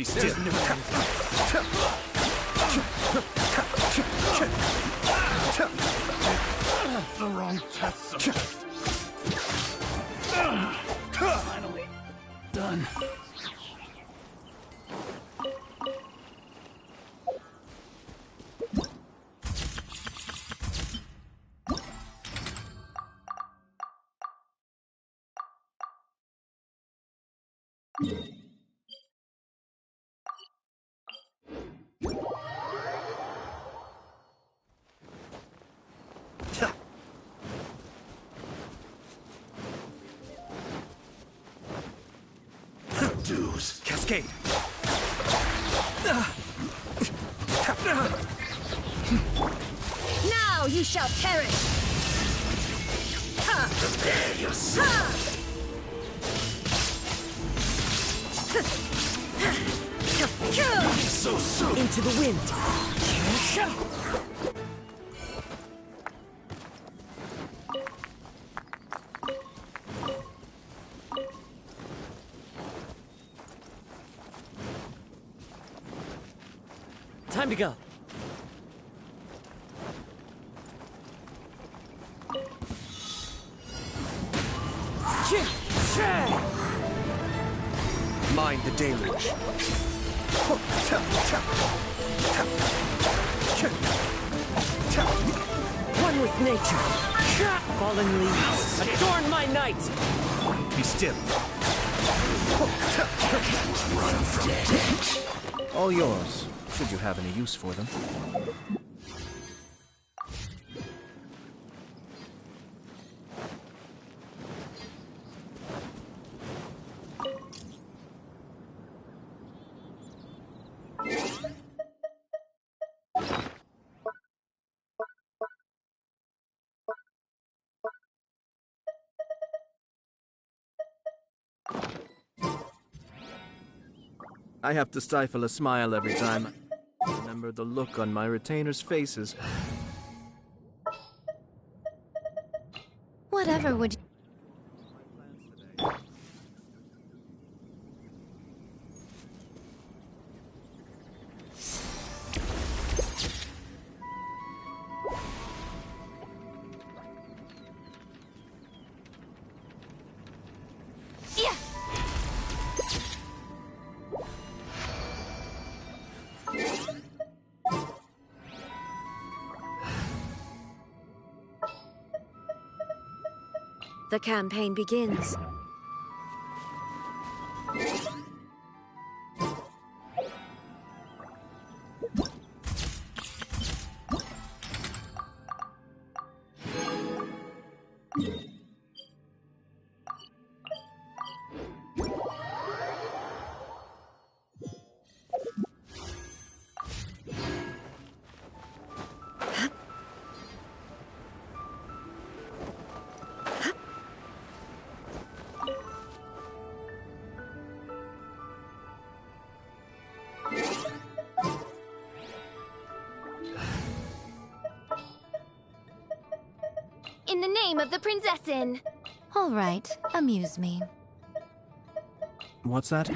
Be still. The wrong test. Finally done. Dues. Cascade. Now you shall perish! Ha! Prepare yourself. So soon. Into the wind! Time to go. Mind the deluge. One with nature. Fallen leaves. Adorn my night. Be still. Run from death. All yours, should you have any use for them. I have to stifle a smile every time I remember the look on my retainers' faces. Whatever would you... The campaign begins. In the name of the Prinzessin! All right, amuse me. What's that?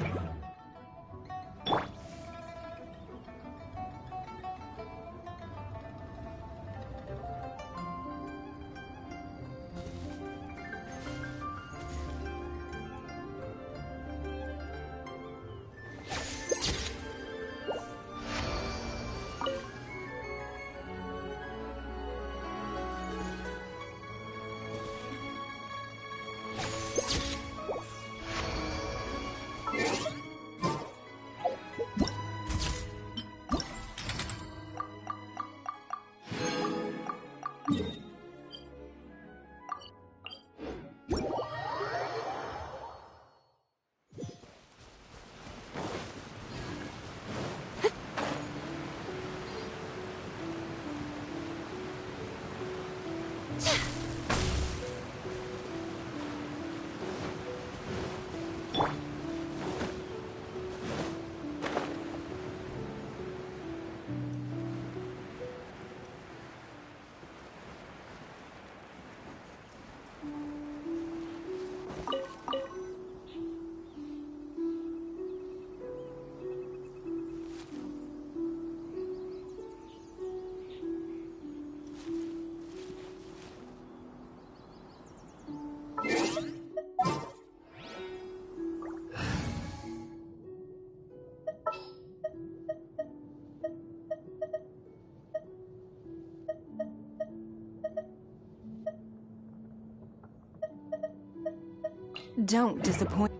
Don't disappoint.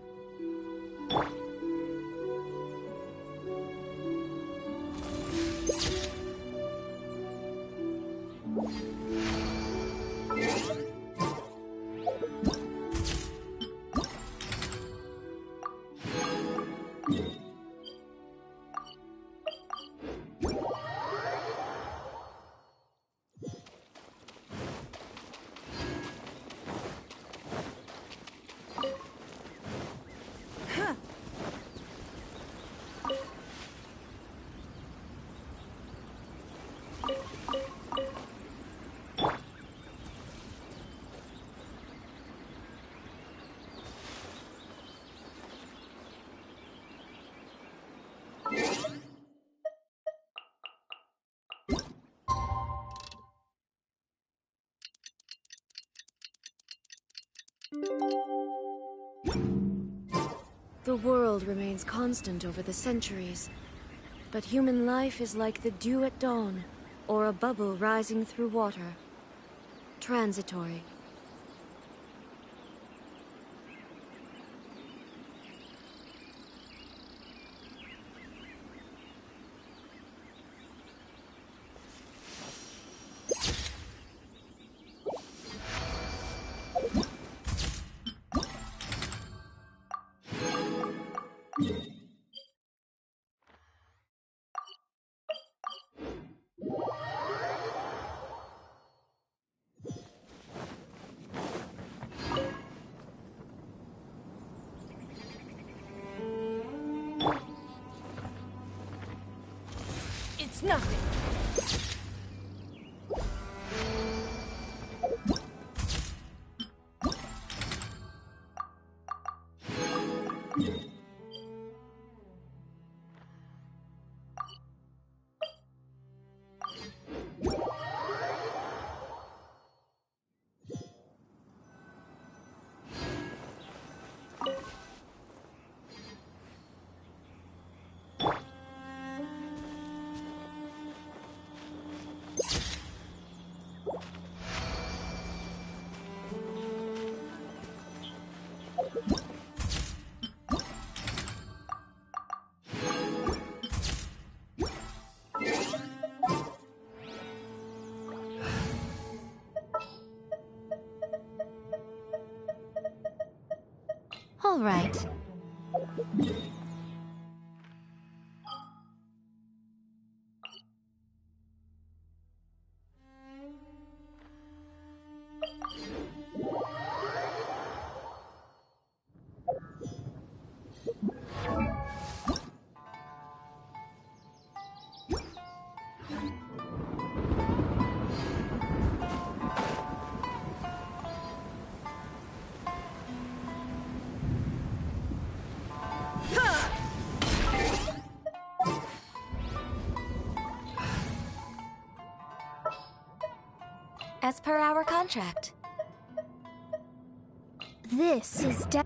The world remains constant over the centuries, but human life is like the dew at dawn, or a bubble rising through water. Transitory. It's nothing. All right. As per our contract. This is Study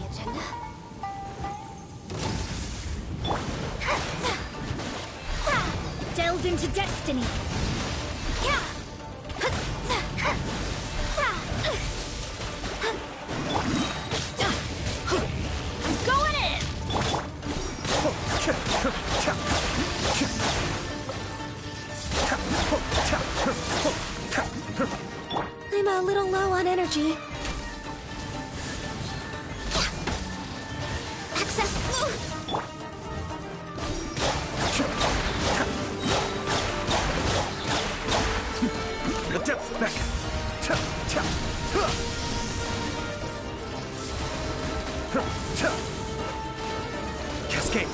agenda. Delve into destiny. I'm going in. I'm a little low on energy. Access. The depth's back. Cascade.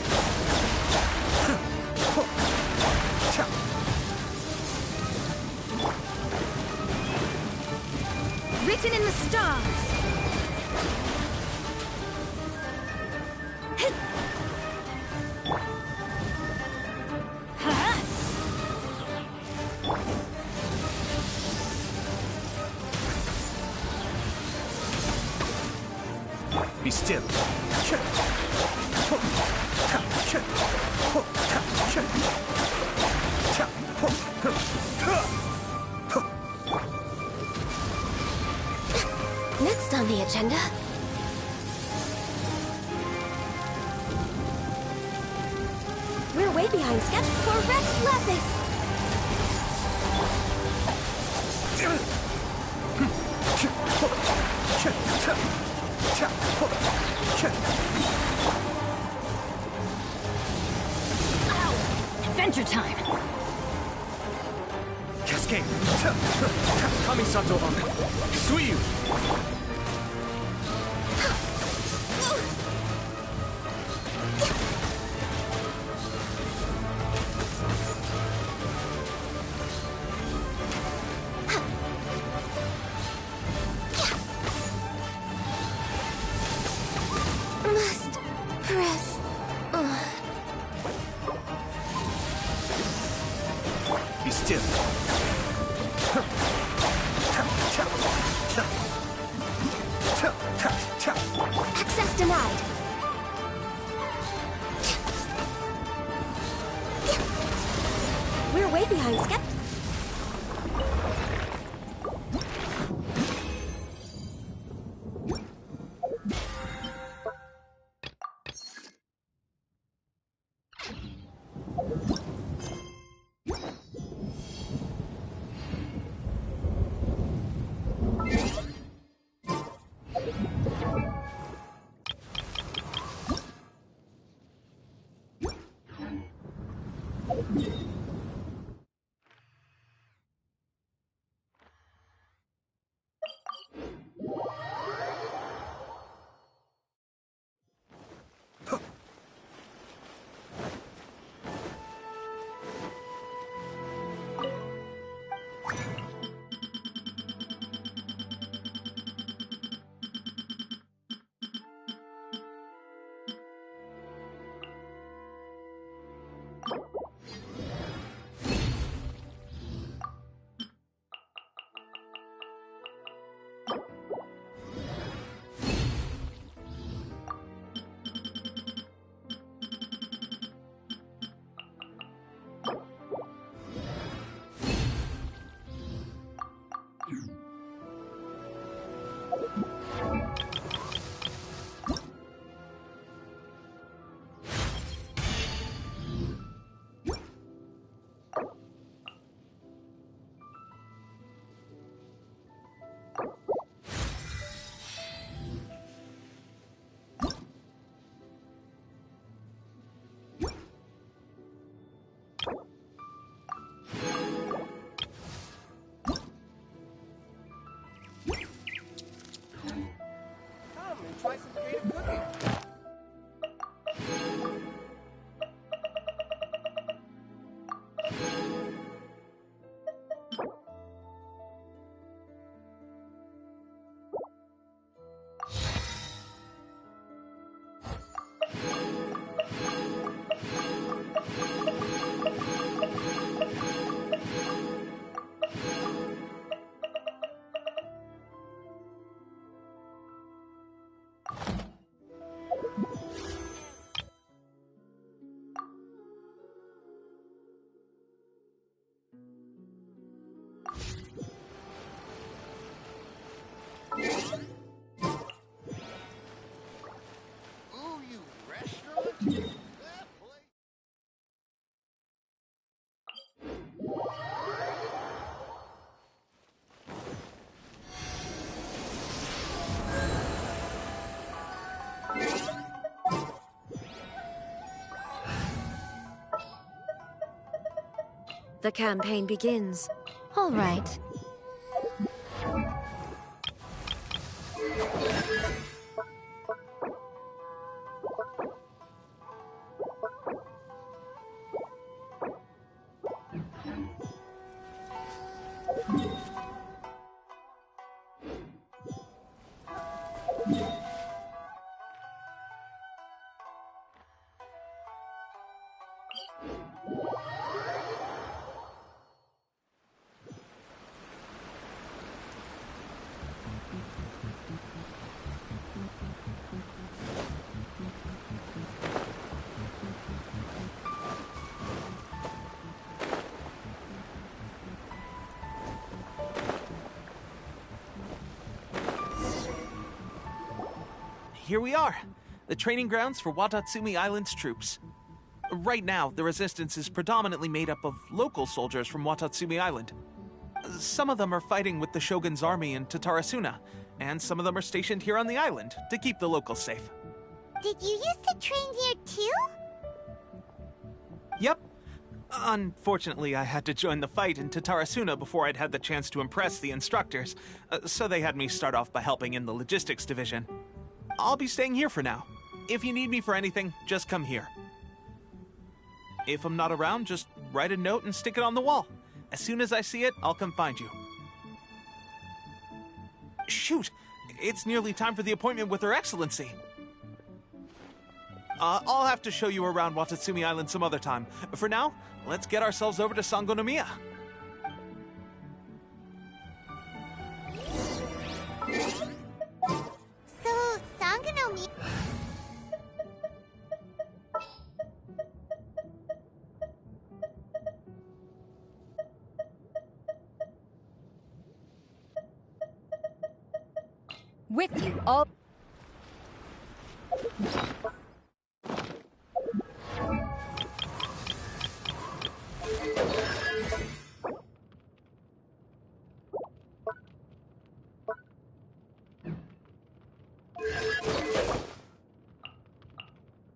Written in the stars. Be still. agenda? We're way behind schedule for Rex Lapis! Adventure time! Cascade. Kamisato on. Suiyu. Must press. Be still. Access denied. We're way behind schedule. Try some creative cooking. The campaign begins. All right. here we are. The training grounds for Watatsumi Island's troops. Right now, the resistance is predominantly made up of local soldiers from Watatsumi Island. Some of them are fighting with the Shogun's army in Tatarasuna, and some of them are stationed here on the island to keep the locals safe. Did you used to train here too? Yep. Unfortunately, I had to join the fight in Tatarasuna before I'd had the chance to impress the instructors, so they had me start off by helping in the logistics division. I'll be staying here for now. If you need me for anything, just come here. If I'm not around, just write a note and stick it on the wall. As soon as I see it, I'll come find you. Shoot! It's nearly time for the appointment with Her Excellency. I'll have to show you around Watatsumi Island some other time. For now, let's get ourselves over to Sangonomiya. So, Sangonomiya... With you all.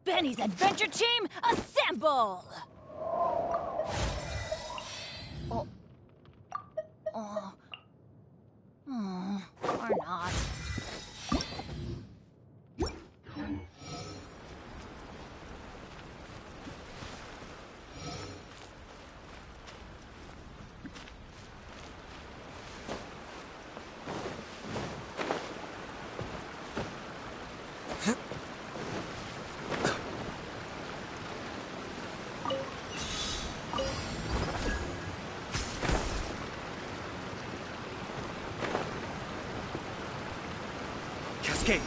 Benny's adventure team, assemble! Or not. Cascade.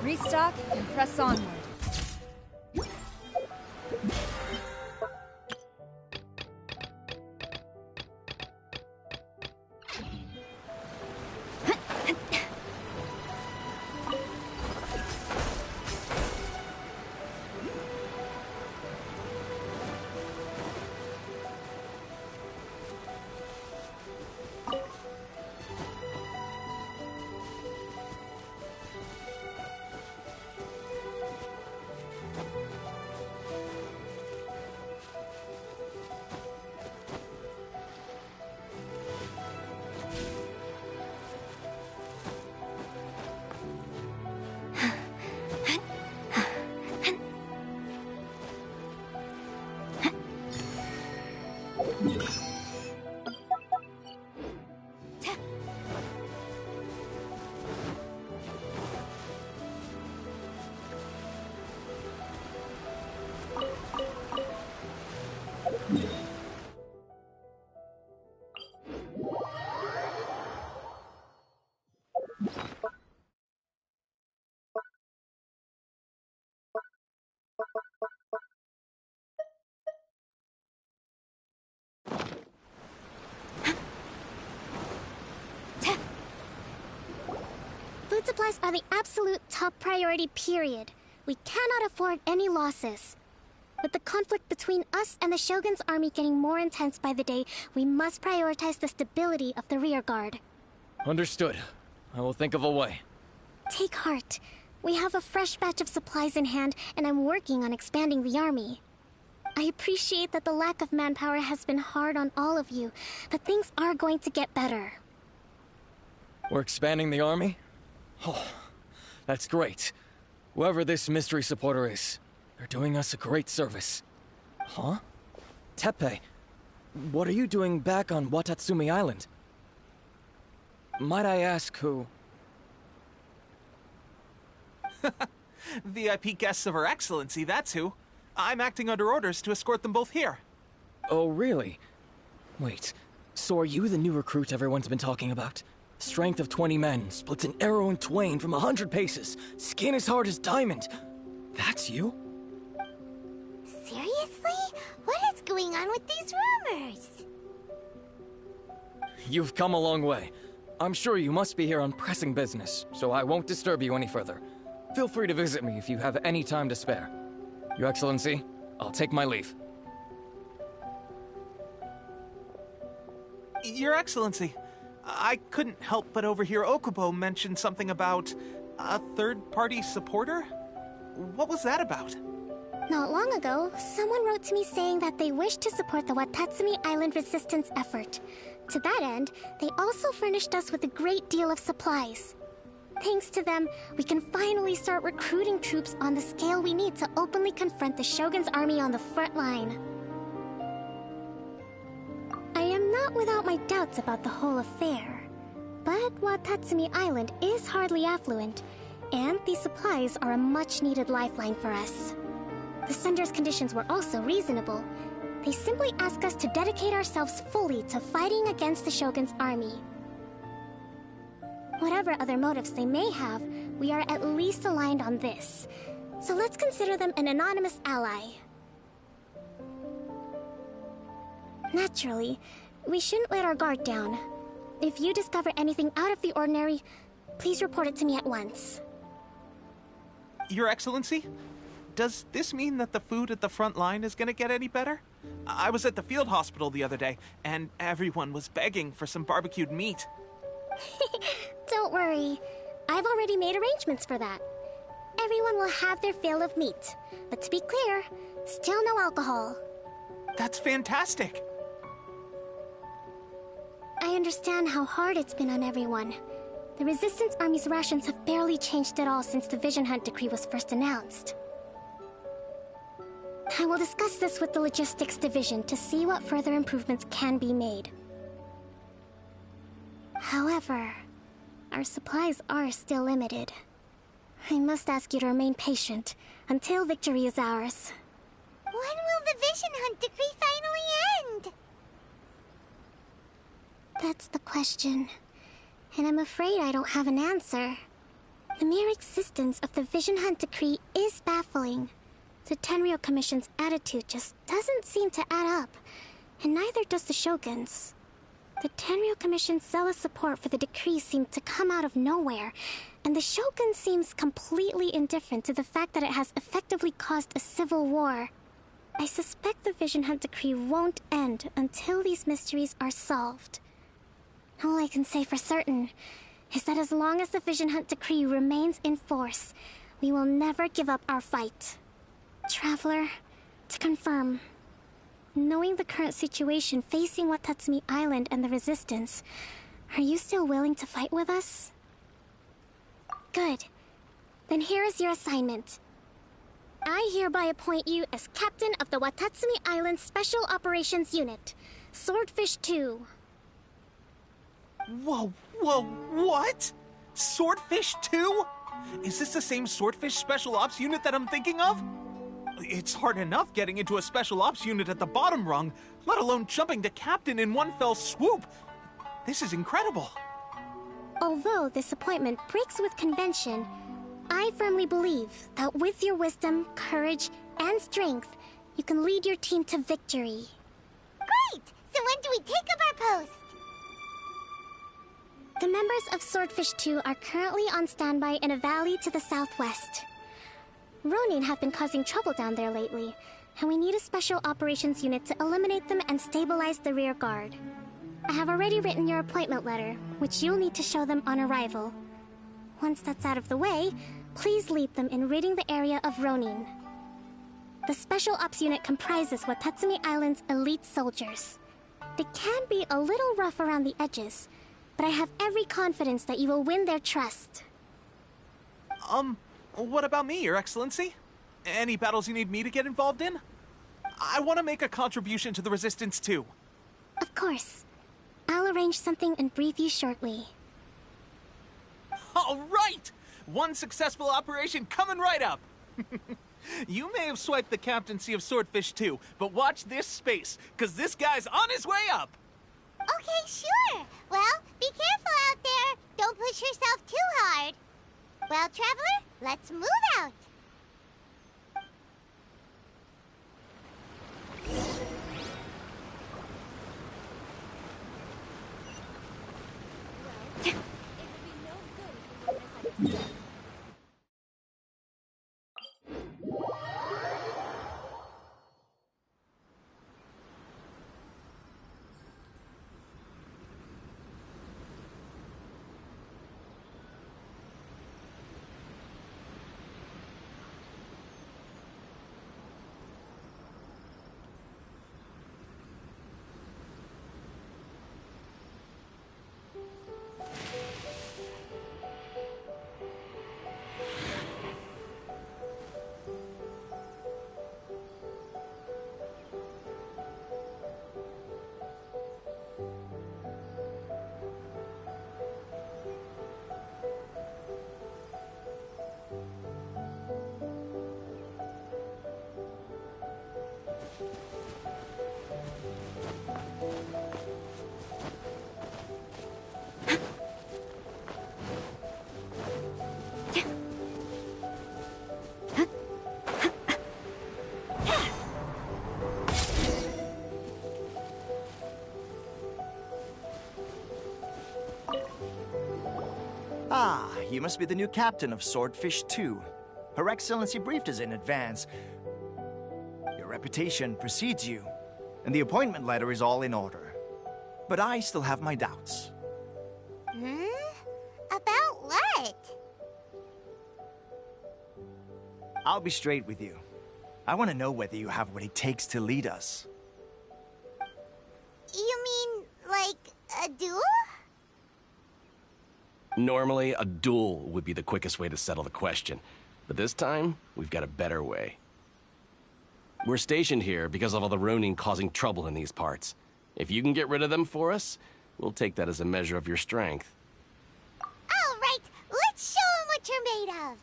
Restock and press onward. Food supplies are the absolute top priority, period. We cannot afford any losses. With the conflict between us and the Shogun's army getting more intense by the day, we must prioritize the stability of the rear guard. Understood. I will think of a way. Take heart. We have a fresh batch of supplies in hand, and I'm working on expanding the army. I appreciate that the lack of manpower has been hard on all of you, but things are going to get better. We're expanding the army? Oh, that's great. Whoever this mystery supporter is, they're doing us a great service. Huh? Teppei, what are you doing back on Watatsumi Island? Might I ask who? VIP guests of Her Excellency, that's who. I'm acting under orders to escort them both here. Oh, really? Wait, so are you the new recruit everyone's been talking about? Strength of 20 men, splits an arrow in twain from 100 paces, skin as hard as diamond. That's you? Seriously? What is going on with these rumors? You've come a long way. I'm sure you must be here on pressing business, so I won't disturb you any further. Feel free to visit me if you have any time to spare. Your Excellency, I'll take my leave. Your Excellency, I couldn't help but overhear Okubo mention something about a third-party supporter? What was that about? Not long ago, someone wrote to me saying that they wish to support the Watatsumi Island resistance effort. To that end, they also furnished us with a great deal of supplies. Thanks to them, we can finally start recruiting troops on the scale we need to openly confront the Shogun's army on the front line. I am not without my doubts about the whole affair, but Watatsumi Island is hardly affluent, and these supplies are a much-needed lifeline for us. The sender's conditions were also reasonable. They simply ask us to dedicate ourselves fully to fighting against the Shogun's army. Whatever other motives they may have, we are at least aligned on this. So let's consider them an anonymous ally. Naturally, we shouldn't let our guard down. If you discover anything out of the ordinary, please report it to me at once. Your Excellency? Does this mean that the food at the front line is gonna get any better? I was at the field hospital the other day, and everyone was begging for some barbecued meat. Don't worry. I've already made arrangements for that. Everyone will have their fill of meat. But to be clear, still no alcohol. That's fantastic! I understand how hard it's been on everyone. The Resistance Army's rations have barely changed at all since the Vision Hunt decree was first announced. I will discuss this with the Logistics Division to see what further improvements can be made. However, our supplies are still limited. I must ask you to remain patient until victory is ours. When will the Vision Hunt decree finally end? That's the question. And I'm afraid I don't have an answer. The mere existence of the Vision Hunt decree is baffling. The Tenryou Commission's attitude just doesn't seem to add up, and neither does the Shogun's. The Tenryou Commission's zealous support for the decree seemed to come out of nowhere, and the Shogun seems completely indifferent to the fact that it has effectively caused a civil war. I suspect the Vision Hunt decree won't end until these mysteries are solved. All I can say for certain is that as long as the Vision Hunt decree remains in force, we will never give up our fight. Traveler, to confirm, knowing the current situation facing Watatsumi Island and the Resistance, are you still willing to fight with us? Good. Then here is your assignment. I hereby appoint you as Captain of the Watatsumi Island Special Operations Unit, Swordfish 2. Whoa, what? Swordfish 2? Is this the same Swordfish Special Ops unit that I'm thinking of? It's hard enough getting into a Special Ops unit at the bottom rung, let alone jumping to Captain in one fell swoop. This is incredible. Although this appointment breaks with convention, I firmly believe that with your wisdom, courage, and strength, you can lead your team to victory. Great! So when do we take up our post? The members of Swordfish 2 are currently on standby in a valley to the southwest. Ronin have been causing trouble down there lately, and we need a special operations unit to eliminate them and stabilize the rear guard. I have already written your appointment letter, which you'll need to show them on arrival. Once that's out of the way, please lead them in ridding the area of Ronin. The Special Ops unit comprises Watatsumi Island's elite soldiers. They can be a little rough around the edges, but I have every confidence that you will win their trust. What about me, Your Excellency? Any battles you need me to get involved in? I want to make a contribution to the Resistance too. Of course. I'll arrange something and brief you shortly. All right! One successful operation coming right up! You may have swiped the captaincy of Swordfish too, but watch this space, because this guy's on his way up! Okay, sure. Well, be careful out there. Don't push yourself too hard. Well, Traveler, let's move out. Ah, you must be the new captain of Swordfish 2. Her Excellency briefed us in advance. Your reputation precedes you, and the appointment letter is all in order. But I still have my doubts. About what? I'll be straight with you. I want to know whether you have what it takes to lead us. You mean, like, a duel? Normally, a duel would be the quickest way to settle the question. But this time, we've got a better way. We're stationed here because of all the Ronin causing trouble in these parts. If you can get rid of them for us, we'll take that as a measure of your strength. All right, let's show 'em what you're made of.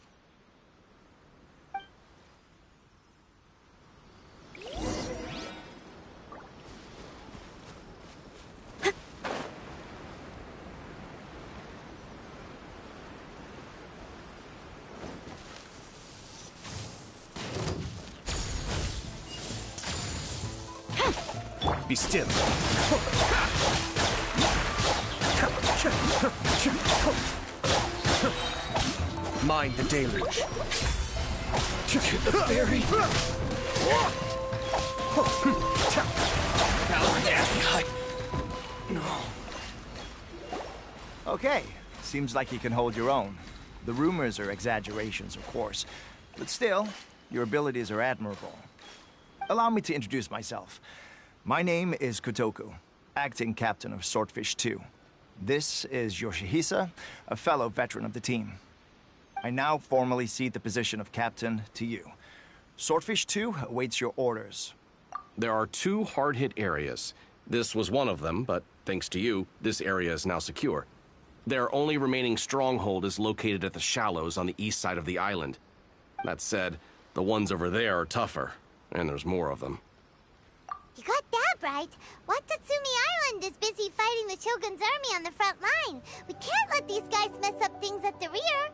Be still. Mind the deluge. The berry. Okay, seems like you can hold your own. The rumors are exaggerations, of course, but still, your abilities are admirable. Allow me to introduce myself. My name is Kotoku, acting captain of Swordfish 2. This is Yoshihisa, a fellow veteran of the team. I now formally cede the position of captain to you. Swordfish 2 awaits your orders. There are 2 hard-hit areas. This was one of them, but thanks to you, this area is now secure. Their only remaining stronghold is located at the shallows on the east side of the island. That said, the ones over there are tougher, and there's more of them. You got that right. Watatsumi Island is busy fighting the Shogun's army on the front line. We can't let these guys mess up things at the rear.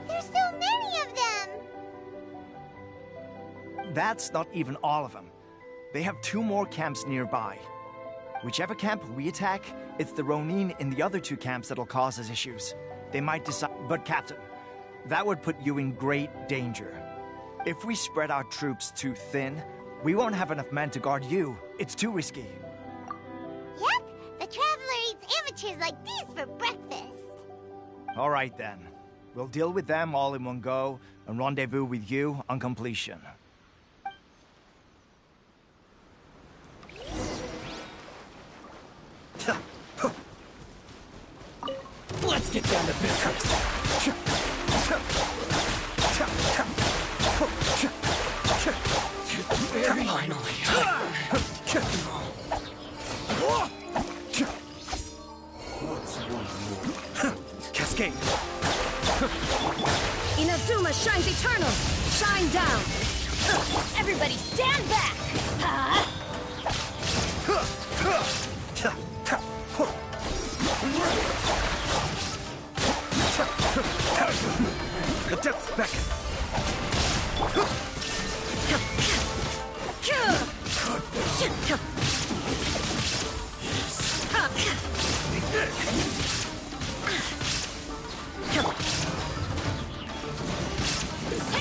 There's so many of them! That's not even all of them. They have 2 more camps nearby. Whichever camp we attack, it's the Ronin in the other 2 camps that'll cause us issues. They might decide... But Captain, that would put you in great danger. If we spread our troops too thin, we won't have enough men to guard you. It's too risky. Yep, the Traveler eats amateurs like these for breakfast. All right then. We'll deal with them all in one go and rendezvous with you on completion. Let's get down to business. Finally. Cascade! Inazuma shines eternal! Shine down! Everybody stand back! The depths beckon! Take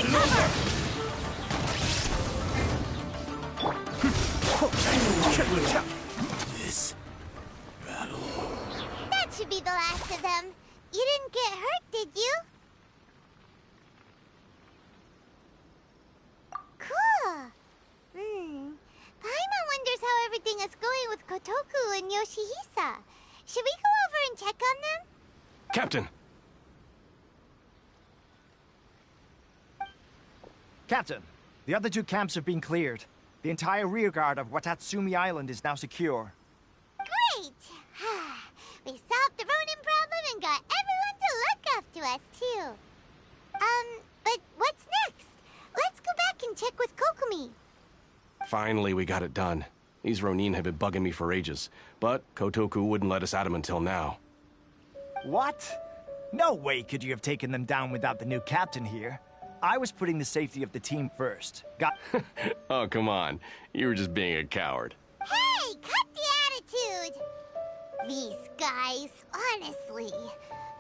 cover! This battle... That should be the last of them. You didn't get hurt, did you? Cool. Paimon wonders how everything is going with Kotoku and Yoshihisa. Should we go over and check on them? Captain! Captain, the other 2 camps have been cleared. The entire rearguard of Watatsumi Island is now secure. Great! We solved the Ronin problem and got everyone to look after us, too. But what's next? Let's go back and check with Kokumi. Finally, we got it done. These Ronin have been bugging me for ages, but Kotoku wouldn't let us at him until now. What? No way could you have taken them down without the new captain here. I was putting the safety of the team first. Oh, come on. You were just being a coward. Hey, cut the attitude! These guys, honestly.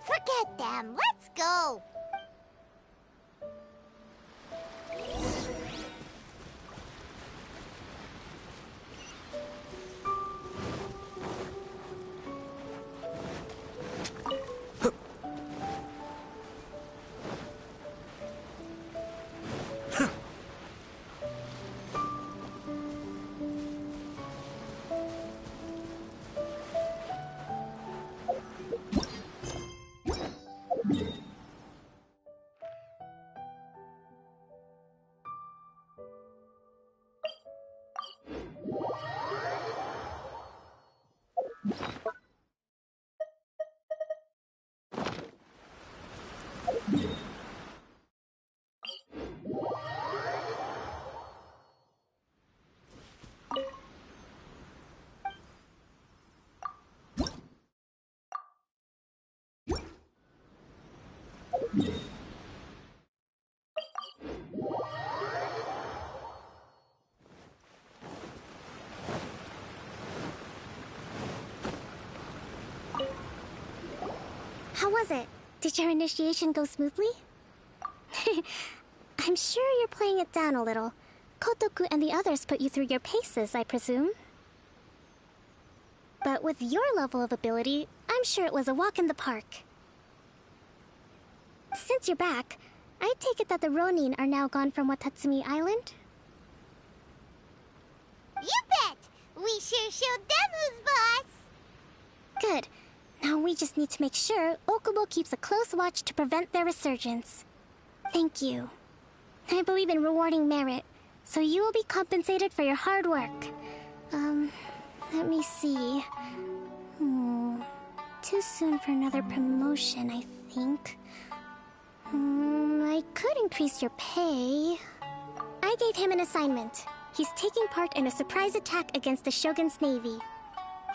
Forget them. Let's go. How was it? Did your initiation go smoothly? I'm sure you're playing it down a little. Kotoku and the others put you through your paces, I presume. But with your level of ability, I'm sure it was a walk in the park. Since you're back, I take it that the Ronin are now gone from Watatsumi Island? You bet! We sure showed them who's boss! Good. Now we just need to make sure Okubo keeps a close watch to prevent their resurgence. Thank you. I believe in rewarding merit, so you will be compensated for your hard work. Let me see. Too soon for another promotion, I think. I could increase your pay. I gave him an assignment. He's taking part in a surprise attack against the Shogun's navy.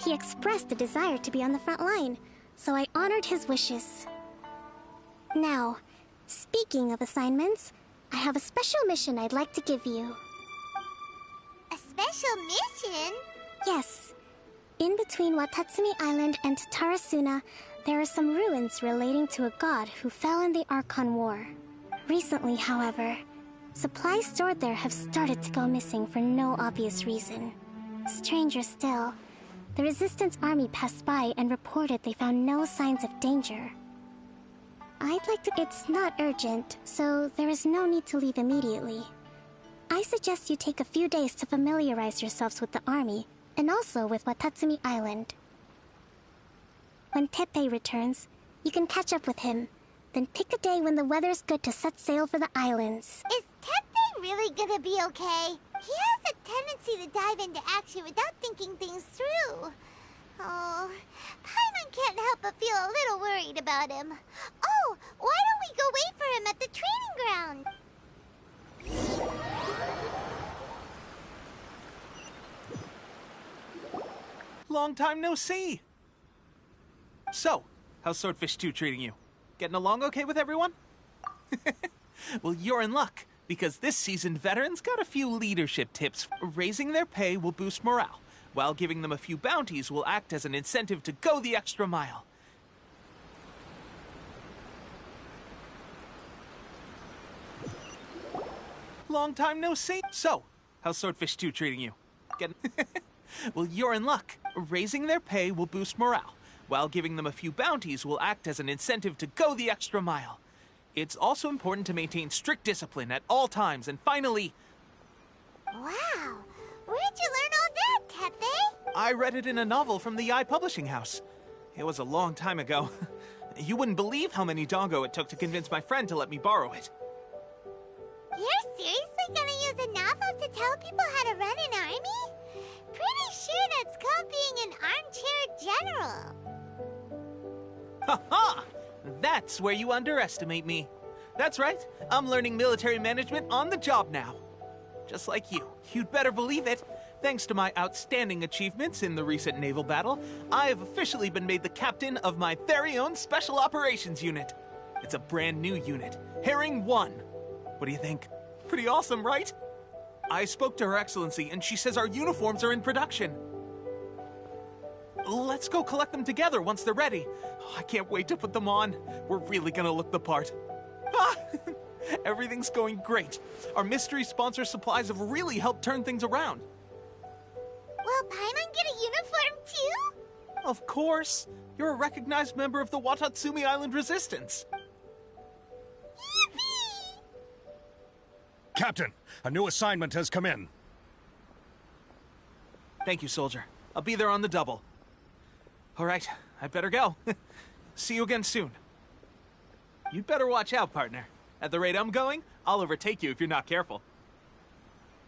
He expressed a desire to be on the front line, so I honored his wishes. Now, speaking of assignments, I have a special mission I'd like to give you. A special special mission? Yes. In between Watatsumi Island and Tarasuna, there are some ruins relating to a god who fell in the Archon War. Recently, however, supplies stored there have started to go missing for no obvious reason. Stranger still, the Resistance army passed by and reported they found no signs of danger. I'd like to... It's not urgent, so there is no need to leave immediately. I suggest you take a few days to familiarize yourselves with the army, and also with Watatsumi Island. When Teppei returns, you can catch up with him. Then pick a day when the weather's good to set sail for the islands. Is Teppei really gonna be okay? He has a tendency to dive into action without thinking things through. Oh, Paimon can't help but feel a little worried about him. Oh, why don't we go wait for him at the training ground? Long time no see. So, how's Swordfish 2 treating you? Getting along okay with everyone? Well, you're in luck, because this seasoned veterans got a few leadership tips. Raising their pay will boost morale, while giving them a few bounties will act as an incentive to go the extra mile. Long time no see. So, how's Swordfish 2 treating you? Getting... Well, you're in luck. Raising their pay will boost morale, while giving them a few bounties will act as an incentive to go the extra mile. It's also important to maintain strict discipline at all times, and finally... Wow! Where'd you learn all that, Teppei? I read it in a novel from the Publishing House. It was a long time ago. You wouldn't believe how many doggo it took to convince my friend to let me borrow it. You're seriously gonna use a novel to tell people how to run an army? Pretty sure that's called being an armchair general. Ha ha! That's where you underestimate me. That's right, I'm learning military management on the job now. Just like you. You'd better believe it. Thanks to my outstanding achievements in the recent naval battle, I have officially been made the captain of my very own Special Operations Unit. It's a brand new unit, Herring 1. What do you think? Pretty awesome, right? I spoke to Her Excellency, and she says our uniforms are in production. Let's go collect them together once they're ready. I can't wait to put them on. We're really gonna look the part. Ah! Everything's going great. Our mystery sponsor supplies have really helped turn things around. Will Paimon get a uniform too? Of course. You're a recognized member of the Watatsumi Island Resistance. Yippee! Captain, a new assignment has come in. Thank you, soldier. I'll be there on the double. All right, I better go. See you again soon. You'd better watch out, partner. At the rate I'm going, I'll overtake you if you're not careful.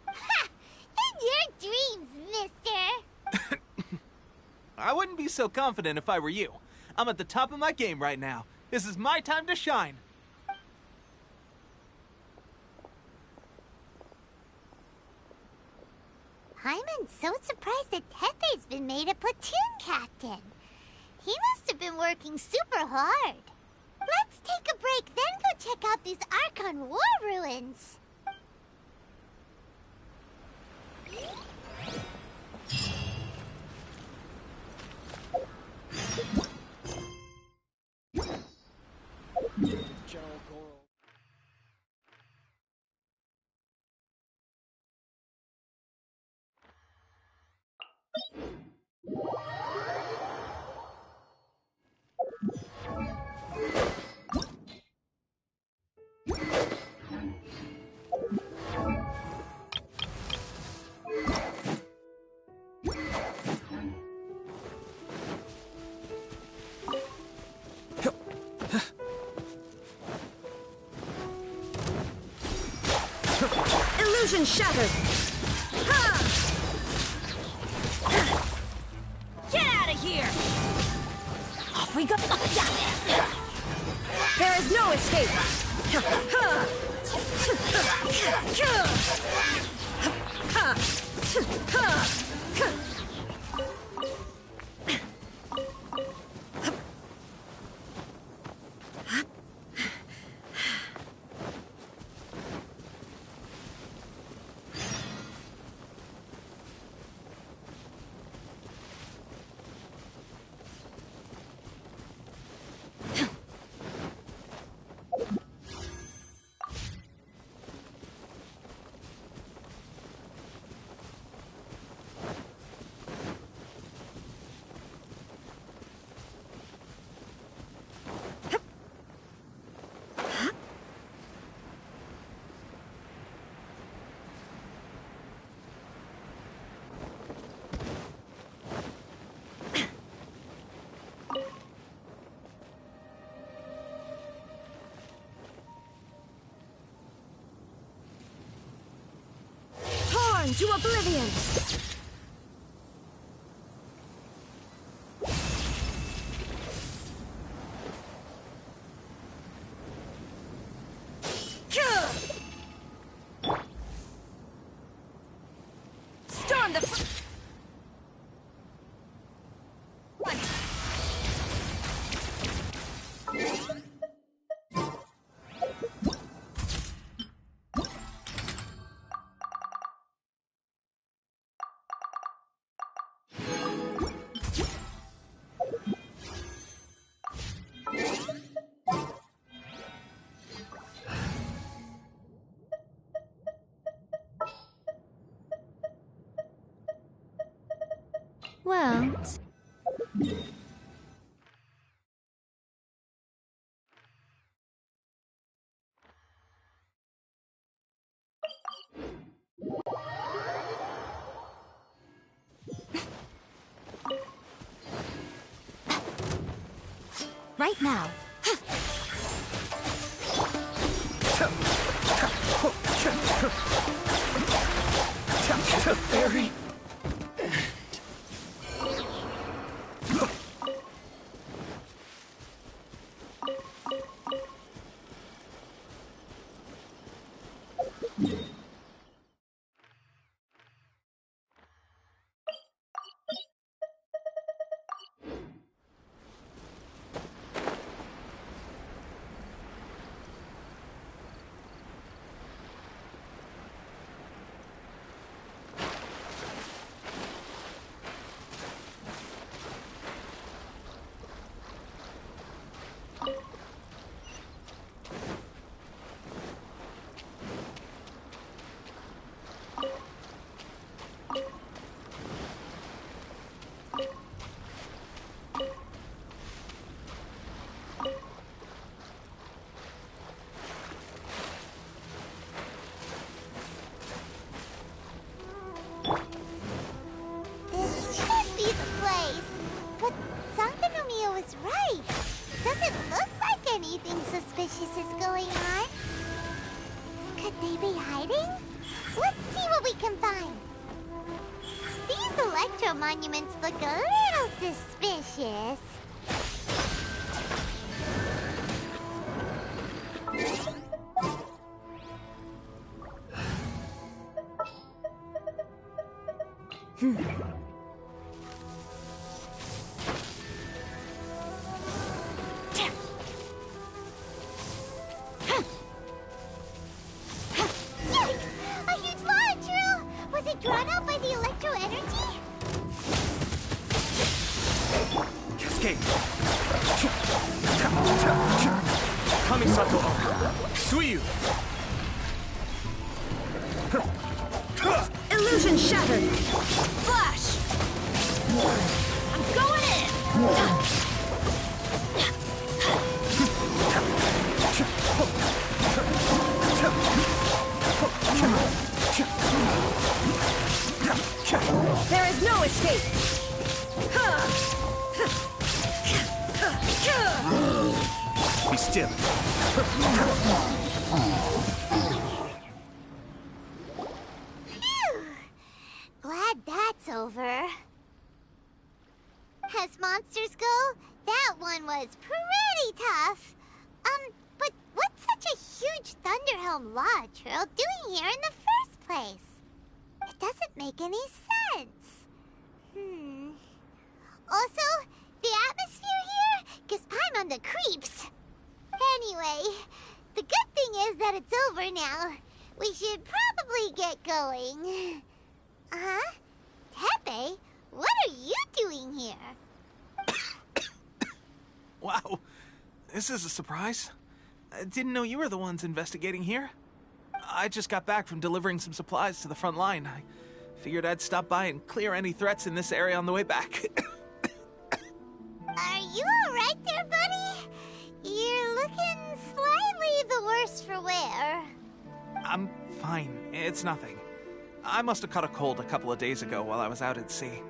Ha! In your dreams, mister! I wouldn't be so confident if I were you. I'm at the top of my game right now. This is my time to shine. Paimon's so surprised that Teppei's been made a platoon captain. He must have been working super hard. Let's take a break, then go check out these Archon War ruins. Illusion shattered! Ha! Get out of here! Off we go! There is no escape! into oblivion! Storm the Well... Right now. Barry. This should be the place. But Sankanomiya was right. Doesn't look like anything suspicious is going on. Could they be hiding? Let's see what we can find. These electro monuments look a little suspicious. Yikes! A huge launch drill! Was it drawn out by the electro energy? Cascade! Kamisato! Suiyu! Illusion shattered! Flash! I'm going in! There is no escape! Be still. Phew! Glad that's over. As monsters go, that one was pretty tough. But what's such a huge Thunderhelm Law Trail doing here in the first place? It doesn't make any sense. Also, the atmosphere here gives Paimon the creeps. Anyway, the good thing is that it's over now. We should probably get going. Huh? Tepe, what are you doing here? Wow, this is a surprise. I didn't know you were the ones investigating here. I just got back from delivering some supplies to the front line. I figured I'd stop by and clear any threats in this area on the way back. Are you alright there, buddy? You're looking slightly the worse for wear. I'm fine. It's nothing. I must have caught a cold a couple of days ago while I was out at sea.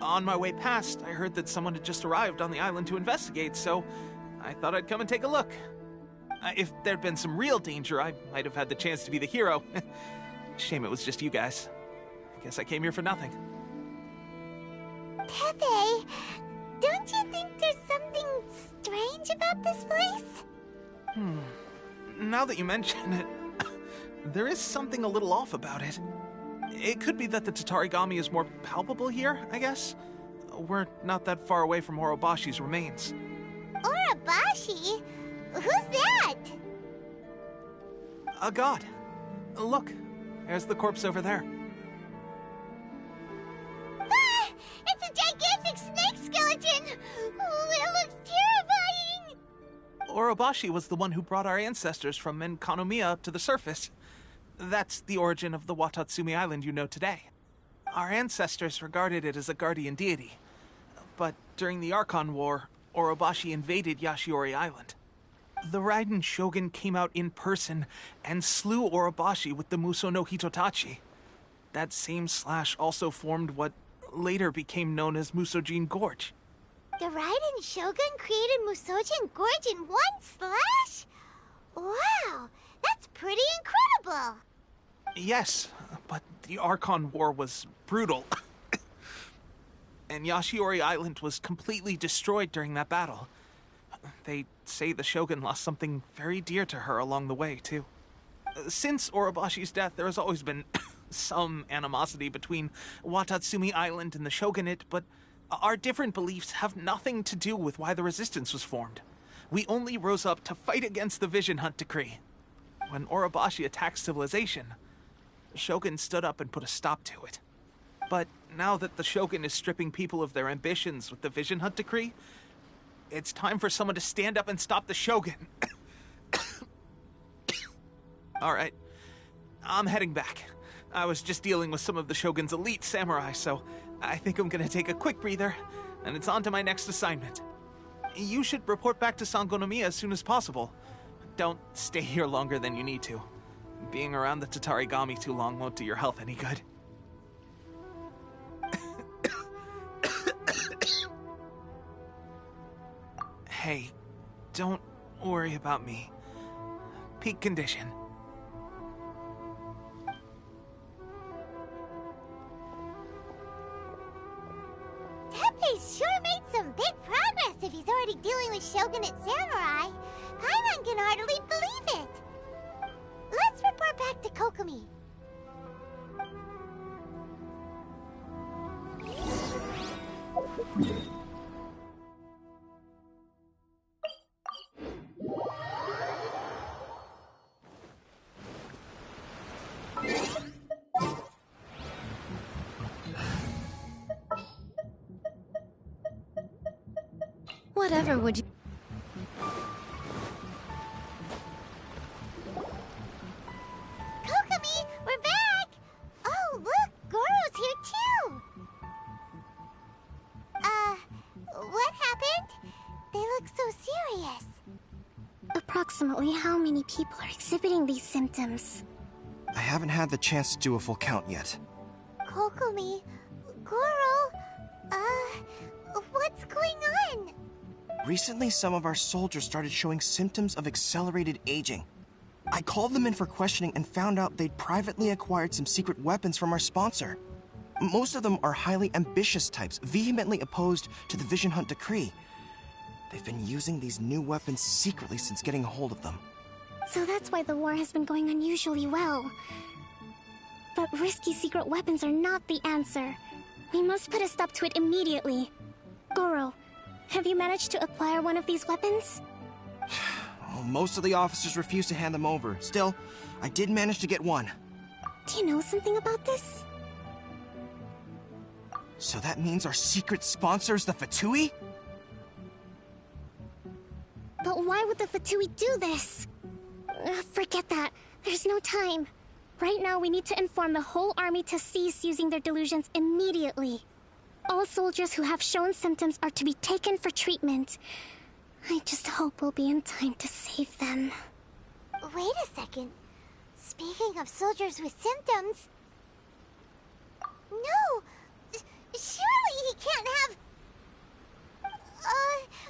On my way past, I heard that someone had just arrived on the island to investigate, so I thought I'd come and take a look. If there'd been some real danger, I might have had the chance to be the hero. Shame it was just you guys. Guess I came here for nothing. Pepe, don't you think there's something strange about this place? Now that you mention it, there is something a little off about it. It could be that the Tatarigami is more palpable here, I guess. We're not that far away from Orobashi's remains. Orobashi? Who's that? A god. Look, there's the corpse over there. Ah! It's a gigantic snake skeleton! Oh, it looks terrifying! Orobashi was the one who brought our ancestors from Enkanomiya up to the surface. That's the origin of the Watatsumi Island you know today. Our ancestors regarded it as a guardian deity. But during the Archon War, Orobashi invaded Yashiori Island. The Raiden Shogun came out in person and slew Orobashi with the Muso no Hitotachi. That same slash also formed what later became known as Musojin Gorge. The Raiden Shogun created Musojin Gorge in one slash? Wow, that's pretty incredible! Yes, but the Archon War was brutal. And Yashiori Island was completely destroyed during that battle. They say the Shogun lost something very dear to her along the way, too. Since Orobashi's death, there has always been some animosity between Watatsumi Island and the Shogunate, but our different beliefs have nothing to do with why the resistance was formed. We only rose up to fight against the Vision Hunt Decree. When Orobashi attacked civilization, the Shogun stood up and put a stop to it. But now that the Shogun is stripping people of their ambitions with the Vision Hunt Decree, it's time for someone to stand up and stop the Shogun. All right, I'm heading back. I was just dealing with some of the Shogun's elite samurai, so I think I'm gonna take a quick breather, and it's on to my next assignment. You should report back to Sangonomiya as soon as possible. Don't stay here longer than you need to. Being around the Tatarigami too long won't do your health any good. Hey, don't worry about me. Peak condition. Tepe's sure made some big progress if he's already dealing with Shogunate samurai. Paimon can hardly believe it. Let's report back to Kokomi. Whatever would you... Kokomi, we're back! Oh, look, Goro's here too! What happened? They look so serious. Approximately how many people are exhibiting these symptoms? I haven't had the chance to do a full count yet. Kokomi, Goro, what's going on? Recently, some of our soldiers started showing symptoms of accelerated aging. I called them in for questioning and found out they'd privately acquired some secret weapons from our sponsor. Most of them are highly ambitious types, vehemently opposed to the Vision Hunt Decree. They've been using these new weapons secretly since getting a hold of them. So that's why the war has been going unusually well. But risky secret weapons are not the answer. We must put a stop to it immediately. Goro, have you managed to acquire one of these weapons? Well, most of the officers refuse to hand them over. Still, I did manage to get one. Do you know something about this? So that means our secret sponsor is the Fatui? But why would the Fatui do this? Forget that. There's no time. Right now, we need to inform the whole army to cease using their delusions immediately. All soldiers who have shown symptoms are to be taken for treatment. I just hope we'll be in time to save them. Wait a second. Speaking of soldiers with symptoms... No! Surely he can't have...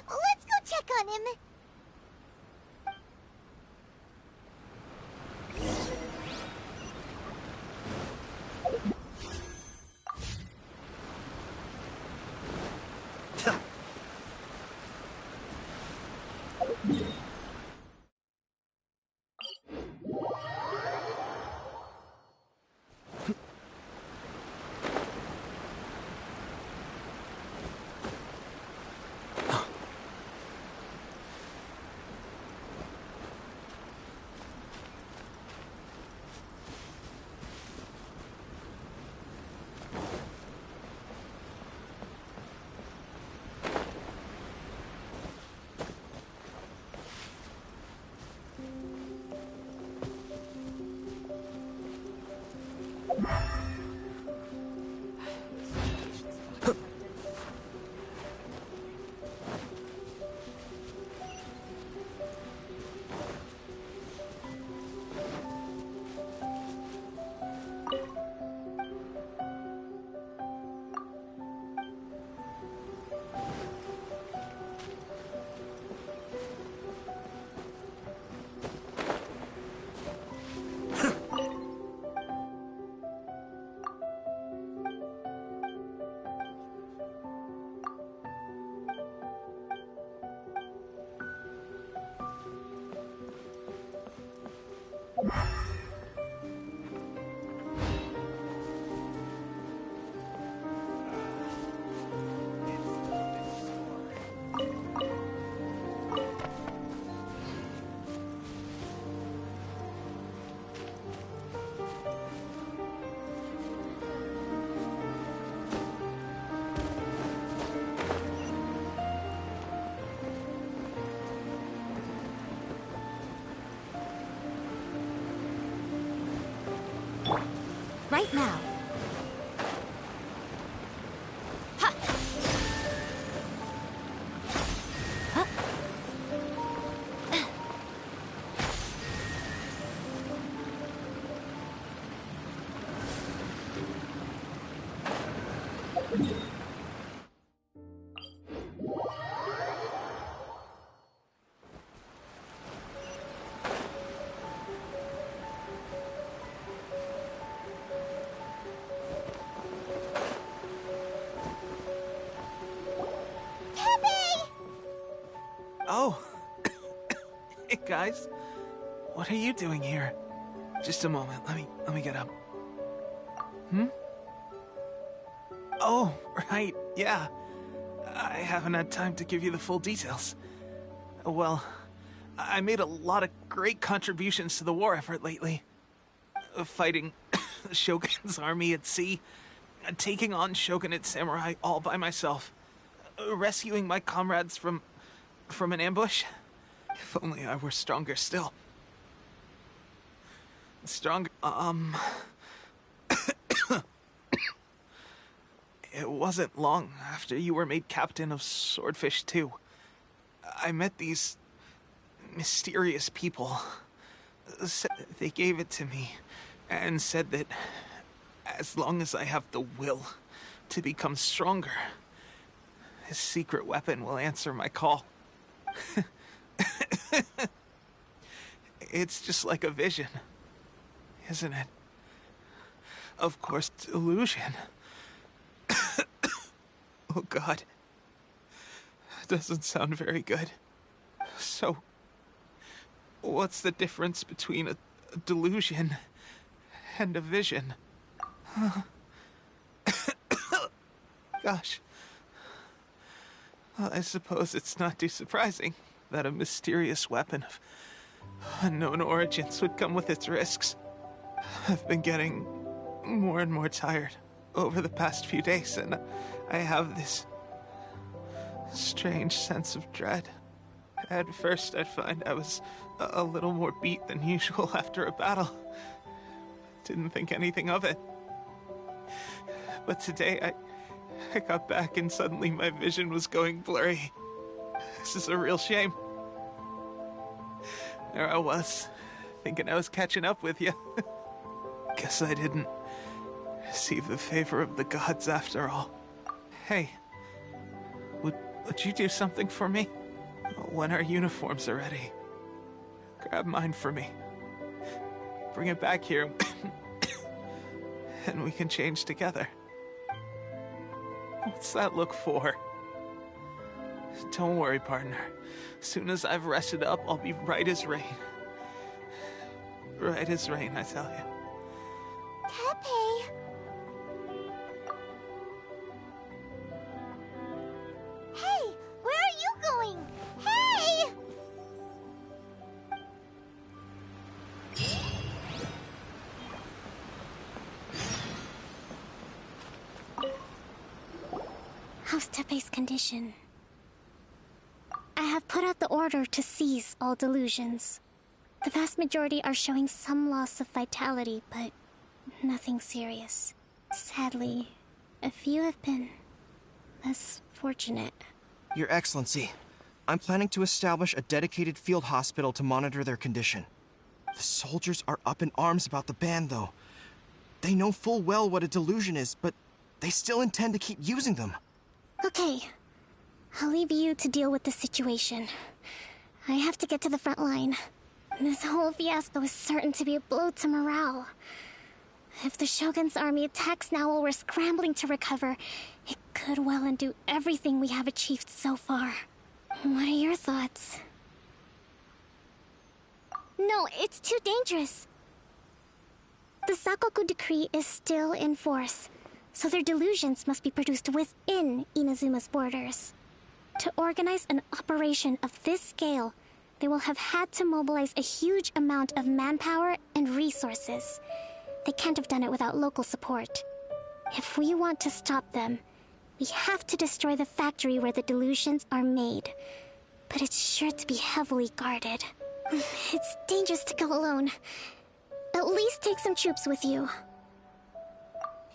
let's go check on him. Right now. Ha! Huh? Oh. Hey, guys. What are you doing here? Just a moment. Let me get up. Oh, right. Yeah. I haven't had time to give you the full details. Well, I made a lot of great contributions to the war effort lately. Fighting the Shogun's army at sea, taking on Shogunate samurai all by myself, rescuing my comrades from an ambush. If only I were stronger still. Stronger, It wasn't long after you were made captain of Swordfish 2. I met these mysterious people. They gave it to me and said that as long as I have the will to become stronger, his secret weapon will answer my call. It's just like a vision, isn't it? Of course, delusion. Oh God. Doesn't sound very good. So, what's the difference between a delusion and a vision? Gosh. Well, I suppose it's not too surprising that a mysterious weapon of unknown origins would come with its risks. I've been getting more and more tired over the past few days, and I have this strange sense of dread. At first, I'd find I was a little more beat than usual after a battle. Didn't think anything of it. But today, I got back and suddenly my vision was going blurry. This is a real shame. There I was, thinking I was catching up with you. Guess I didn't receive the favor of the gods after all. Hey, would you do something for me? When our uniforms are ready, grab mine for me. Bring it back here, and we can change together. What's that look for? Don't worry, partner. As soon as I've rested up, I'll be right as rain. Right as rain, I tell you. Tepe! Hey! Where are you going? Hey! How's Tepe's condition? I have put out the order to seize all delusions. The vast majority are showing some loss of vitality, but Nothing serious. Sadly, a few have been less fortunate. Your Excellency, I'm planning to establish a dedicated field hospital to monitor their condition. The soldiers are up in arms about the ban, though. They know full well what a delusion is, but they still intend to keep using them. Okay. I'll leave you to deal with the situation. I have to get to the front line. This whole fiasco is certain to be a blow to morale. If the Shogun's army attacks now while we're scrambling to recover, it could well undo everything we have achieved so far. What are your thoughts? No, it's too dangerous. The Sakoku decree is still in force, so their delusions must be produced within Inazuma's borders. To organize an operation of this scale, they will have had to mobilize a huge amount of manpower and resources. They can't have done it without local support. If we want to stop them, we have to destroy the factory where the delusions are made. But it's sure to be heavily guarded. It's dangerous to go alone. At least take some troops with you.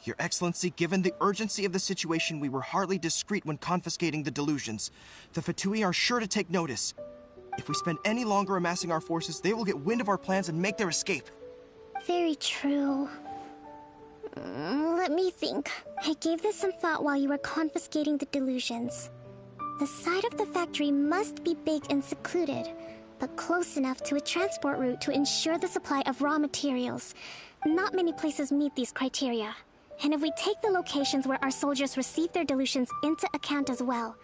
Your Excellency, given the urgency of the situation, we were hardly discreet when confiscating the delusions. The Fatui are sure to take notice. If we spend any longer amassing our forces, they will get wind of our plans and make their escape. Very true. Let me think. I gave this some thought while you were confiscating the delusions. The side of the factory must be big and secluded, but close enough to a transport route to ensure the supply of raw materials. Not many places meet these criteria. And if we take the locations where our soldiers receive their delusions into account as well,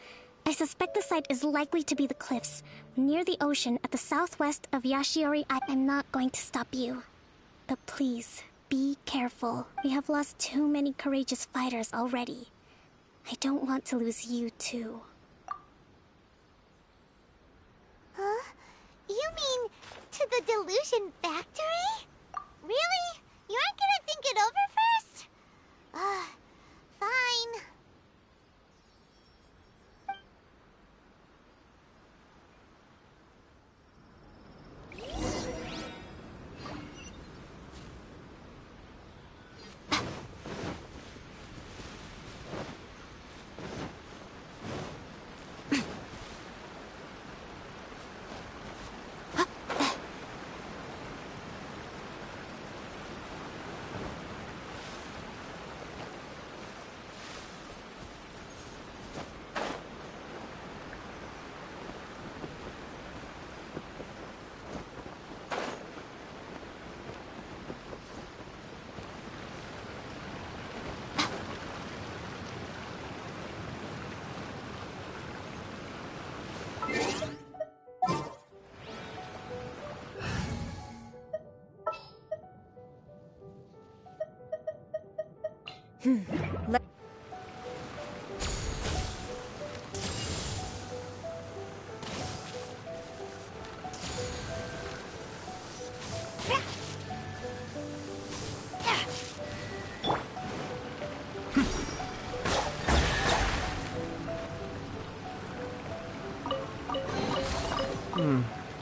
I suspect the site is likely to be the cliffs, near the ocean at the southwest of Yashiori. I'm not going to stop you. But please, be careful. We have lost too many courageous fighters already. I don't want to lose you too. Huh? You mean to the delusion factory? Really? You aren't gonna think it over first? Fine.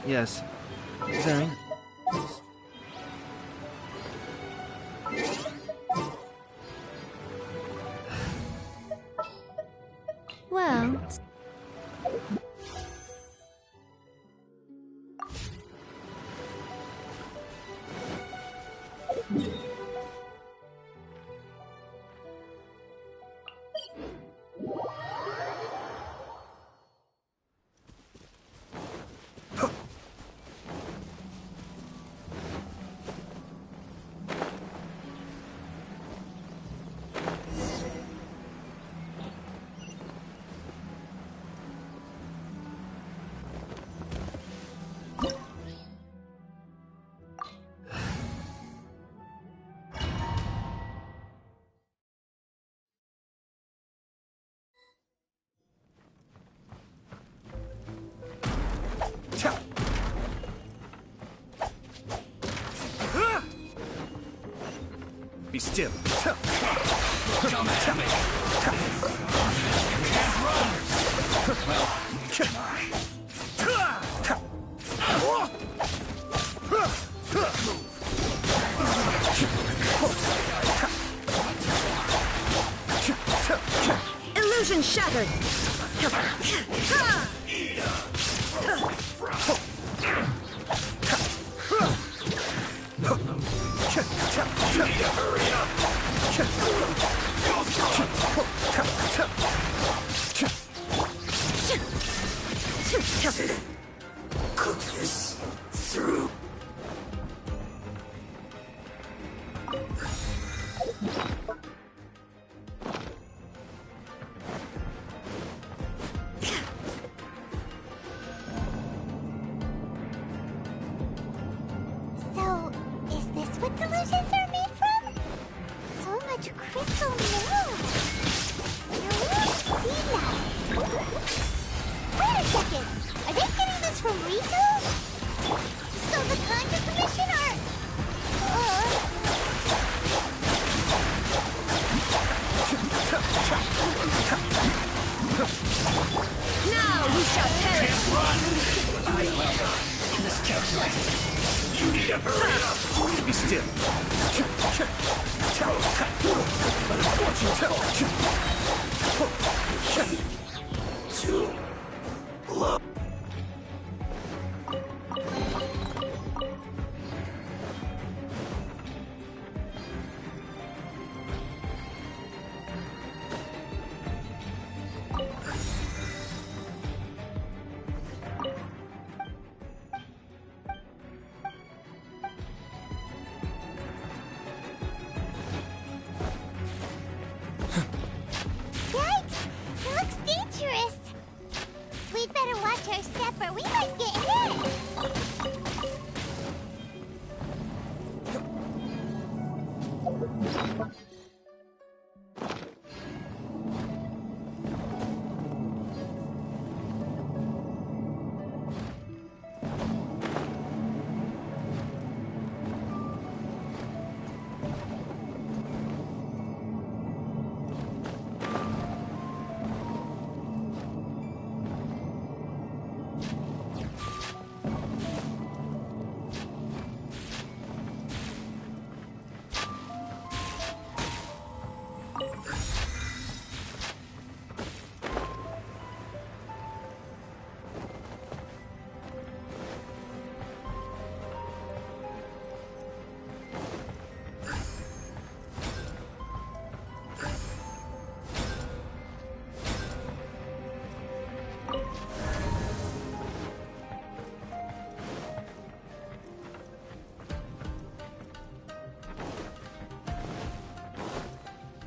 Yes. Very. Well... Be still. Come at me. Can't run. Well, move. shattered! Cook this through. So, is this what delusions are made from? So much crystal mineral. Now, where see that? Wait a second. Are they getting this from Rito? So the Conjure Commission are... Now you shall perish! I will. This can't last. You need to hurry up. Be still. Too low. Yikes! It looks dangerous. We'd better watch our step or we might get hit.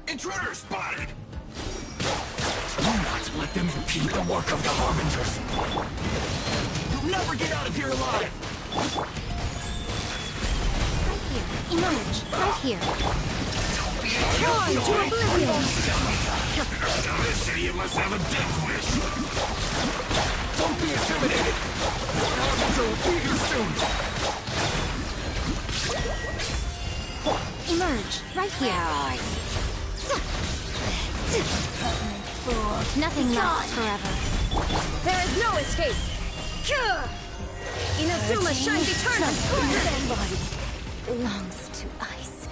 Intruder spotted! Do not let them impede the work of the Harbingers! You'll never get out of here alive! Emerge, right here. Torn to oblivion! This city must have a death wish! Don't be intimidated! The Harbinger will be here soon! Emerge, right here. Nothing lasts forever. There is no escape. Inazuma shines eternal. Belongs to ice.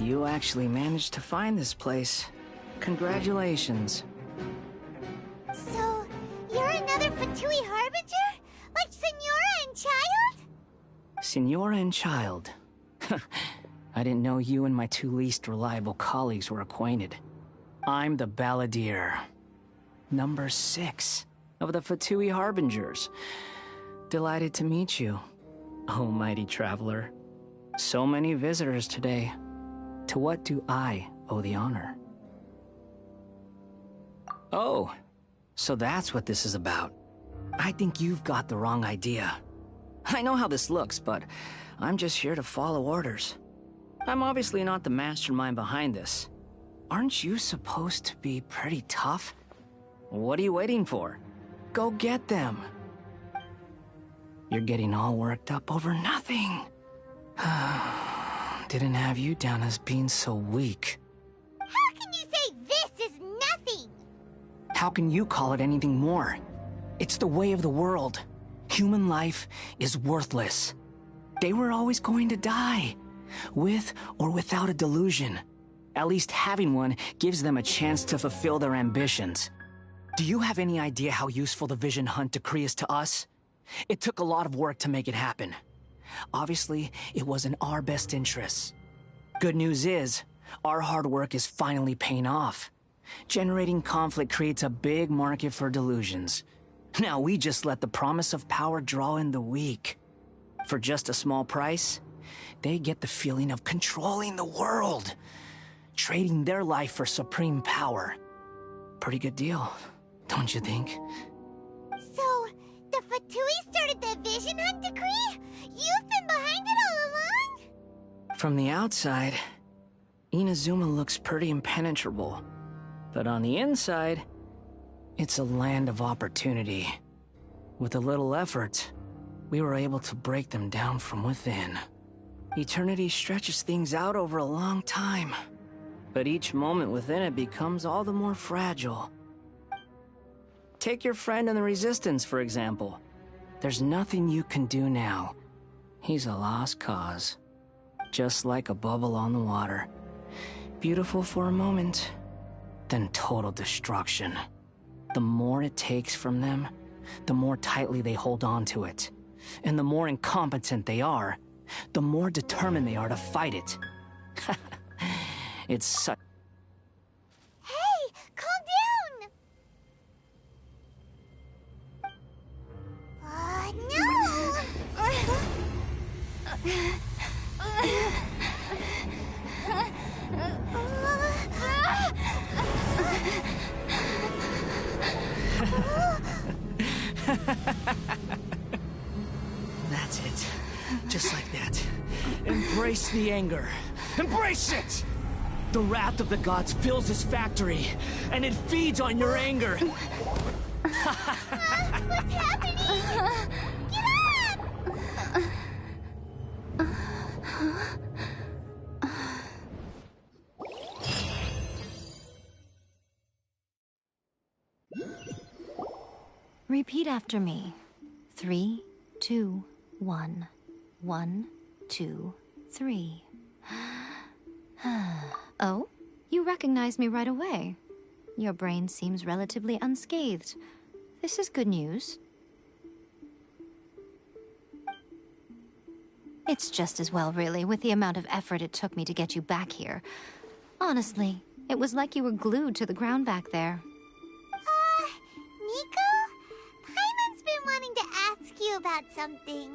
You actually managed to find this place. Congratulations. So, you're another Fatui Harbinger? Like Senora and Child? Senora and Child. I didn't know you and my two least reliable colleagues were acquainted. I'm the Balladeer. Number 6 of the Fatui Harbingers. Delighted to meet you, oh mighty traveler. So many visitors today. To what do I owe the honor? Oh, so that's what this is about. I think you've got the wrong idea. I know how this looks, but I'm just here to follow orders. I'm obviously not the mastermind behind this. Aren't you supposed to be pretty tough? What are you waiting for? Go get them. You're getting all worked up over nothing. Didn't have you down as being so weak. How can you say this is nothing? How can you call it anything more? It's the way of the world. Human life is worthless. They were always going to die, with or without a delusion. At least having one gives them a chance to fulfill their ambitions. Do you have any idea how useful the Vision Hunt decree is to us? It took a lot of work to make it happen. Obviously, it was in our best interests. Good news is, our hard work is finally paying off. Generating conflict creates a big market for delusions. Now we just let the promise of power draw in the weak. For just a small price, they get the feeling of controlling the world. Trading their life for supreme power. Pretty good deal, don't you think? So, the Fatui started the Vision Hunt decree? You've been behind it all along? From the outside, Inazuma looks pretty impenetrable. But on the inside, it's a land of opportunity. With a little effort, we were able to break them down from within. Eternity stretches things out over a long time. But each moment within it becomes all the more fragile. Take your friend in the Resistance, for example. There's nothing you can do now. He's a lost cause. Just like a bubble on the water. Beautiful for a moment, then total destruction. The more it takes from them, the more tightly they hold on to it. And the more incompetent they are, the more determined they are to fight it. It's such... Hey, calm down! That's it. Just like that. Embrace the anger. Embrace it! The wrath of the gods fills this factory, and it feeds on your anger. What's happening? Get up! Repeat after me. 3, 2, 1. 1, 2, 3. Oh? You recognize me right away. Your brain seems relatively unscathed. This is good news. It's just as well, really, with the amount of effort it took me to get you back here. Honestly, it was like you were glued to the ground back there. Nico? Paimon's been wanting to ask you about something.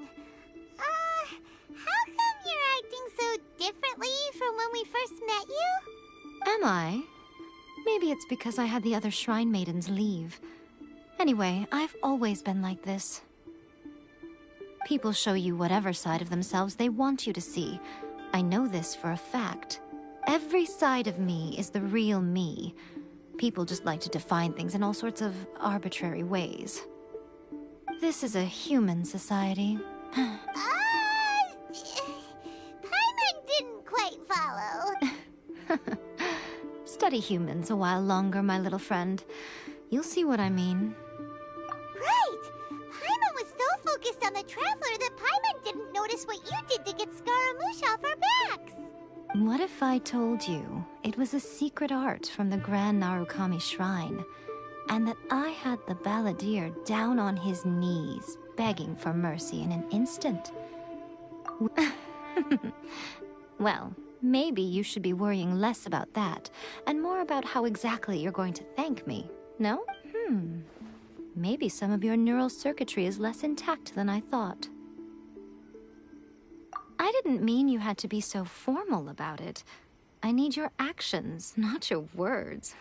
How come you're acting so differently from when we first met you? Am I? Maybe it's because I had the other Shrine Maidens leave. Anyway, I've always been like this. People show you whatever side of themselves they want you to see. I know this for a fact. Every side of me is the real me. People just like to define things in all sorts of arbitrary ways. This is a human society. Paimon didn't quite follow. Study humans a while longer, my little friend. You'll see what I mean. Right! Paimon was so focused on the Traveler that Paimon didn't notice what you did to get Scaramouche off our backs. What if I told you it was a secret art from the Grand Narukami Shrine, and that I had the balladeer down on his knees, begging for mercy in an instant? Well, maybe you should be worrying less about that, and more about how exactly you're going to thank me, no? Maybe some of your neural circuitry is less intact than I thought. I didn't mean you had to be so formal about it. I need your actions, not your words.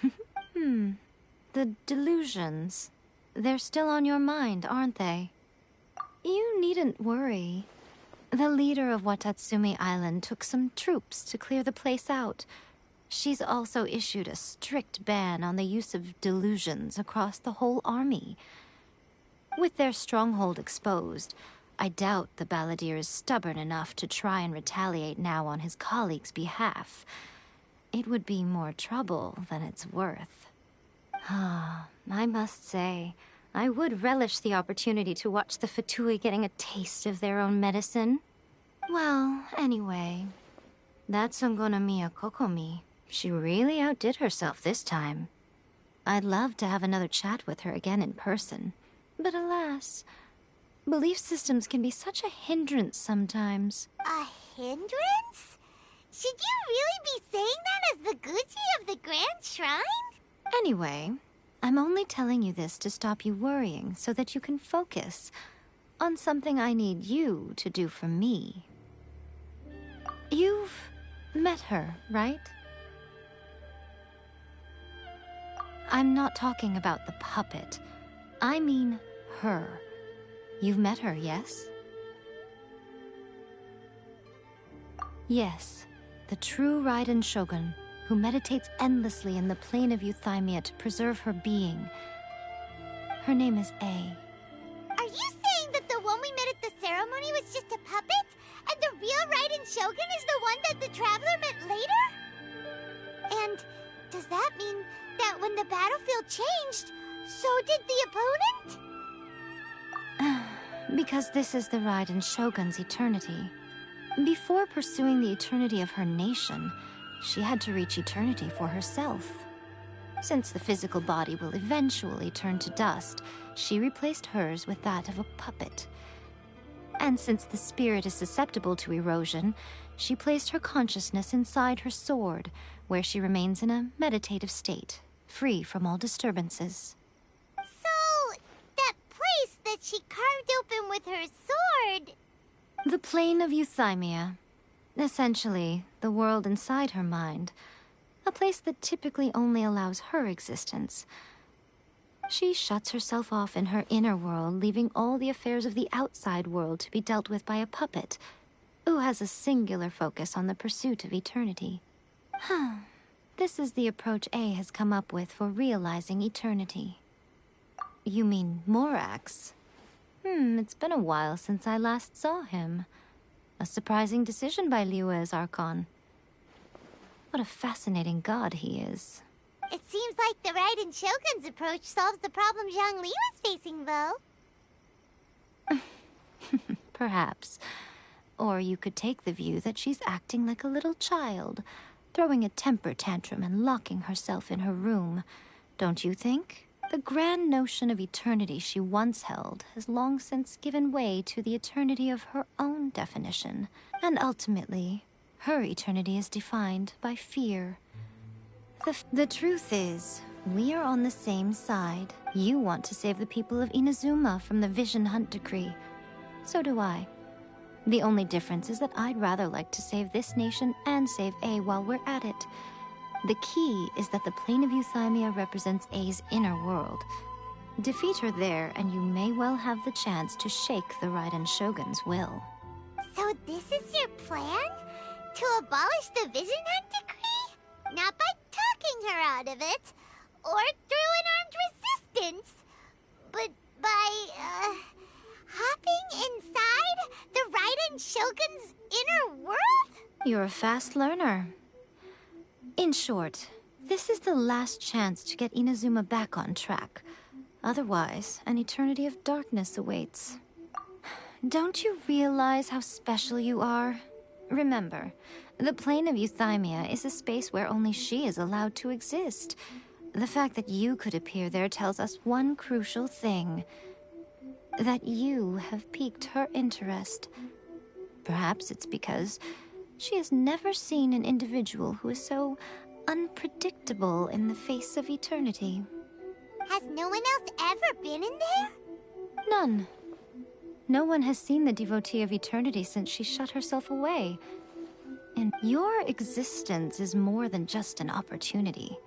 The delusions. They're still on your mind, aren't they? You needn't worry. The leader of Watatsumi Island took some troops to clear the place out. She's also issued a strict ban on the use of delusions across the whole army. With their stronghold exposed, I doubt the balladeer is stubborn enough to try and retaliate now on his colleagues' behalf. It would be more trouble than it's worth. I must say, I would relish the opportunity to watch the Fatui getting a taste of their own medicine. Well, anyway, that's Ungonomiya Kokomi. She really outdid herself this time. I'd love to have another chat with her again in person. But alas, belief systems can be such a hindrance sometimes. A hindrance? Should you really be saying that as the Gucci of the Grand Shrine? Anyway, I'm only telling you this to stop you worrying so that you can focus on something I need you to do for me. You've met her, right? I'm not talking about the puppet. I mean her. You've met her, yes? Yes, the true Raiden Shogun, who meditates endlessly in the plane of Euthymia to preserve her being. Her name is A. Are you saying that the one we met at the ceremony was just a puppet? And the real Raiden Shogun is the one that the Traveler met later? And does that mean that when the battlefield changed, so did the opponent? Because this is the Raiden Shogun's eternity. Before pursuing the eternity of her nation, she had to reach eternity for herself. Since the physical body will eventually turn to dust, she replaced hers with that of a puppet. And since the spirit is susceptible to erosion, she placed her consciousness inside her sword, where she remains in a meditative state, free from all disturbances. So, that place that she carved open with her sword... The plane of Euthymia. Essentially, the world inside her mind. A place that typically only allows her existence. She shuts herself off in her inner world, leaving all the affairs of the outside world to be dealt with by a puppet, who has a singular focus on the pursuit of eternity. This is the approach A has come up with for realizing eternity. You mean Morax? It's been a while since I last saw him. A surprising decision by Liyue's Archon. What a fascinating god he is. It seems like the Raiden Shogun's approach solves the problem Zhongli was facing, though. Perhaps. Or you could take the view that she's acting like a little child, throwing a temper tantrum and locking herself in her room. Don't you think? The grand notion of eternity she once held has long since given way to the eternity of her own definition. And ultimately, her eternity is defined by fear. The truth is, we are on the same side. You want to save the people of Inazuma from the Vision Hunt decree. So do I. The only difference is that I'd rather like to save this nation and save A while we're at it. The key is that the plane of Euthymia represents A's inner world. Defeat her there, and you may well have the chance to shake the Raiden Shogun's will. So this is your plan? To abolish the Vision Hunt decree? Not by talking her out of it, or through an armed resistance, but by, hopping inside the Raiden Shogun's inner world? You're a fast learner. In short, this is the last chance to get Inazuma back on track. Otherwise, an eternity of darkness awaits. Don't you realize how special you are? Remember, the plane of Euthymia is a space where only she is allowed to exist. The fact that you could appear there tells us one crucial thing. That you have piqued her interest. Perhaps it's because she has never seen an individual who is so unpredictable in the face of eternity. Has no one else ever been in there? None. No one has seen the devotee of eternity since she shut herself away. And your existence is more than just an opportunity.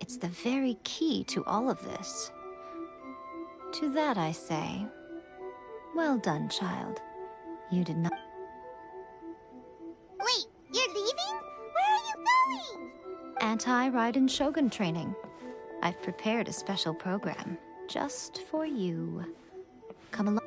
It's the very key to all of this. To that I say, well done, child. You did not... Wait, you're leaving? Where are you going? Anti-Raiden Shogun training. I've prepared a special program just for you. Come along.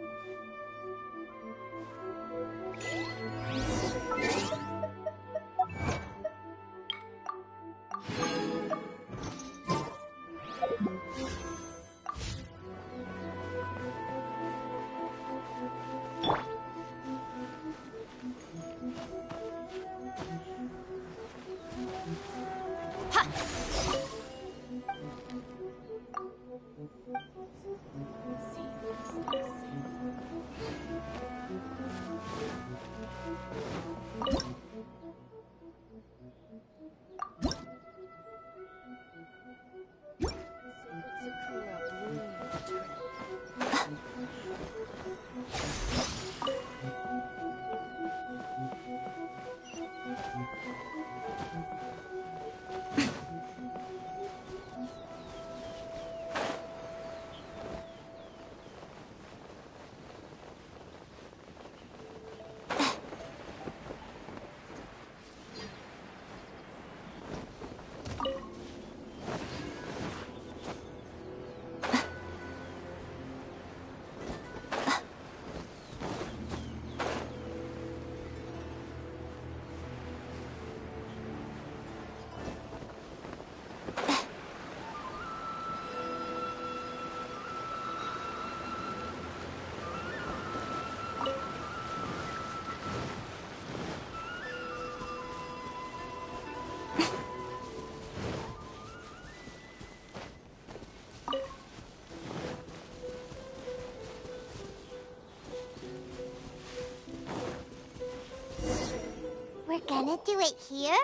We're gonna do it here?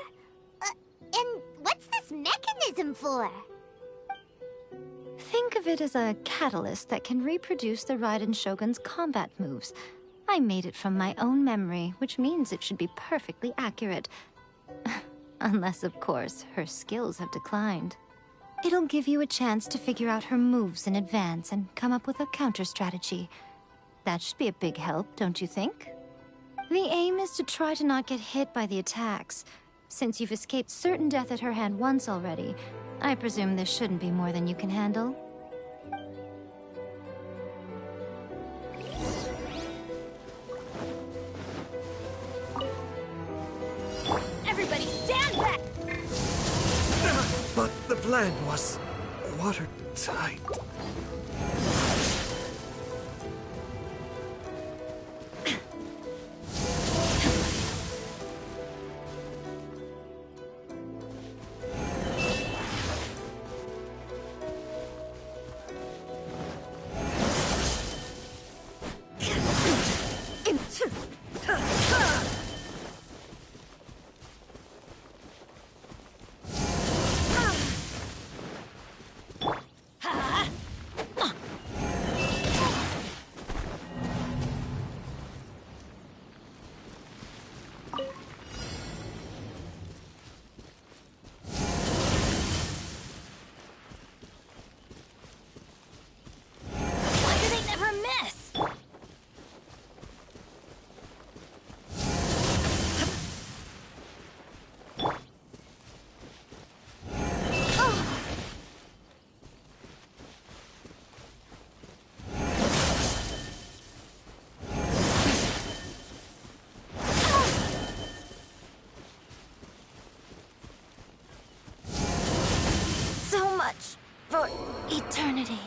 And what's this mechanism for? Think of it as a catalyst that can reproduce the Raiden Shogun's combat moves. I made it from my own memory, which means it should be perfectly accurate. Unless, of course, her skills have declined. It'll give you a chance to figure out her moves in advance and come up with a counter-strategy. That should be a big help, don't you think? The aim is to try to not get hit by the attacks. Since you've escaped certain death at her hand once already, I presume this shouldn't be more than you can handle. Everybody stand back! But the plan was watertight. For eternity.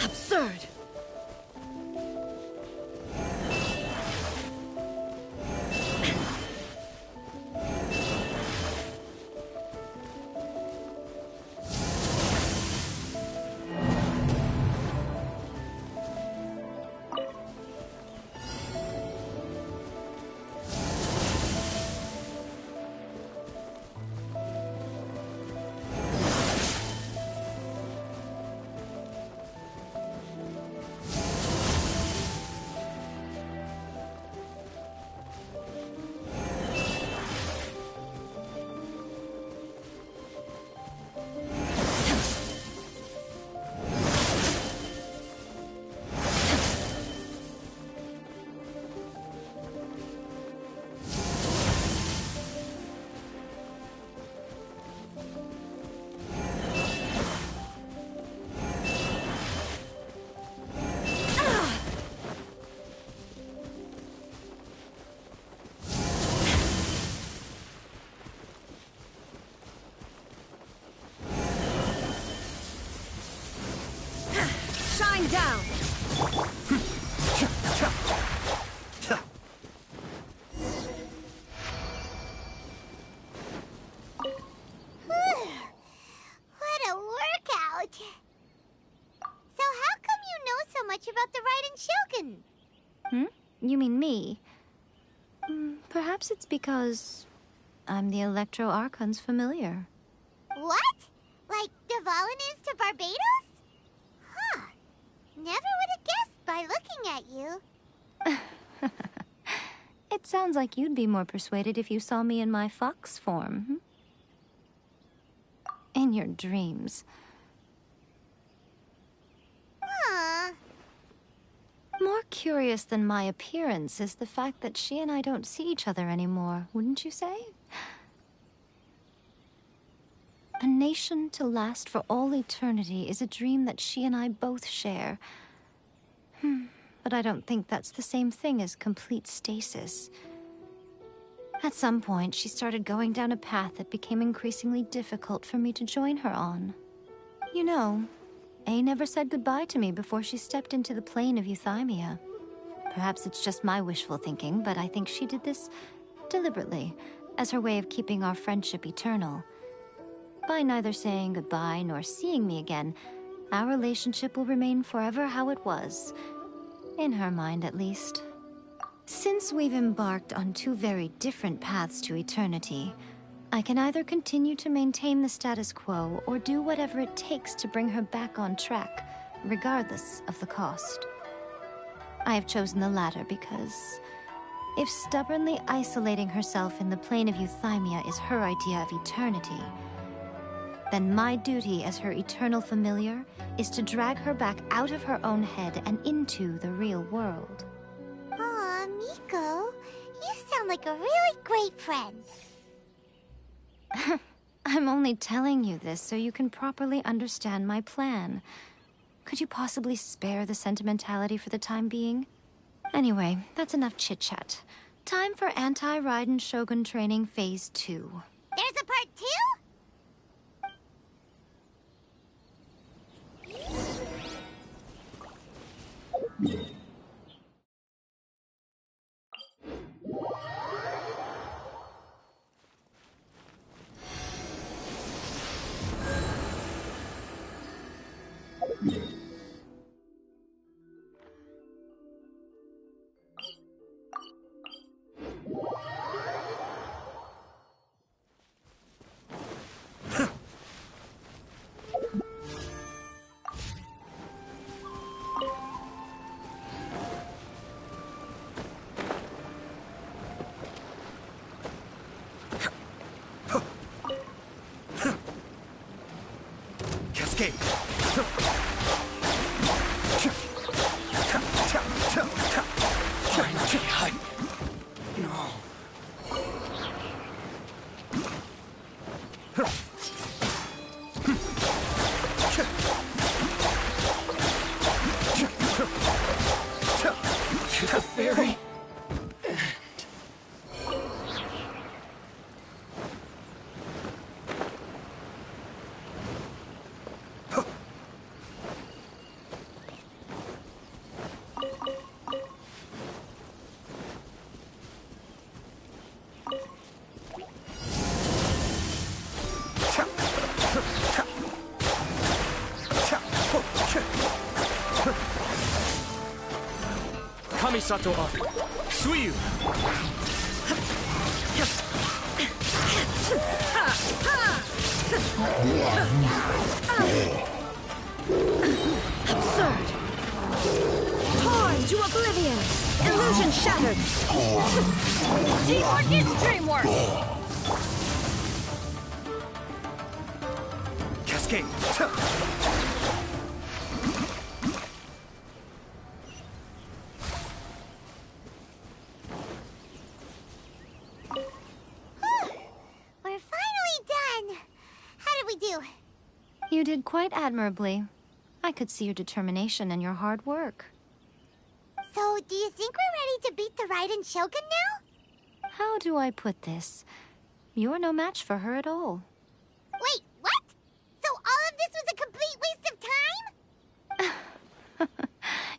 Absurd! Shine down! What a workout! So how come you know so much about the Raiden Shogun? You mean me? Perhaps it's because I'm the Electro Archon's familiar. What? Like Dvalin is to Barbados? Huh. Never would have guessed by looking at you. It sounds like you'd be more persuaded if you saw me in my fox form. In your dreams. Huh. More curious than my appearance is the fact that she and I don't see each other anymore, wouldn't you say? A nation to last for all eternity is a dream that she and I both share. But I don't think that's the same thing as complete stasis. At some point, she started going down a path that became increasingly difficult for me to join her on. You know, A never said goodbye to me before she stepped into the plane of Euthymia. Perhaps it's just my wishful thinking, but I think she did this deliberately, as her way of keeping our friendship eternal. By neither saying goodbye nor seeing me again, our relationship will remain forever how it was. In her mind, at least. Since we've embarked on two very different paths to eternity, I can either continue to maintain the status quo or do whatever it takes to bring her back on track, regardless of the cost. I have chosen the latter because if stubbornly isolating herself in the plane of Euthymia is her idea of eternity, then my duty as her eternal familiar is to drag her back out of her own head and into the real world. Aw, Miko, you sound like a really great friend. I'm only telling you this so you can properly understand my plan. Could you possibly spare the sentimentality for the time being? Anyway, that's enough chit-chat. Time for Anti-Raiden Shogun Training Phase 2. There's a part 2? Cascade! Finally, No. To the ferry. Kamisato up. Suiyu! Absurd! Torn to oblivion! Illusion shattered! Teamwork is dreamwork! Cascade! We're finally done. How did we do? You did quite admirably. I could see your determination and your hard work. So, do you think we're ready to beat the Raiden Shogun now? How do I put this? You're no match for her at all. Wait, what? So all of this was a complete waste of time?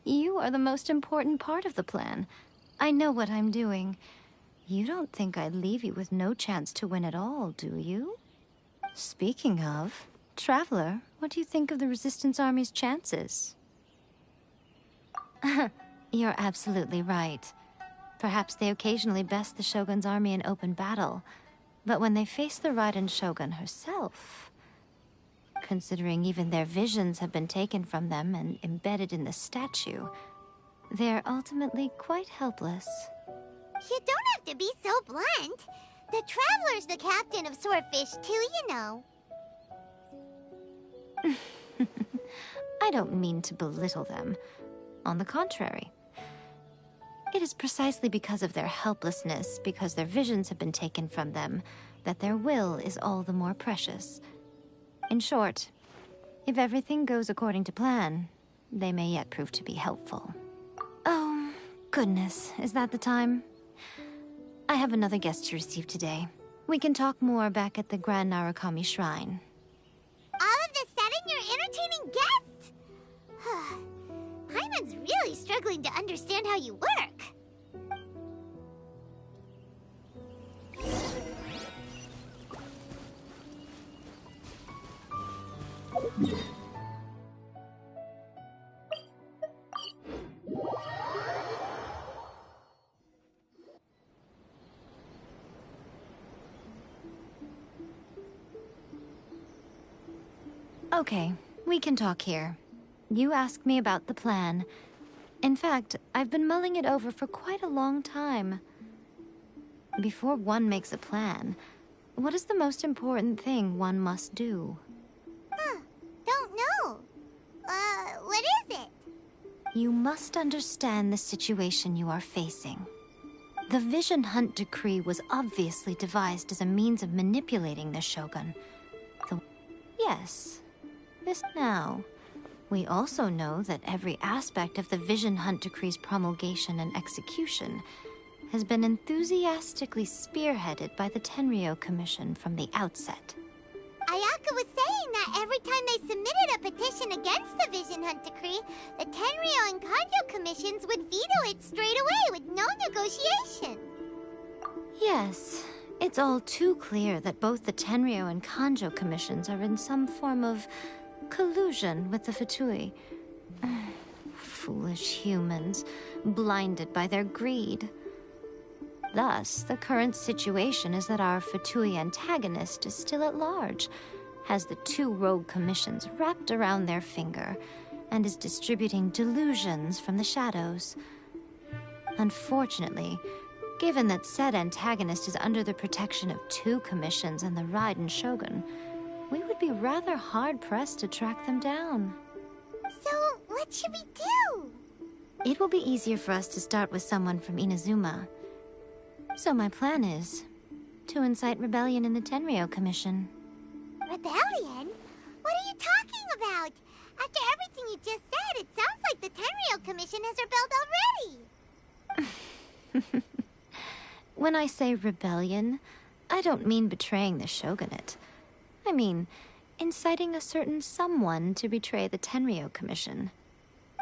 You are the most important part of the plan. I know what I'm doing. You don't think I'd leave you with no chance to win at all, do you? Speaking of, Traveler, what do you think of the Resistance Army's chances? You're absolutely right. Perhaps they occasionally best the Shogun's army in open battle, but when they face the Raiden Shogun herself, considering even their visions have been taken from them and embedded in the statue, they're ultimately quite helpless. You don't have to be so blunt. The Traveler's the captain of Swordfish too, you know. I don't mean to belittle them. On the contrary. It is precisely because of their helplessness, because their visions have been taken from them, that their will is all the more precious. In short, if everything goes according to plan, they may yet prove to be helpful. Oh, goodness, is that the time? I have another guest to receive today. We can talk more back at the Grand Narukami Shrine. All of this sudden, you're entertaining guests? Paimon's really struggling to understand how you work. Okay, we can talk here. You asked me about the plan. In fact, I've been mulling it over for quite a long time. Before one makes a plan, what is the most important thing one must do? Don't know. What is it? You must understand the situation you are facing. The Vision Hunt Decree was obviously devised as a means of manipulating the Shogun. Yes. This now. We also know that every aspect of the Vision Hunt Decree's promulgation and execution has been enthusiastically spearheaded by the Tenryou Commission from the outset. Ayaka was saying that every time they submitted a petition against the Vision Hunt Decree, the Tenryou and Kanjo commissions would veto it straight away with no negotiation. Yes, it's all too clear that both the Tenryou and Kanjo commissions are in some form of collusion with the Fatui. Foolish humans, blinded by their greed. Thus, the current situation is that our Fatui antagonist is still at large, has the two rogue commissions wrapped around their finger, and is distributing delusions from the shadows. Unfortunately, given that said antagonist is under the protection of two commissions and the Raiden Shogun, we would be rather hard-pressed to track them down. So, what should we do? It will be easier for us to start with someone from Inazuma. So my plan is to incite rebellion in the Tenryou Commission. Rebellion? What are you talking about? After everything you just said, it sounds like the Tenryou Commission has rebelled already. When I say rebellion, I don't mean betraying the shogunate. I mean, inciting a certain someone to betray the Tenryou Commission.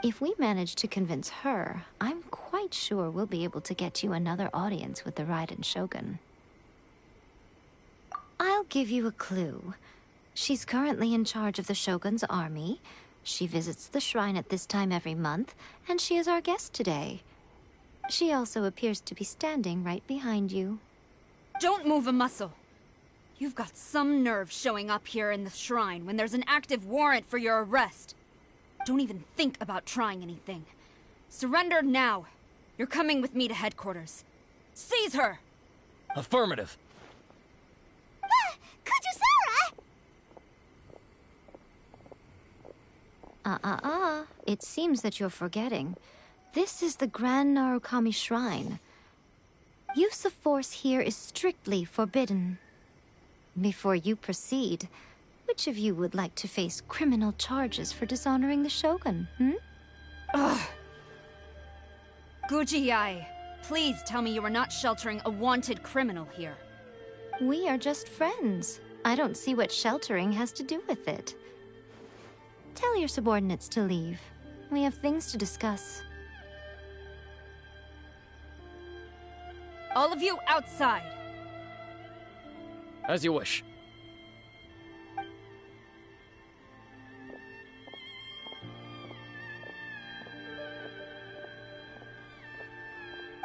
If we manage to convince her, I'm quite sure we'll be able to get you another audience with the Raiden Shogun. I'll give you a clue. She's currently in charge of the Shogun's army. She visits the shrine at this time every month, and she is our guest today. She also appears to be standing right behind you. Don't move a muscle. You've got some nerve showing up here in the shrine when there's an active warrant for your arrest. Don't even think about trying anything. Surrender now. You're coming with me to headquarters. Seize her! Affirmative. Kujusara! It seems that you're forgetting. This is the Grand Narukami Shrine. Use of force here is strictly forbidden. Before you proceed, which of you would like to face criminal charges for dishonoring the Shogun, Ugh. Guji-ai, please tell me you are not sheltering a wanted criminal here. We are just friends. I don't see what sheltering has to do with it. Tell your subordinates to leave. We have things to discuss. All of you outside. As you wish.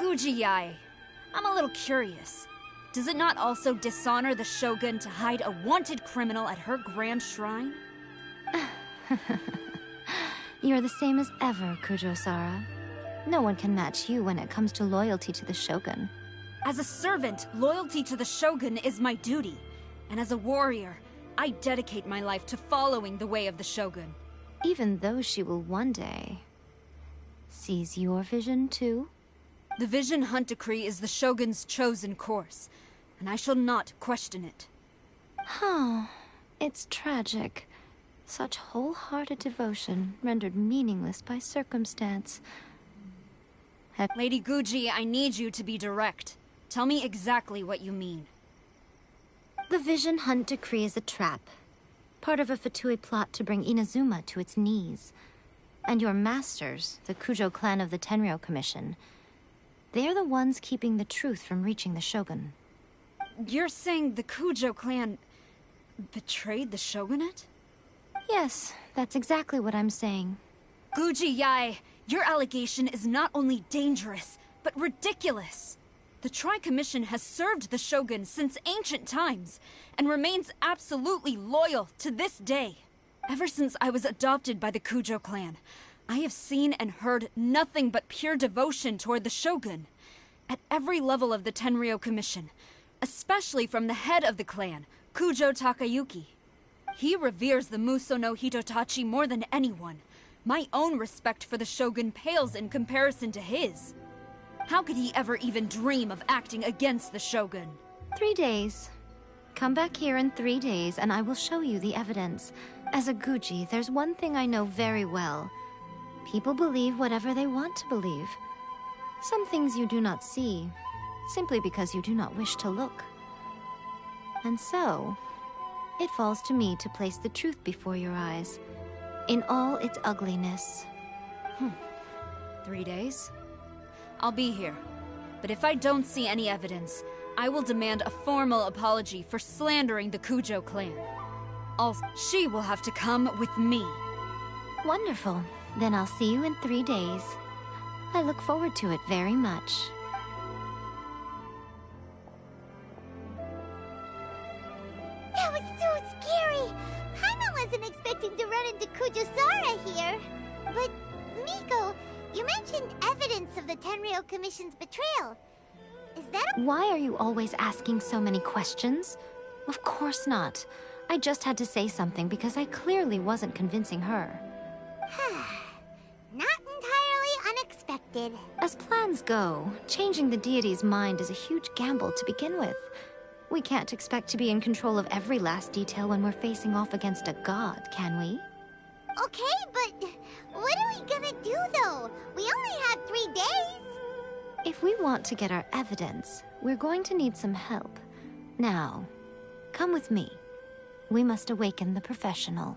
Guji-ai, I'm a little curious. Does it not also dishonor the Shogun to hide a wanted criminal at her grand shrine? You're the same as ever, Kujosara. No one can match you when it comes to loyalty to the Shogun. As a servant, loyalty to the Shogun is my duty. And as a warrior, I dedicate my life to following the way of the Shogun. Even though she will one day seize your vision too? The Vision Hunt Decree is the Shogun's chosen course, and I shall not question it. It's tragic. Such wholehearted devotion rendered meaningless by circumstance. Lady Guji, I need you to be direct. Tell me exactly what you mean. The Vision Hunt decree is a trap. Part of a Fatui plot to bring Inazuma to its knees. And your masters, the Kujo clan of the Tenryou Commission, they're the ones keeping the truth from reaching the Shogun. You're saying the Kujo clan betrayed the Shogunate? Yes, that's exactly what I'm saying. Guji Yae, your allegation is not only dangerous, but ridiculous. The Tri-Commission has served the Shogun since ancient times, and remains absolutely loyal to this day. Ever since I was adopted by the Kujo clan, I have seen and heard nothing but pure devotion toward the Shogun. At every level of the Tenryou Commission, especially from the head of the clan, Kujo Takayuki. He reveres the Muso no Hitotachi more than anyone. My own respect for the Shogun pales in comparison to his. How could he ever even dream of acting against the Shogun? 3 days. Come back here in 3 days and I will show you the evidence. As a Guji, there's one thing I know very well. People believe whatever they want to believe. Some things you do not see, simply because you do not wish to look. And so, it falls to me to place the truth before your eyes, in all its ugliness. 3 days? I'll be here. But if I don't see any evidence, I will demand a formal apology for slandering the Kujo clan. Also, she will have to come with me. Wonderful. Then I'll see you in 3 days. I look forward to it very much. That was so scary! Paimon wasn't expecting to run into Kujosara here. But, Miko, you mentioned evidence of the Tenryou Commission's betrayal. Is that a— Why are you always asking so many questions? Of course not. I just had to say something because I clearly wasn't convincing her. Not entirely unexpected. As plans go, changing the deity's mind is a huge gamble to begin with. We can't expect to be in control of every last detail when we're facing off against a god, can we? Okay, but what are we gonna do, though? We only have 3 days. If we want to get our evidence, we're going to need some help. Now, come with me. We must awaken the professional.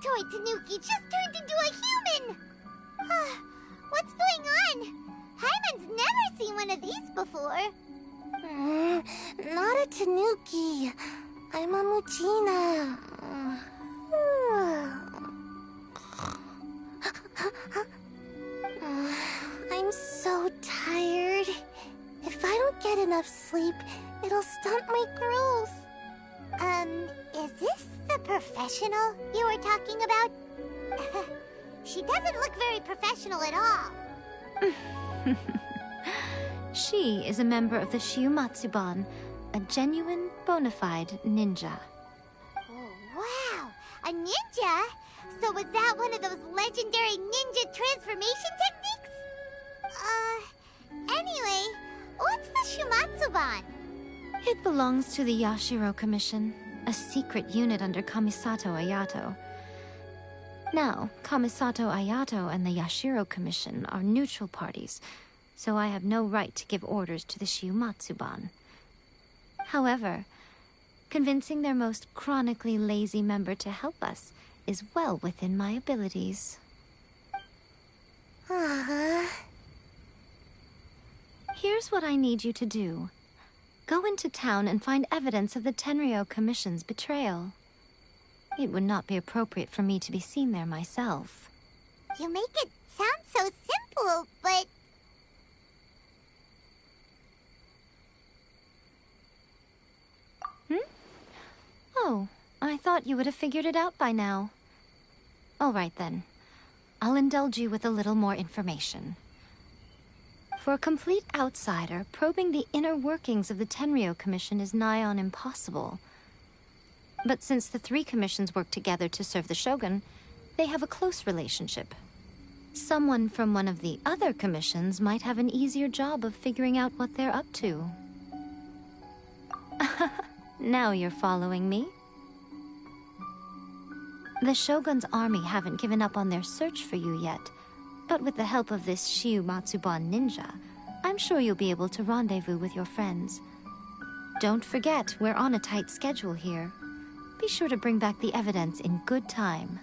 Toy Tanuki just turned into a human! What's going on? Paimon's never seen one of these before. Not a Tanuki. I'm a Muchina. enough sleep, it'll stunt my growth. Is this the professional you were talking about? She doesn't look very professional at all. She is a member of the Shiumatsuban, a genuine, bona fide ninja. Oh, wow! A ninja? So was that one of those legendary ninja transformation techniques? Anyway, what's the Shiumatsuban? It belongs to the Yashiro Commission, a secret unit under Kamisato Ayato. Now, Kamisato Ayato and the Yashiro Commission are neutral parties, so I have no right to give orders to the Shiumatsuban. However, convincing their most chronically lazy member to help us is well within my abilities. Here's what I need you to do. Go into town and find evidence of the Tenryou Commission's betrayal. It would not be appropriate for me to be seen there myself. You make it sound so simple, but... Oh, I thought you would have figured it out by now. All right then. I'll indulge you with a little more information. For a complete outsider, probing the inner workings of the Tenryou Commission is nigh on impossible. But since the three commissions work together to serve the Shogun, they have a close relationship. Someone from one of the other commissions might have an easier job of figuring out what they're up to. Now you're following me. The Shogun's army haven't given up on their search for you yet, but with the help of this Shiumatsuban ninja, I'm sure you'll be able to rendezvous with your friends. Don't forget, we're on a tight schedule here. Be sure to bring back the evidence in good time.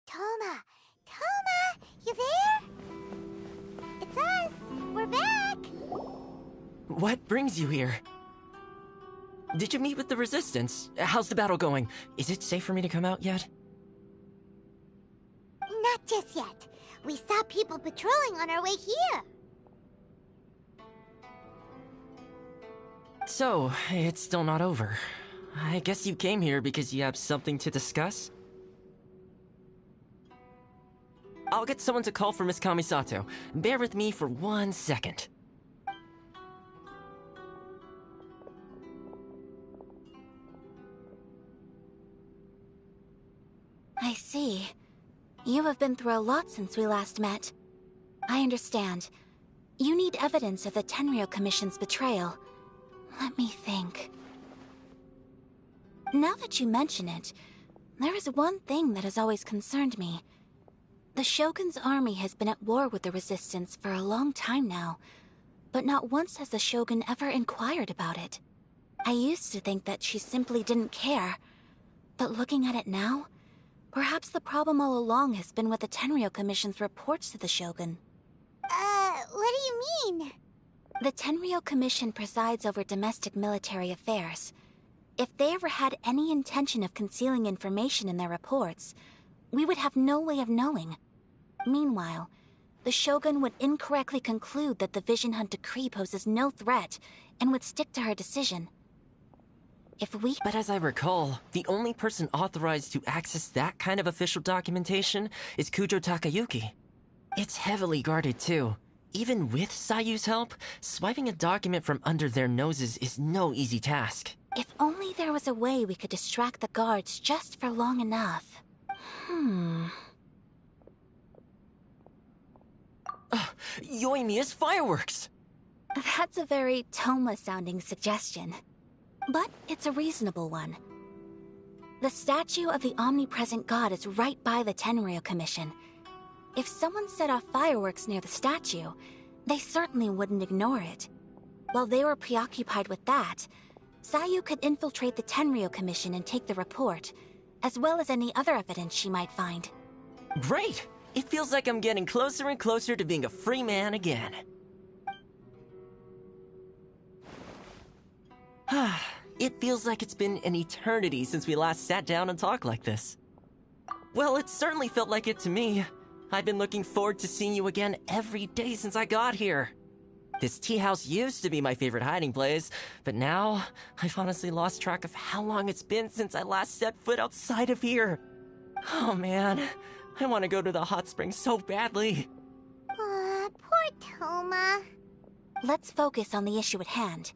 Toma, you there? It's us. We're back. What brings you here? Did you meet with the Resistance? How's the battle going? Is it safe for me to come out yet? Not just yet. We saw people patrolling on our way here. So, it's still not over. I guess you came here because you have something to discuss? I'll get someone to call for Miss Kamisato. Bear with me for 1 second. I see. You have been through a lot since we last met. I understand. You need evidence of the Tenryou Commission's betrayal. Let me think. Now that you mention it, there is one thing that has always concerned me. The Shogun's army has been at war with the Resistance for a long time now, but not once has the Shogun ever inquired about it. I used to think that she simply didn't care, but looking at it now, Perhaps the problem all along has been with the Tenryou Commission's reports to the Shogun. What do you mean? The Tenryou Commission presides over domestic military affairs. If they ever had any intention of concealing information in their reports, we would have no way of knowing. Meanwhile, the Shogun would incorrectly conclude that the Vision Hunt decree poses no threat and would stick to her decision. But as I recall, the only person authorized to access that kind of official documentation is Kujo Takayuki. It's heavily guarded too. Even with Sayu's help, swiping a document from under their noses is no easy task. If only there was a way we could distract the guards just for long enough. Yoimiya's fireworks! That's a very Toma-sounding suggestion. But it's a reasonable one. The statue of the omnipresent god is right by the Tenryou Commission. If someone set off fireworks near the statue, they certainly wouldn't ignore it. While they were preoccupied with that, Sayu could infiltrate the Tenryou Commission and take the report, as well as any other evidence she might find. Great! It feels like I'm getting closer and closer to being a free man again. It feels like it's been an eternity since we last sat down and talked like this. Well, it certainly felt like it to me. I've been looking forward to seeing you again every day since I got here. This tea house used to be my favorite hiding place, but now I've honestly lost track of how long it's been since I last set foot outside of here. Oh man, I want to go to the hot springs so badly. Poor Toma. Let's focus on the issue at hand.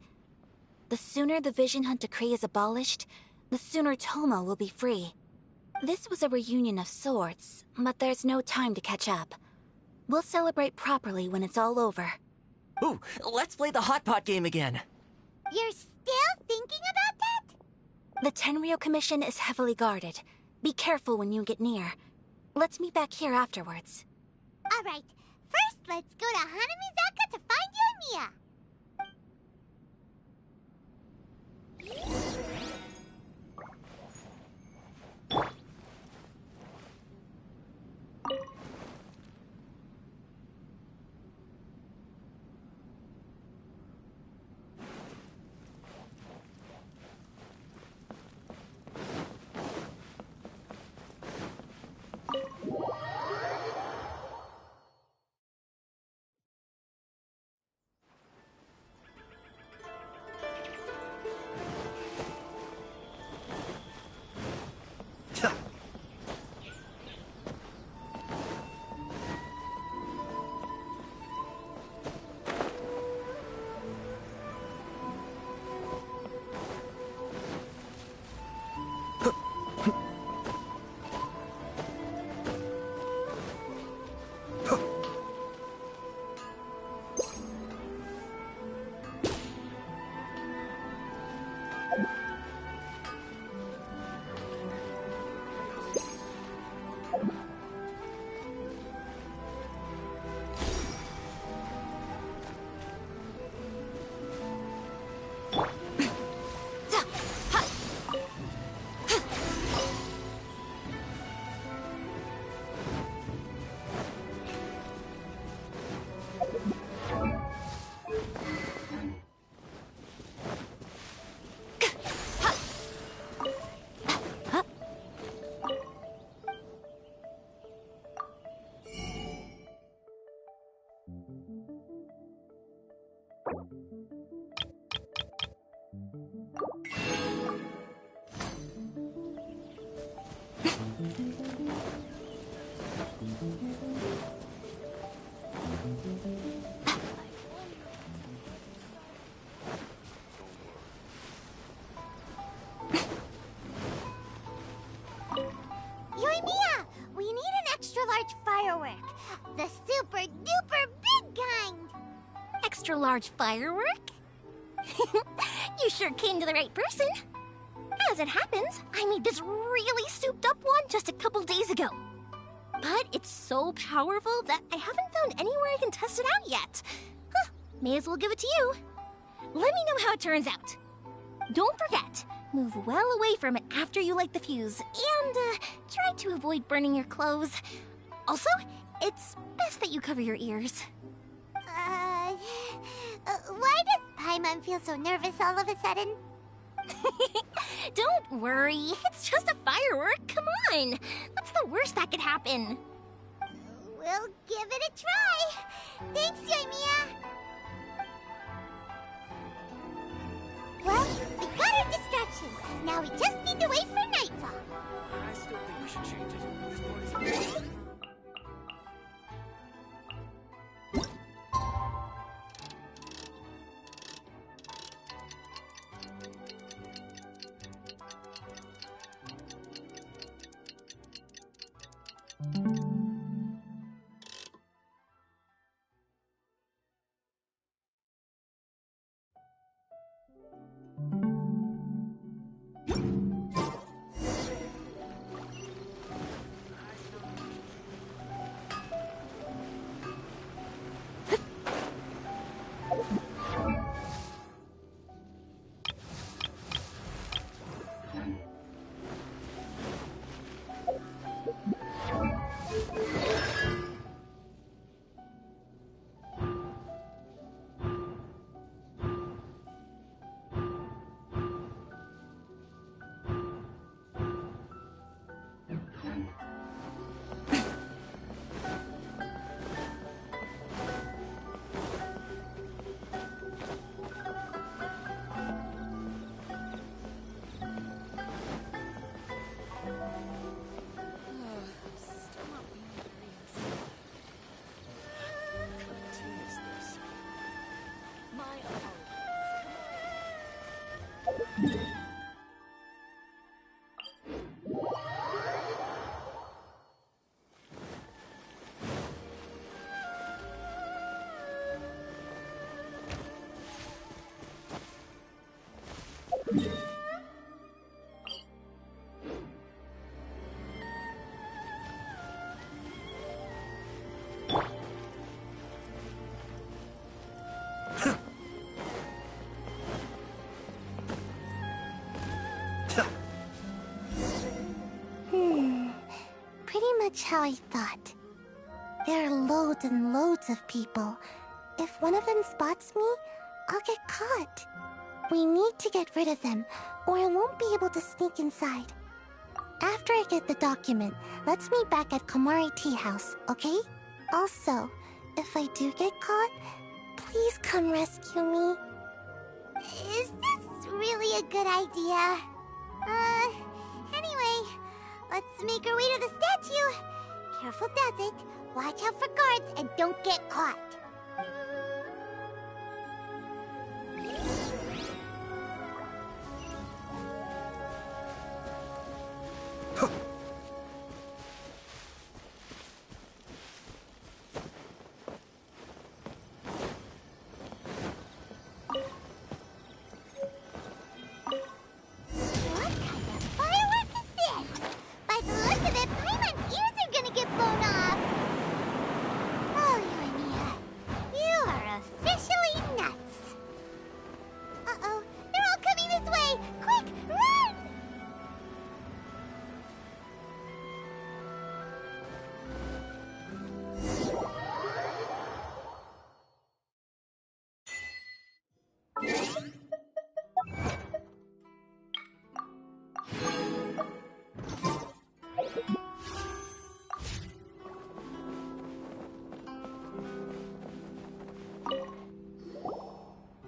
The sooner the Vision Hunt decree is abolished, the sooner Toma will be free. This was a reunion of sorts, but there's no time to catch up. We'll celebrate properly when it's all over. Ooh, let's play the hot pot game again. You're still thinking about that? The Tenryou Commission is heavily guarded. Be careful when you get near. Let's meet back here afterwards. Alright, first let's go to Hanamizaka to find Yoimiya. Yoimiya! We need an extra-large firework. The super-duper big kind! Extra-large firework? You sure came to the right person. As it happens, I made this really souped-up one just a couple days ago. But it's so powerful that I haven't found anywhere I can test it out yet. Huh, may as well give it to you. Let me know how it turns out. Don't forget, Move well away from it after you light the fuse, and try to avoid burning your clothes. Also, it's best that you cover your ears. Why does Paimon feel so nervous all of a sudden? Don't worry, it's just a firework, come on! What's the worst that could happen? We'll give it a try! Thanks, Yoimiya! Well, we got our distraction. Now we just need to wait for nightfall. I still think we should change it. This party's... Pretty much how I thought. There are loads and loads of people. If one of them spots me, I'll get caught. We need to get rid of them, or I won't be able to sneak inside. After I get the document, let's meet back at Komari Tea House, okay? Also, if I do get caught, please come rescue me. Is this really a good idea? Anyway, let's make our way to the statue. Careful does it. Watch out for guards and don't get caught.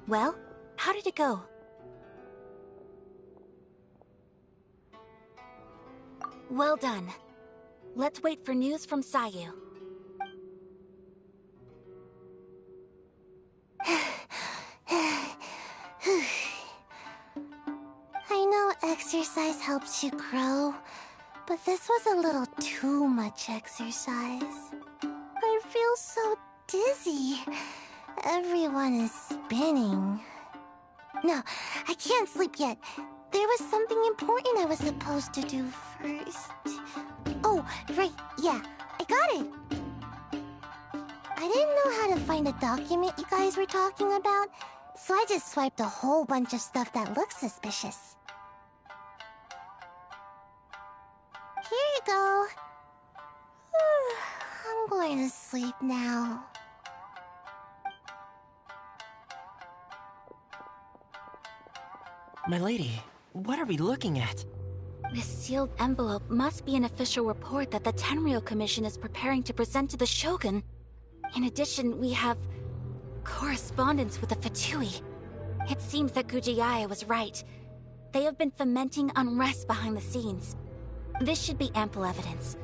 Well, how did it go? Well done. Let's wait for news from Sayu. I know exercise helps you grow, but this was a little too much exercise. I feel so dizzy. Everyone is spinning. No, I can't sleep yet. There was something important I was supposed to do first. Oh, right, yeah, I got it. I didn't know how to find a document you guys were talking about, so I just swiped a whole bunch of stuff that looks suspicious. go. I'm going to sleep now. My lady, what are we looking at? This sealed envelope must be an official report that the Tenryou Commission is preparing to present to the Shogun. In addition, we have correspondence with the Fatui. It seems that Gujiaya was right. They have been fomenting unrest behind the scenes. This should be ample evidence.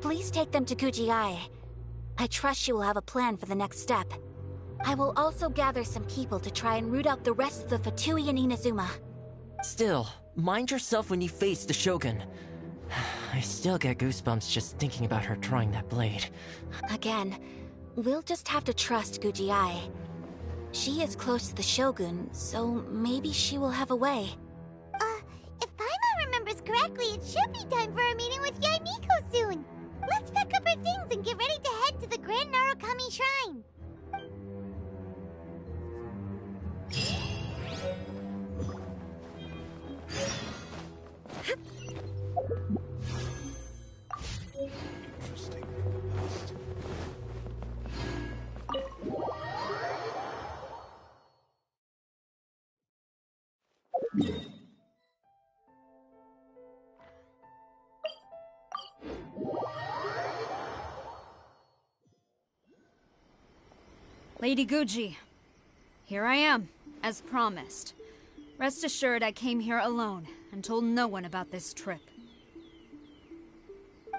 Please take them to Gujiaya. I trust she will have a plan for the next step. I will also gather some people to try and root out the rest of the Fatui in Inazuma. Still, mind yourself when you face the Shogun. I still get goosebumps just thinking about her drawing that blade. Again, we'll just have to trust Gujiai. She is close to the Shogun, so maybe she will have a way. If Paimon remembers correctly, it should be time for a meeting with Yaimiko soon. Let's pack up our things and get ready to head to the Grand Narukami Shrine. Lady Guji, here I am, as promised. Rest assured I came here alone and told no one about this trip.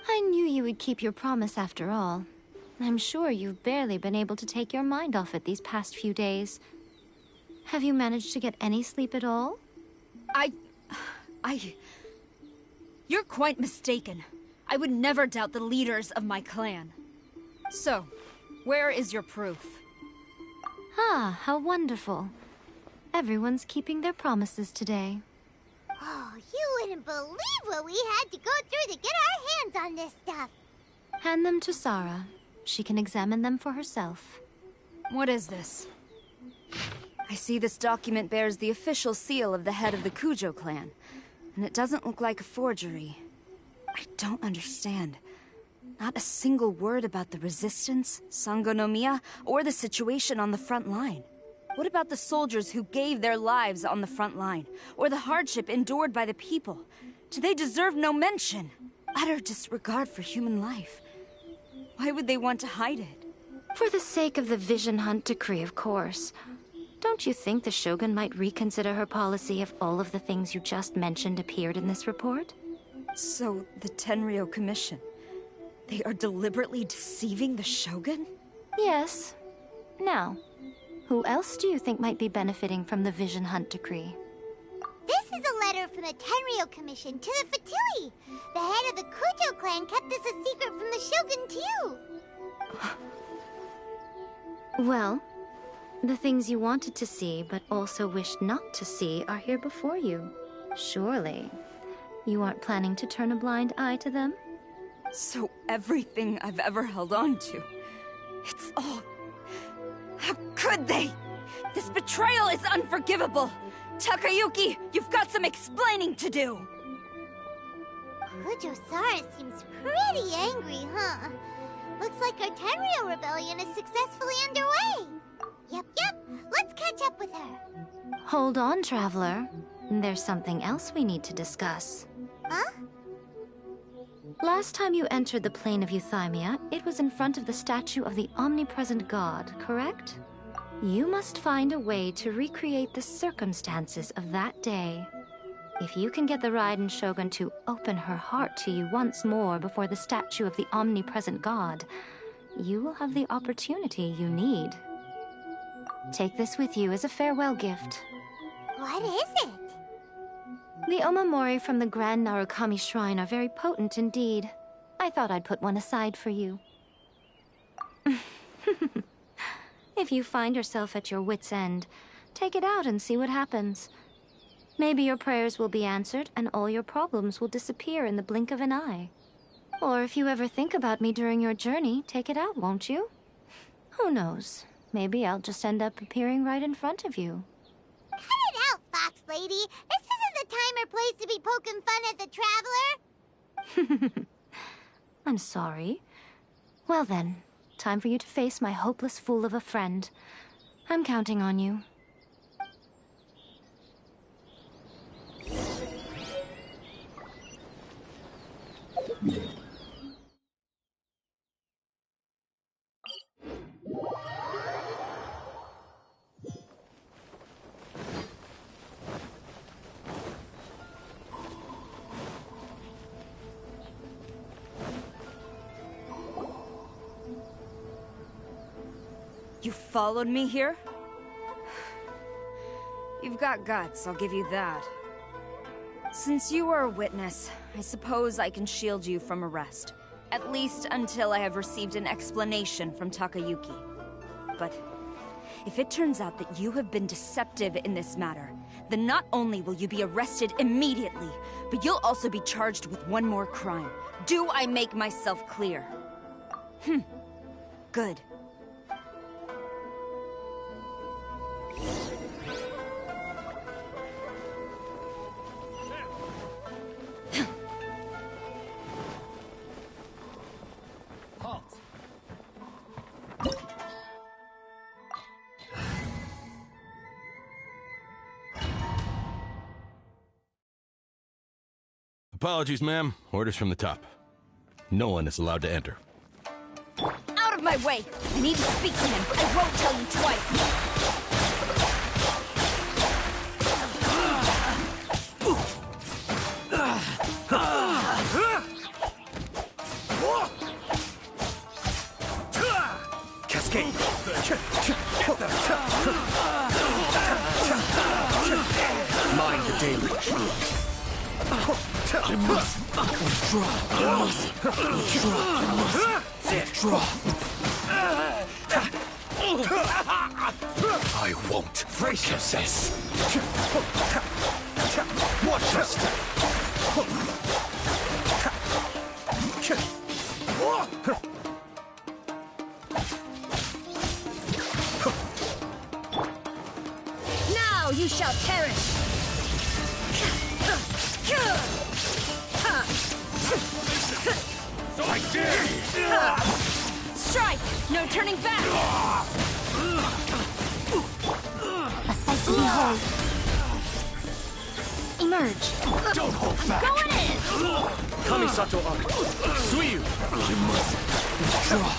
I knew you would keep your promise after all. I'm sure you've barely been able to take your mind off it these past few days. Have you managed to get any sleep at all? You're quite mistaken. I would never doubt the leaders of my clan. So, where is your proof? Ah, how wonderful. Everyone's keeping their promises today. Oh, you wouldn't believe what we had to go through to get our hands on this stuff. Hand them to Sarah. She can examine them for herself. What is this? I see this document bears the official seal of the head of the Kujo clan, and it doesn't look like a forgery. I don't understand. Not a single word about the resistance, Sangonomiya, or the situation on the front line. What about the soldiers who gave their lives on the front line, or the hardship endured by the people? Do they deserve no mention? Utter disregard for human life. Why would they want to hide it? For the sake of the Vision Hunt decree, of course. Don't you think the Shogun might reconsider her policy if all of the things you just mentioned appeared in this report? So, the Tenryou Commission, they are deliberately deceiving the Shogun? Yes. Now, who else do you think might be benefiting from the Vision Hunt decree? This is a letter from the Tenryou Commission to the Fatui. The head of the Kujo clan kept this a secret from the Shogun, too. Well, the things you wanted to see but also wished not to see are here before you. Surely, you aren't planning to turn a blind eye to them? So everything I've ever held on to, it's all... How could they? This betrayal is unforgivable! Takayuki, you've got some explaining to do! Kujo-Sara seems pretty angry, huh? Looks like our Tenryou rebellion is successfully underway. Yep, let's catch up with her. Hold on, Traveler. There's something else we need to discuss. Huh? Last time you entered the plane of Euthymia, it was in front of the statue of the omnipresent god, correct? You must find a way to recreate the circumstances of that day. If you can get the Raiden Shogun to open her heart to you once more before the statue of the omnipresent god, you will have the opportunity you need. Take this with you as a farewell gift. What is it? The omamori from the Grand Narukami Shrine are very potent indeed. I thought I'd put one aside for you. If you find yourself at your wit's end, take it out and see what happens. Maybe your prayers will be answered and all your problems will disappear in the blink of an eye. Or if you ever think about me during your journey, take it out, won't you? Who knows? Maybe I'll just end up appearing right in front of you. Cut it out, Fox Lady! This isn't the time or place to be poking fun at the Traveler! I'm sorry. Well then, time for you to face my hopeless fool of a friend. I'm counting on you. You followed me here? You've got guts, I'll give you that. Since you are a witness, I suppose I can shield you from arrest. At least until I have received an explanation from Takayuki. But if it turns out that you have been deceptive in this matter, then not only will you be arrested immediately, but you'll also be charged with one more crime. Do I make myself clear? Good. Apologies, ma'am. Orders from the top. No one is allowed to enter. Out of my way! I need to speak to him. I won't tell you twice. Cascade! Mind the daily. I must withdraw. I must withdraw. I must withdraw. I won't. Brace yourself. Watch your step. Now you shall perish! So I dare! Strike! No turning back! A sight to behold. Emerge. Don't hold back! Going in! Kamisato Arc. Suiyu. I must withdraw.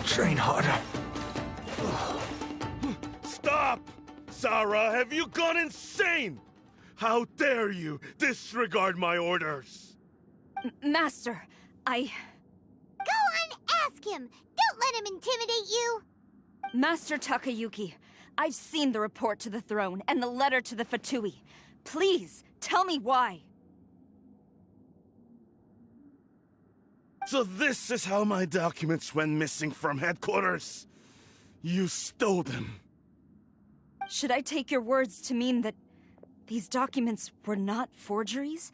Train harder. Stop! Sarah, have you gone insane? How dare you disregard my orders? Master, Go unask him! Don't let him intimidate you! Master Takayuki, I've seen the report to the throne and the letter to the Fatui. Please, tell me why. So this is how my documents went missing from headquarters? You stole them. Should I take your words to mean that these documents were not forgeries?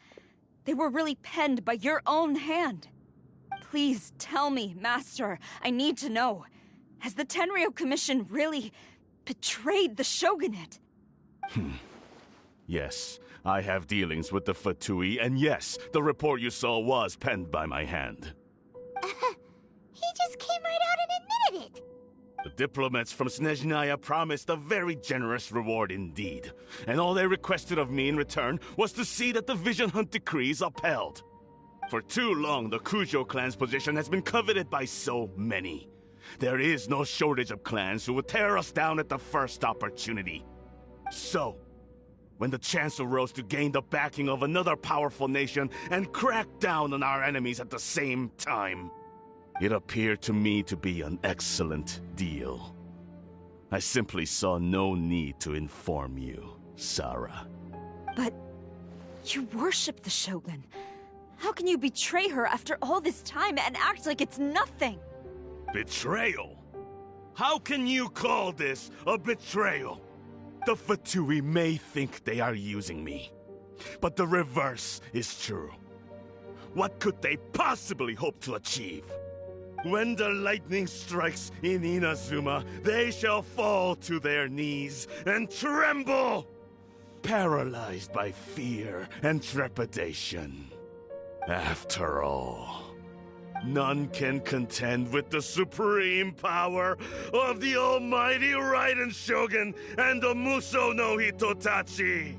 They were really penned by your own hand. Please tell me, Master. I need to know. Has the Tenryo Commission really betrayed the Shogunate? Yes, I have dealings with the Fatui, and yes, the report you saw was penned by my hand. He just came right out and admitted it! The diplomats from Snezhnaya promised a very generous reward indeed, and all they requested of me in return was to see that the Vision Hunt decrees upheld. For too long, the Kujo clan's position has been coveted by so many. There is no shortage of clans who would tear us down at the first opportunity. So, when the chance arose to gain the backing of another powerful nation and crack down on our enemies at the same time, it appeared to me to be an excellent deal. I simply saw no need to inform you, Sarah. But you worship the Shogun. How can you betray her after all this time and act like it's nothing? Betrayal? How can you call this a betrayal? The Fatui may think they are using me, but the reverse is true. What could they possibly hope to achieve? When the lightning strikes in Inazuma, they shall fall to their knees and tremble, paralyzed by fear and trepidation. After all, none can contend with the supreme power of the almighty Raiden Shogun and the Muso no Hitotachi!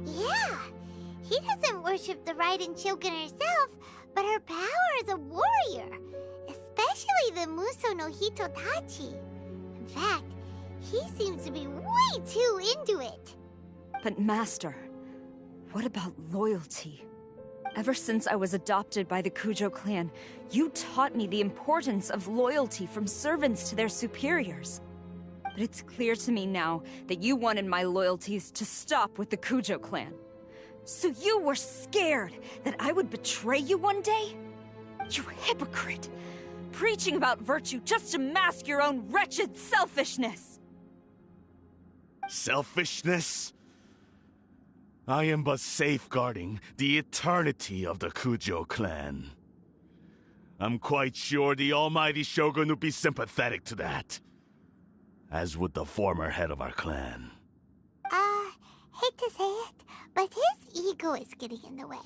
Yeah, he doesn't worship the Raiden Shogun herself, but her power as a warrior, especially the Muso no Hitotachi. In fact, he seems to be way too into it. But Master, what about loyalty? Ever since I was adopted by the Kujo clan, you taught me the importance of loyalty from servants to their superiors. But it's clear to me now that you wanted my loyalties to stop with the Kujo clan. So you were scared that I would betray you one day? You hypocrite! Preaching about virtue just to mask your own wretched selfishness! Selfishness? I am but safeguarding the eternity of the Kujo clan. I'm quite sure the almighty Shogun would be sympathetic to that. As would the former head of our clan. Hate to say it, but his ego is getting in the way.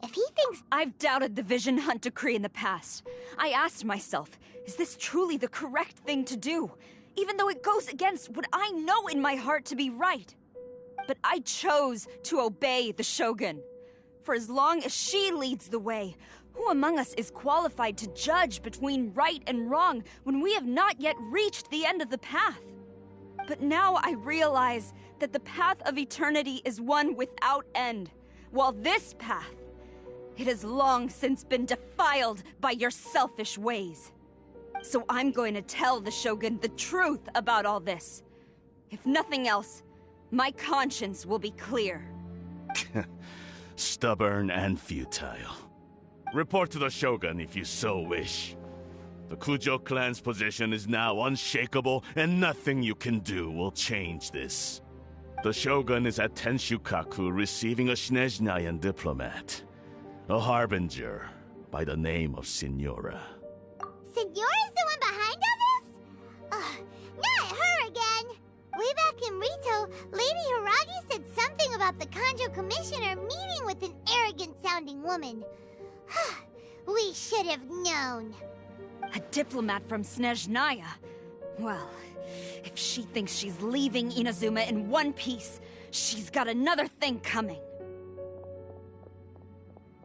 If he thinks... I've doubted the Vision Hunt decree in the past. I asked myself, is this truly the correct thing to do? Even though it goes against what I know in my heart to be right. But I chose to obey the Shogun. For as long as she leads the way, who among us is qualified to judge between right and wrong when we have not yet reached the end of the path? But now I realize that the path of eternity is one without end, while this path, it has long since been defiled by your selfish ways. So I'm going to tell the Shogun the truth about all this. If nothing else, my conscience will be clear. Stubborn and futile. Report to the Shogun if you so wish. The Kujo clan's position is now unshakable, and nothing you can do will change this. The Shogun is at Tenshukaku receiving a Snezhnayan diplomat. A harbinger by the name of Signora. Signora's the one behind all this? Not her again! Way back in Rito, Lady Hiragi said something about the Kanjo Commissioner meeting with an arrogant-sounding woman. We should have known. A diplomat from Snezhnaya? Well, if she thinks she's leaving Inazuma in one piece, she's got another thing coming.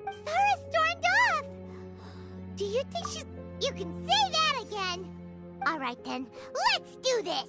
Sara stormed off! Do you think she's... You can say that again! Alright then, let's do this!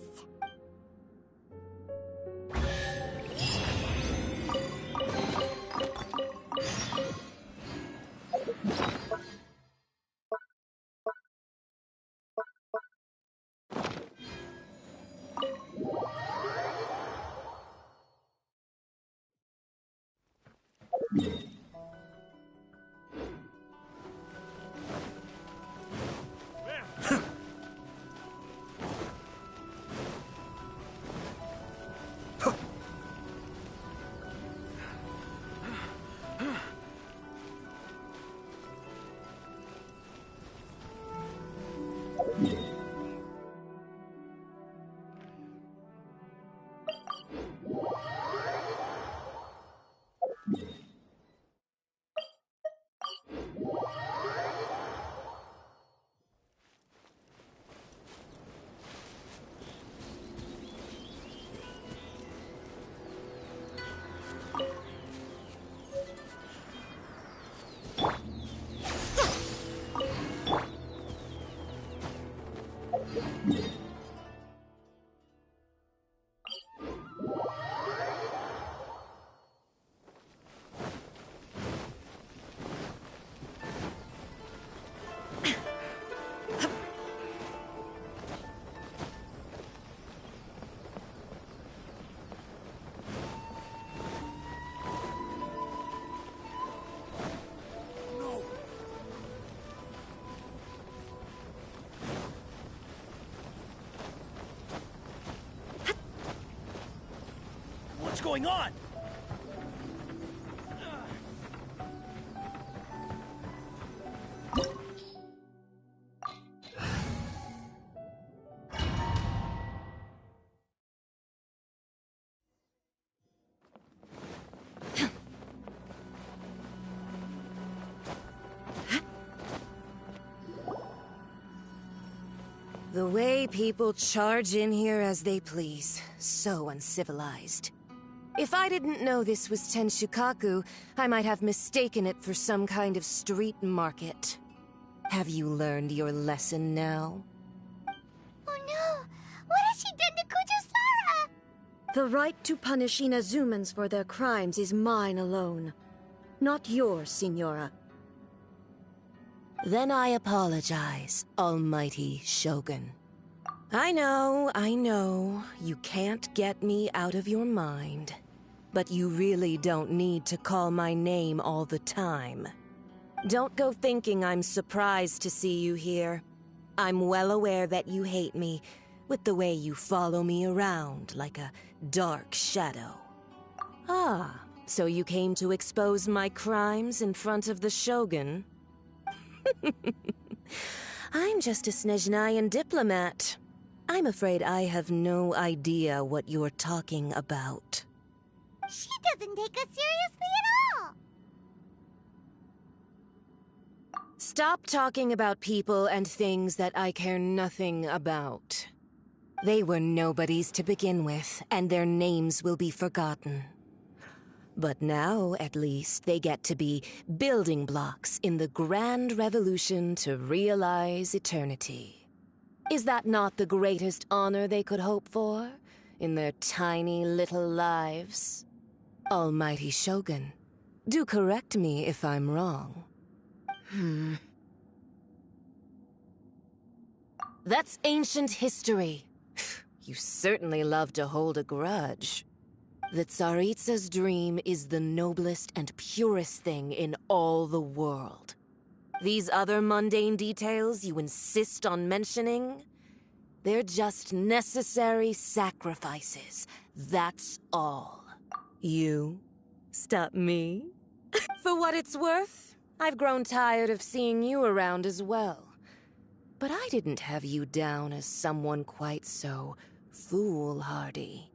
What's going on? The way people charge in here as they please. So uncivilized. If I didn't know this was Tenshukaku, I might have mistaken it for some kind of street market. Have you learned your lesson now? Oh no! What has she done to Kujusara? The right to punish Inazumans for their crimes is mine alone. Not yours, Signora. Then I apologize, Almighty Shogun. I know, you can't get me out of your mind. But you really don't need to call my name all the time. Don't go thinking I'm surprised to see you here. I'm well aware that you hate me, with the way you follow me around like a dark shadow. Ah, so you came to expose my crimes in front of the Shogun? I'm just a Snezhnayan diplomat. I'm afraid I have no idea what you're talking about. She doesn't take us seriously at all! Stop talking about people and things that I care nothing about. They were nobodies to begin with, and their names will be forgotten. But now, at least, they get to be building blocks in the grand revolution to realize eternity. Is that not the greatest honor they could hope for in their tiny little lives? Almighty Shogun, do correct me if I'm wrong. That's ancient history. You certainly love to hold a grudge. The Tsaritsa's dream is the noblest and purest thing in all the world. These other mundane details you insist on mentioning, they're just necessary sacrifices. That's all. You stop me? For what it's worth, I've grown tired of seeing you around as well. But I didn't have you down as someone quite so foolhardy.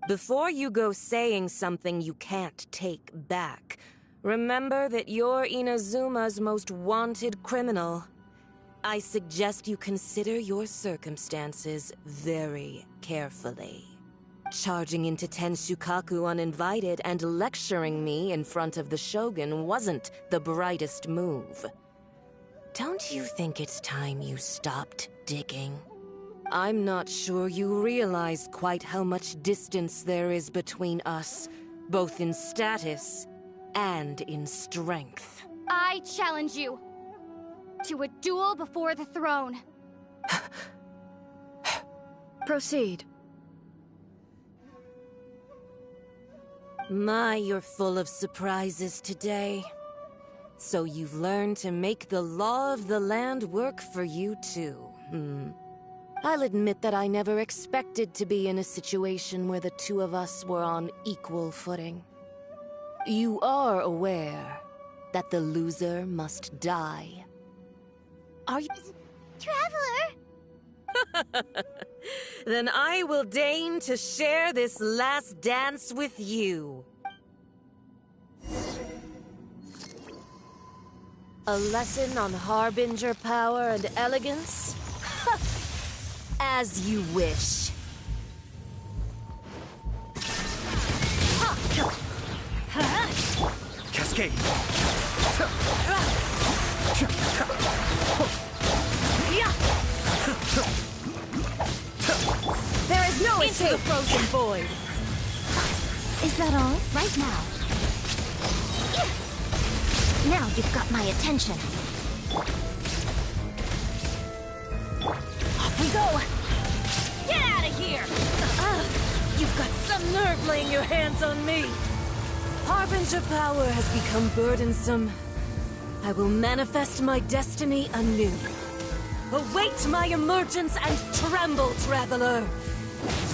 Before you go saying something you can't take back, remember that you're Inazuma's most wanted criminal. I suggest you consider your circumstances very carefully. Charging into Tenshukaku uninvited and lecturing me in front of the Shogun wasn't the brightest move. Don't you think it's time you stopped digging? I'm not sure you realize quite how much distance there is between us, both in status and in strength. I challenge you to a duel before the throne. Proceed. My, you're full of surprises today. So you've learned to make the law of the land work for you too, I'll admit that I never expected to be in a situation where the two of us were on equal footing. You are aware that the loser must die. Are you... Traveler? Then I will deign to share this last dance with you. A lesson on Harbinger power and elegance? As you wish. Cascade! There is no Into the frozen void! Is that all? Right now. Now you've got my attention. Off we go! Get out of here! You've got some nerve laying your hands on me. Harbinger power has become burdensome. I will manifest my destiny anew. Await my emergence and tremble, traveler.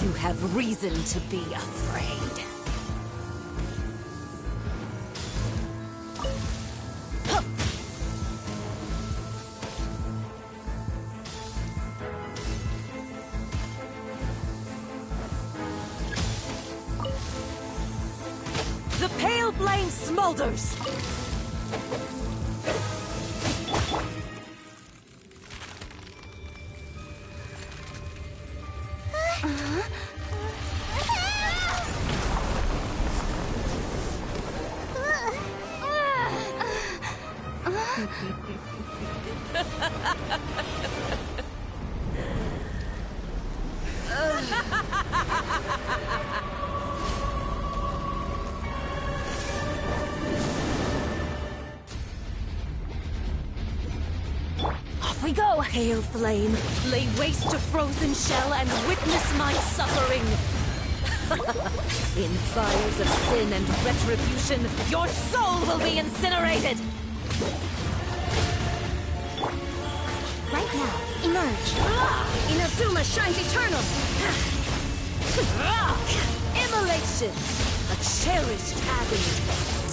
You have reason to be afraid. The pale flame smolders! Off we go, hail flame. Lay waste to frozen shell and witness my suffering. In fires of sin and retribution, your soul will be incinerated! Right now, emerge. Inazuma shines eternal! Immolation! A cherished agony.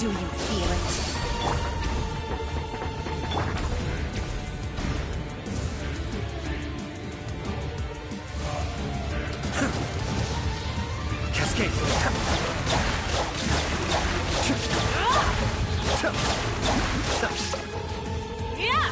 Do you feel it? Cascade! Yeah!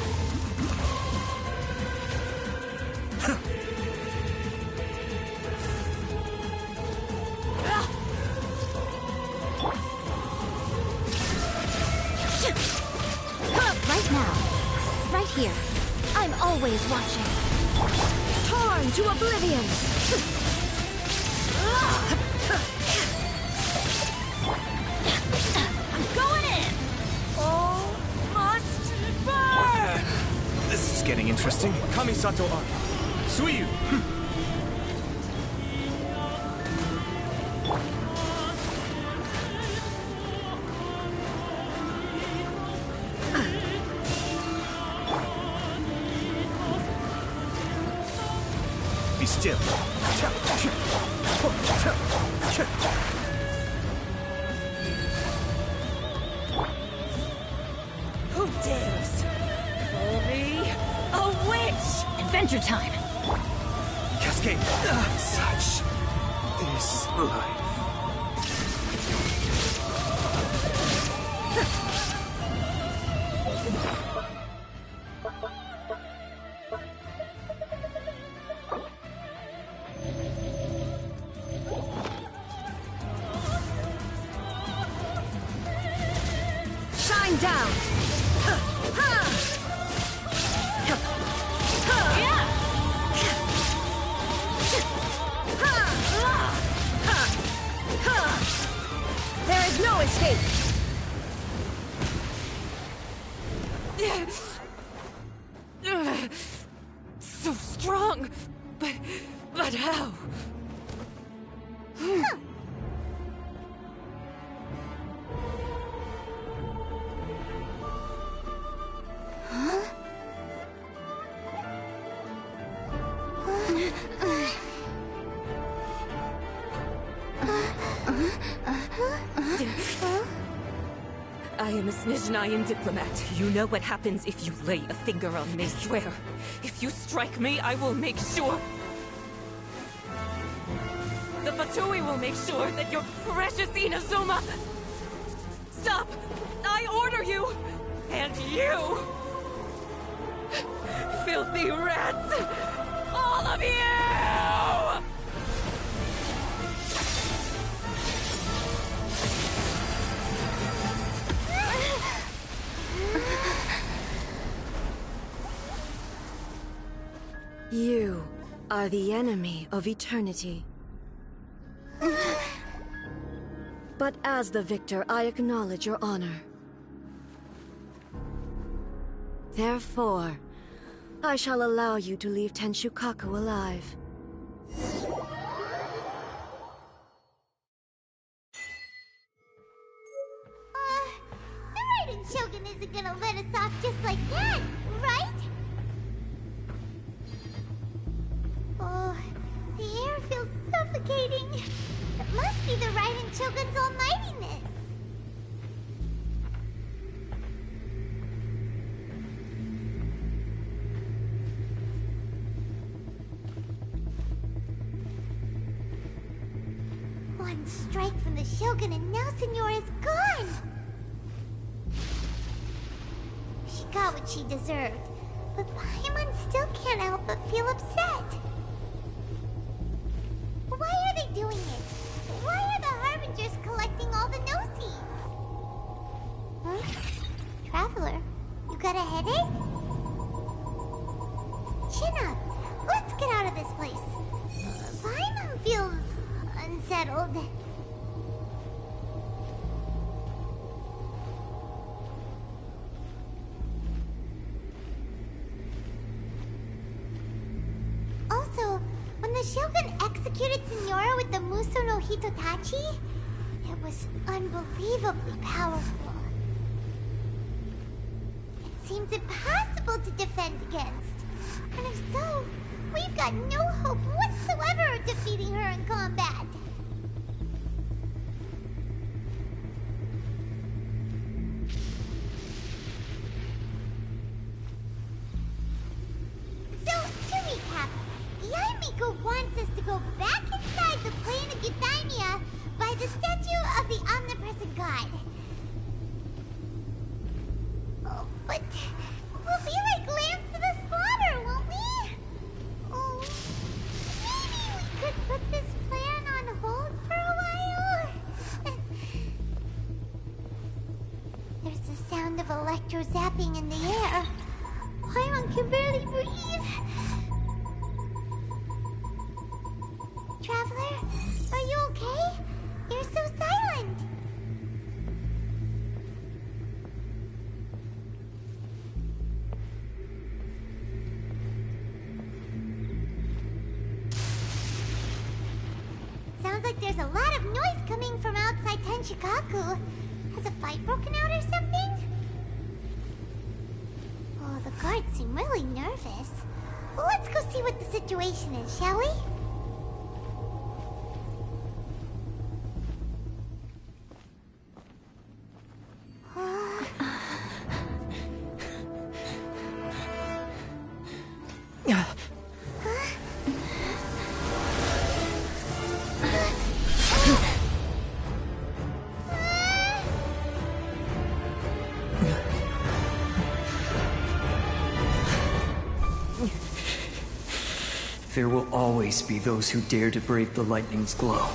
Right now. Right here. I'm always watching. Torn to oblivion! I'm going in! All must burn! This is getting interesting. Kamisato Army. Suiyu! Be still. Who dares call me a witch? Adventure time. Cascade. Such is life. Shine down! There is no escape! So strong, but how? I am a Snezhnayan diplomat. You know what happens if you lay a finger on me, swear. If you strike me, I will make sure... The Fatui will make sure that your precious Inazuma... Stop! I order you! And you! Filthy rats! All of you! You are the enemy of eternity. But as the victor, I acknowledge your honor. Therefore, I shall allow you to leave Tenshukaku alive. The Raiden Shogun isn't gonna let us off just like that, right? Oh, the air feels suffocating. It must be the Raiden Shogun's almightiness. One strike from the Shogun and now Senora is gone! She got what she deserved, but Paimon still can't help but feel upset. Why are they doing it? Why are the Harbingers collecting all the no-seeds? Huh? Traveler, you got a headache? this place. Paimon feels unsettled. Also, when the Shogun executed Signora with the Muso no Hitotachi, it was unbelievably powerful. It seems impossible to defend against. And if so, we've got no hope whatsoever of defeating her in combat. So, to recap, Yaemiko wants us to go back inside the plane of Euthymia by the statue of the omnipresent god. Oh, but we'll be like lambs to the slaughter, won't we? Oh, maybe we could put this plan on hold for a while? There's the sound of electro-zapping in the air. Paimon can barely breathe. Traveler, are you okay? You're so silent. Sounds like there's a lot of noise coming from outside Tenshikaku. Has a fight broken out or something? Oh, the guards seem really nervous. Well, let's go see what the situation is, shall we? There will always be those who dare to brave the lightning's glow.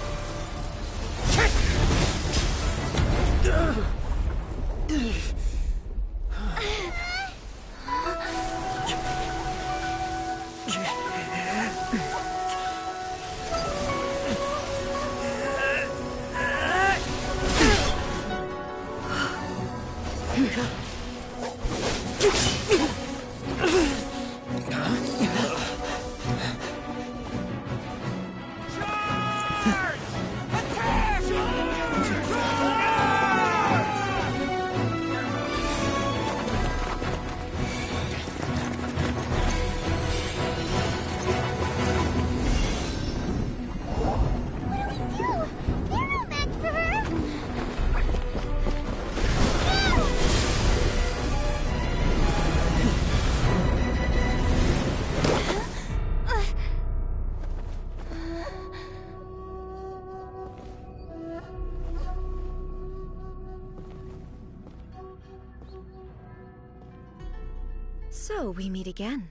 So, we meet again.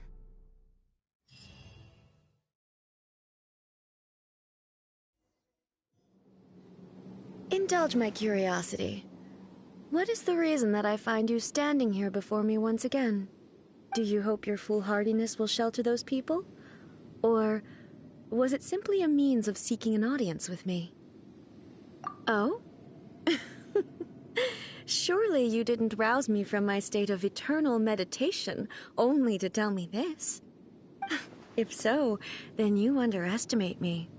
Indulge my curiosity. What is the reason that I find you standing here before me once again? Do you hope your foolhardiness will shelter those people? Or was it simply a means of seeking an audience with me? Oh? Surely you didn't rouse me from my state of eternal meditation only to tell me this. If so, then you underestimate me.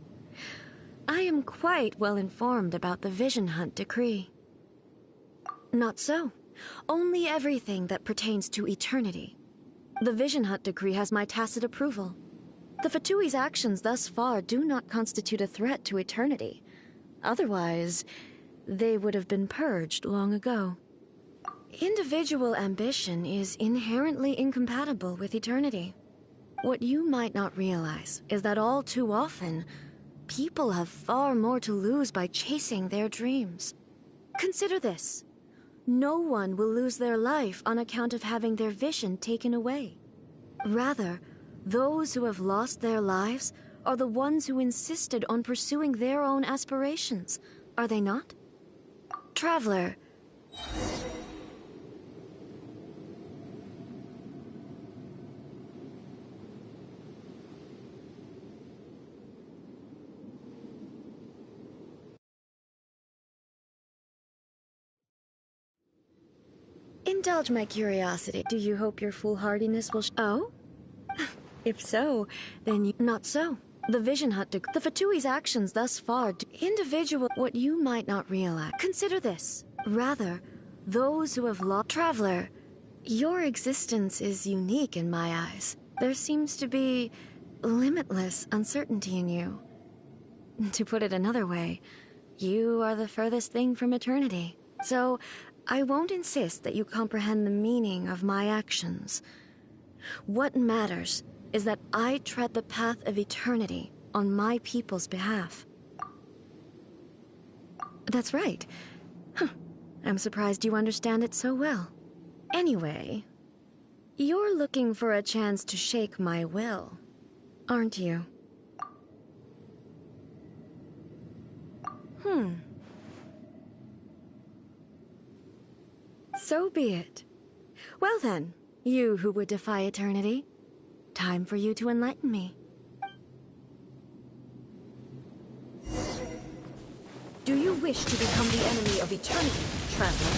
I am quite well informed about the Vision Hunt decree. Not so. Only everything that pertains to eternity. The Vision Hunt decree has my tacit approval. The Fatui's actions thus far do not constitute a threat to eternity. Otherwise, they would have been purged long ago. Individual ambition is inherently incompatible with eternity. What you might not realize is that all too often, people have far more to lose by chasing their dreams. Consider this. No one will lose their life on account of having their vision taken away. Rather, those who have lost their lives are the ones who insisted on pursuing their own aspirations, are they not? Traveler. Indulge my curiosity. Do you hope your foolhardiness will Oh? If so, then you... Not so. The Vision Hunt... The Fatui's actions thus far... Individual... What you might not realize. Consider this. Rather, those who have lost... Traveler, your existence is unique in my eyes. There seems to be limitless uncertainty in you. To put it another way, you are the furthest thing from eternity. So, I won't insist that you comprehend the meaning of my actions. What matters is that I tread the path of eternity on my people's behalf. That's right. Huh. I'm surprised you understand it so well. Anyway, you're looking for a chance to shake my will, aren't you? So be it. Well then, you who would defy eternity, time for you to enlighten me. Do you wish to become the enemy of eternity, traveler?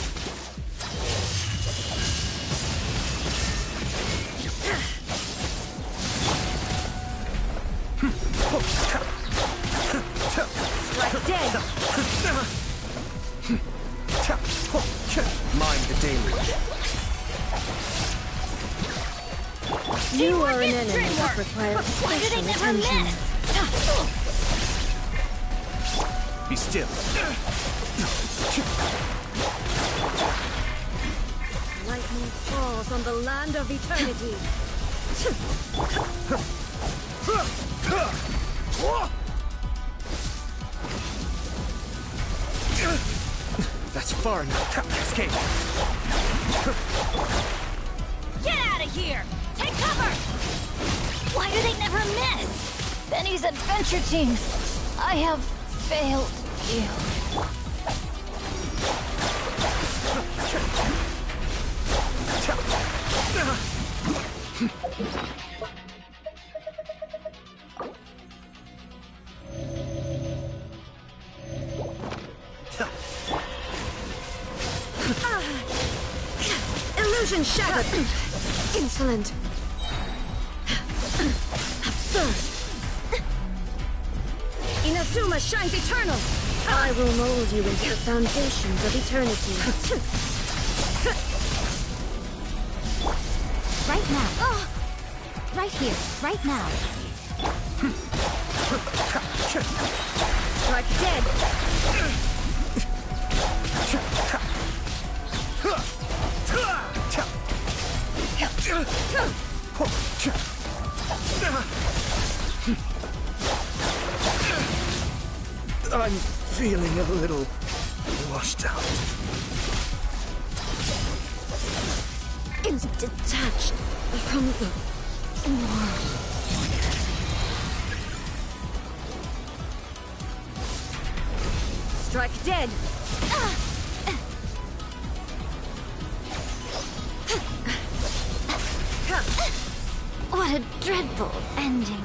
Strike dead! Mind the deluge. You are an enemy that requires special attention. Be still. Lightning falls on the land of eternity. That's far enough. Escape. Get out of here! Take cover! Why do they never miss? Benny's adventure team, I have failed you. Illusion shattered! Insolent! Absurd! Inazuma shines eternal! I will mold you into the foundations of eternity. Right now. Right here, right now. Strike dead! I'm feeling a little washed out. It's detached from the world. Strike dead! What a dreadful ending.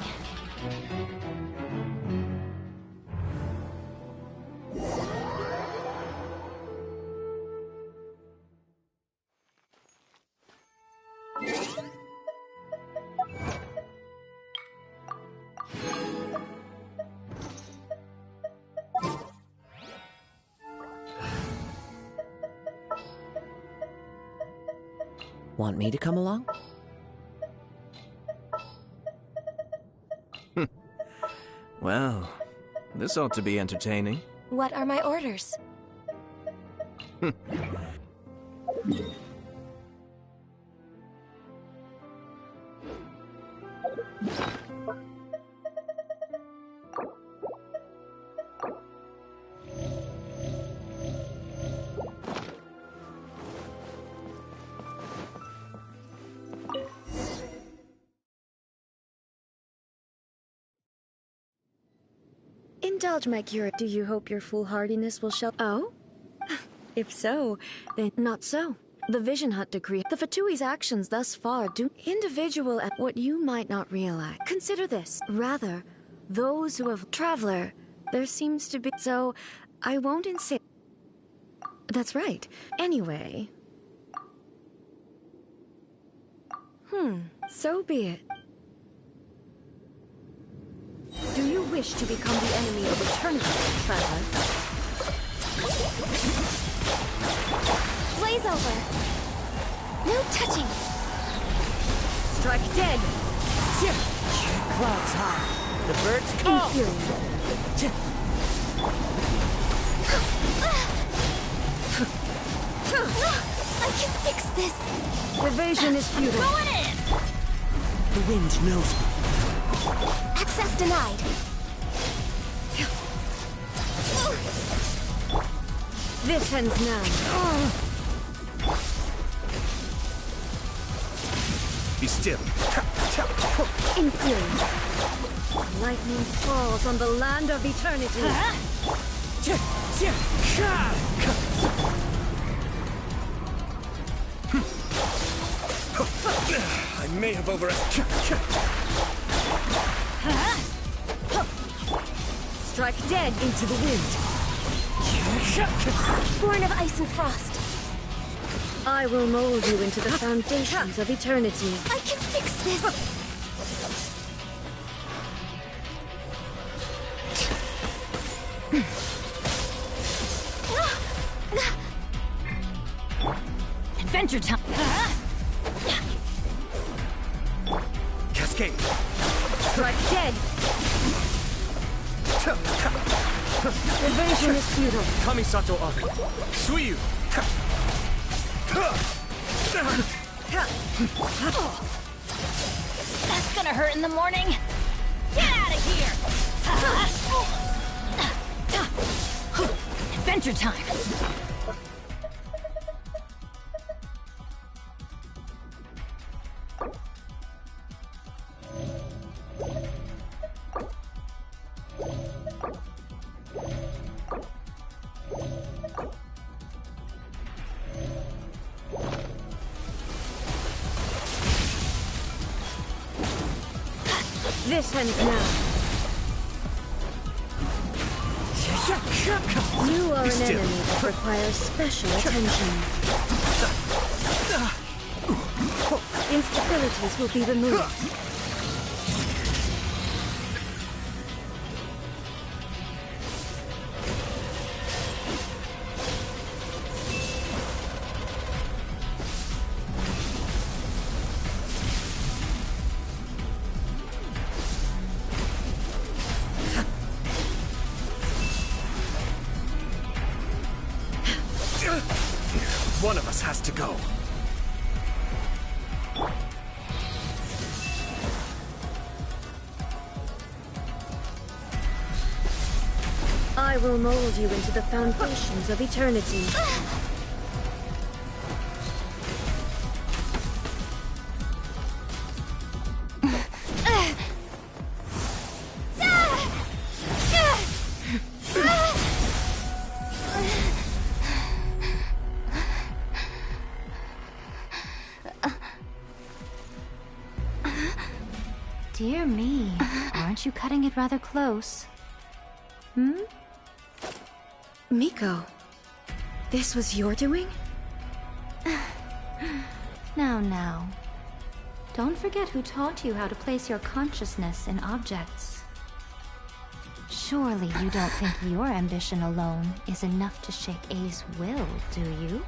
Want me to come along? Well, this ought to be entertaining. What are my orders? Indulge my curiosity. Do you hope your foolhardiness will show? Oh? If so, then not so. The Vision Hunt decree. The Fatui's actions thus far do individual at what you might not realize. Consider this. Rather, those who have... Traveler, there seems to be... So, I won't insist... That's right. Anyway, So be it. Do you wish to become the enemy of eternity, traveler? Blaze over! No touching! Strike dead! Clouds high. The birds call. I can fix this! Evasion is futile. Going in! The wind knows me. Access denied. This ends now. Be still. Infuriate. Lightning falls on the land of eternity. I may have overestimated. Strike dead into the wind. Born of ice and frost. I will mold you into the foundations of eternity. I can fix this! Adventure time! Cascade. Strike dead! Evasion is futile. Kamisato up. Suiyu. That's gonna hurt in the morning! Get out of here! Adventure time! This ends now. You are an enemy that requires special attention. Instabilities will be removed. One of us has to go. I will mold you into the foundations of eternity. Dear me, aren't you cutting it rather close? Miko, this was your doing? Now. Don't forget who taught you how to place your consciousness in objects. Surely you don't think your ambition alone is enough to shake A's will, do you?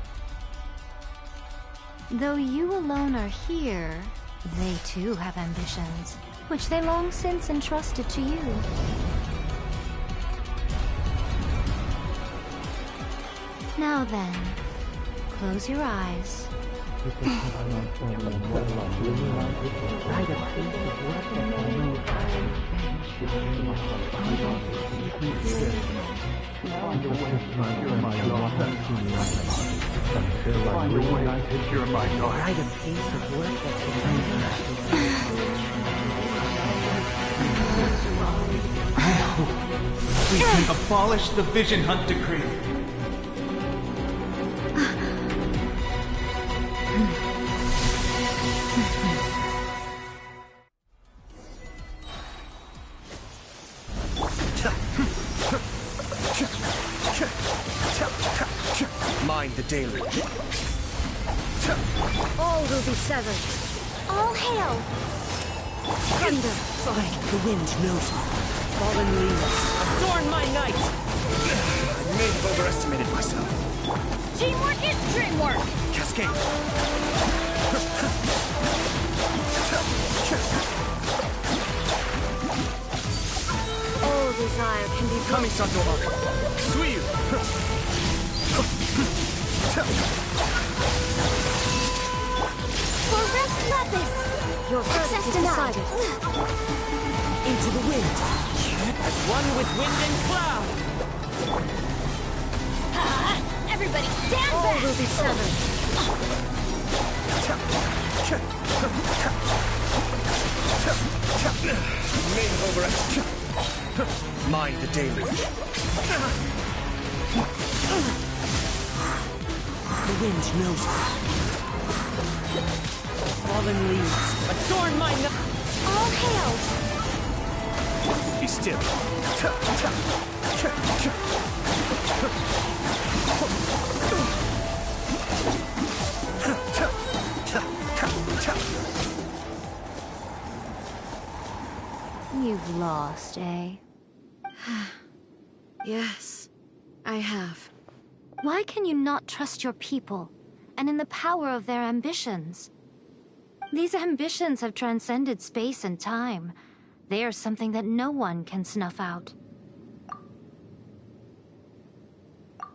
Though you alone are here, they too have ambitions, which they long since entrusted to you. Now then, close your eyes. We can abolish the Vision Hunt Decree. Mind the deluge. All will be severed. All hail! Thunder! Fine, the wind knows me. Fallen leaves, adorn my night! I may have overestimated myself. Teamwork is dreamwork! Cascade! All desire can be Kamisato Arc! Suiyu! For Rex Lapis! Your verdict Access is denied. decided. Into the wind. As one with wind and cloud. Everybody stand All back! will be severed. May have overestimated. Mind the deluge. The wind knows me. Fallen leaves, adorn my night! All hail! Be still. You've lost, eh? Yes, I have. Why can you not trust your people, and in the power of their ambitions? These ambitions have transcended space and time. They are something that no one can snuff out.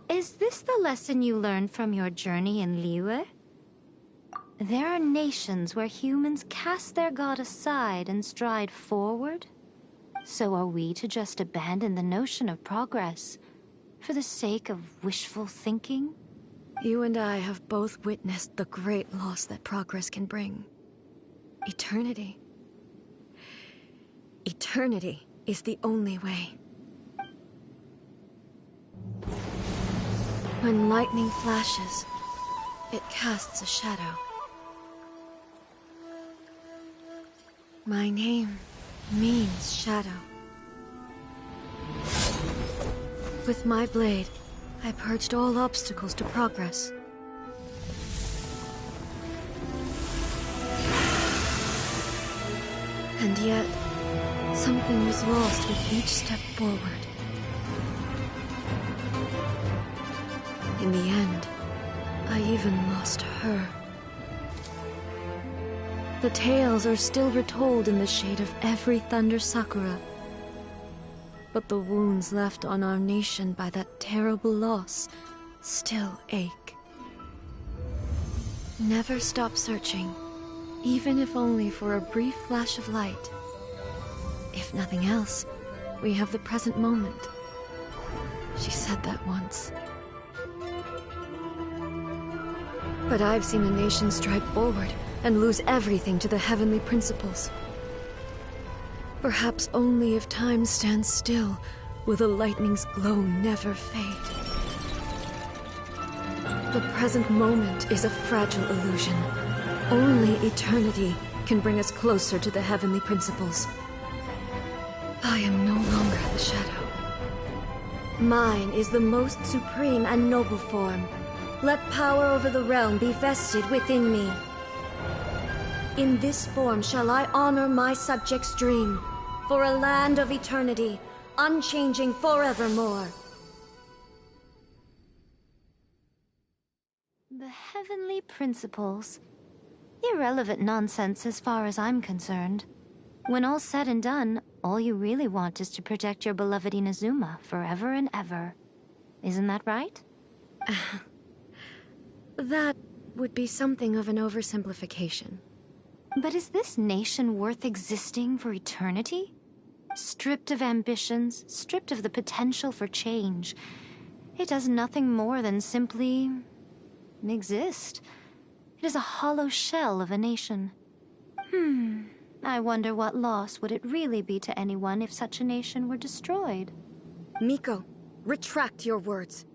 Is this the lesson you learned from your journey in Liyue? There are nations where humans cast their god aside and stride forward. So are we to just abandon the notion of progress for the sake of wishful thinking? You and I have both witnessed the great loss that progress can bring. Eternity. Eternity is the only way. When lightning flashes, it casts a shadow. My name means shadow. With my blade, I purged all obstacles to progress. And yet, something was lost with each step forward. In the end, I even lost her. The tales are still retold in the shade of every Thunder Sakura. But the wounds left on our nation by that terrible loss still ache. Never stop searching, even if only for a brief flash of light. If nothing else, we have the present moment. She said that once. But I've seen a nation stride forward and lose everything to the heavenly principles. Perhaps only if time stands still will the lightning's glow never fade. The present moment is a fragile illusion. Only eternity can bring us closer to the heavenly principles. I am no longer the shadow. Mine is the most supreme and noble form. Let power over the realm be vested within me. In this form shall I honor my subjects' dream, for a land of eternity, unchanging forevermore. The heavenly principles. Irrelevant nonsense as far as I'm concerned. When all's said and done, all you really want is to protect your beloved Inazuma forever and ever. Isn't that right? That would be something of an oversimplification. But is this nation worth existing for eternity? Stripped of ambitions, stripped of the potential for change. It does nothing more than simply exist. It is a hollow shell of a nation. I wonder what loss would it really be to anyone if such a nation were destroyed? Miko, retract your words.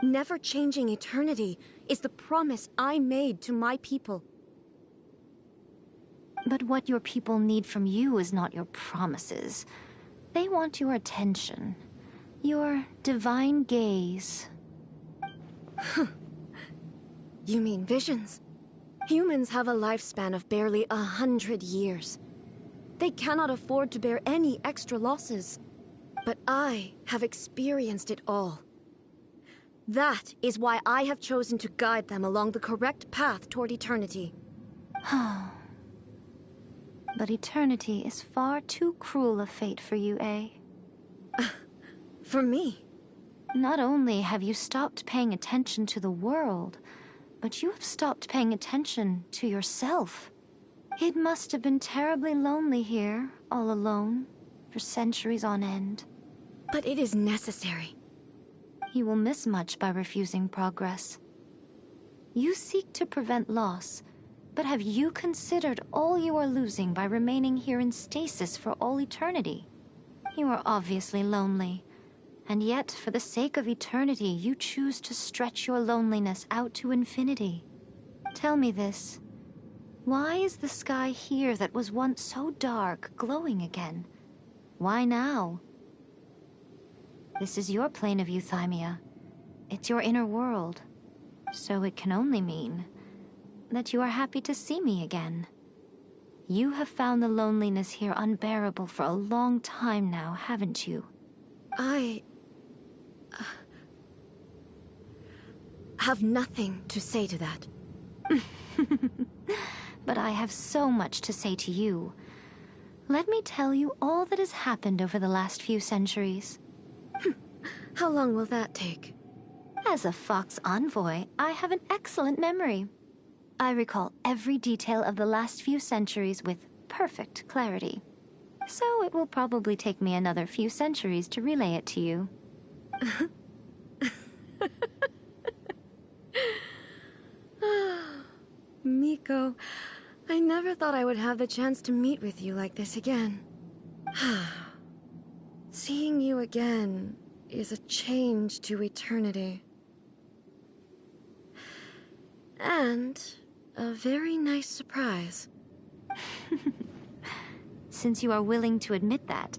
Never changing eternity is the promise I made to my people. But what your people need from you is not your promises. They want your attention. Your divine gaze. You mean visions? Humans have a lifespan of barely 100 years. They cannot afford to bear any extra losses. But I have experienced it all. That is why I have chosen to guide them along the correct path toward eternity. But eternity is far too cruel a fate for you, eh? For me? Not only have you stopped paying attention to the world, but you have stopped paying attention to yourself. It must have been terribly lonely here, all alone, for centuries on end. But it is necessary. You will miss much by refusing progress. You seek to prevent loss, but have you considered all you are losing by remaining here in stasis for all eternity? You are obviously lonely, and yet for the sake of eternity, you choose to stretch your loneliness out to infinity. Tell me this. Why is the sky here that was once so dark glowing again? Why now? This is your plane of euthymia. It's your inner world. So it can only mean that you are happy to see me again. You have found the loneliness here unbearable for a long time now, haven't you? I have nothing to say to that. But I have so much to say to you. Let me tell you all that has happened over the last few centuries. How long will that take? As a Fox envoy, I have an excellent memory. I recall every detail of the last few centuries with perfect clarity. So it will probably take me another few centuries to relay it to you. Miko, I never thought I would have the chance to meet with you like this again. Seeing you again is a change to eternity. And a very nice surprise. Since you are willing to admit that,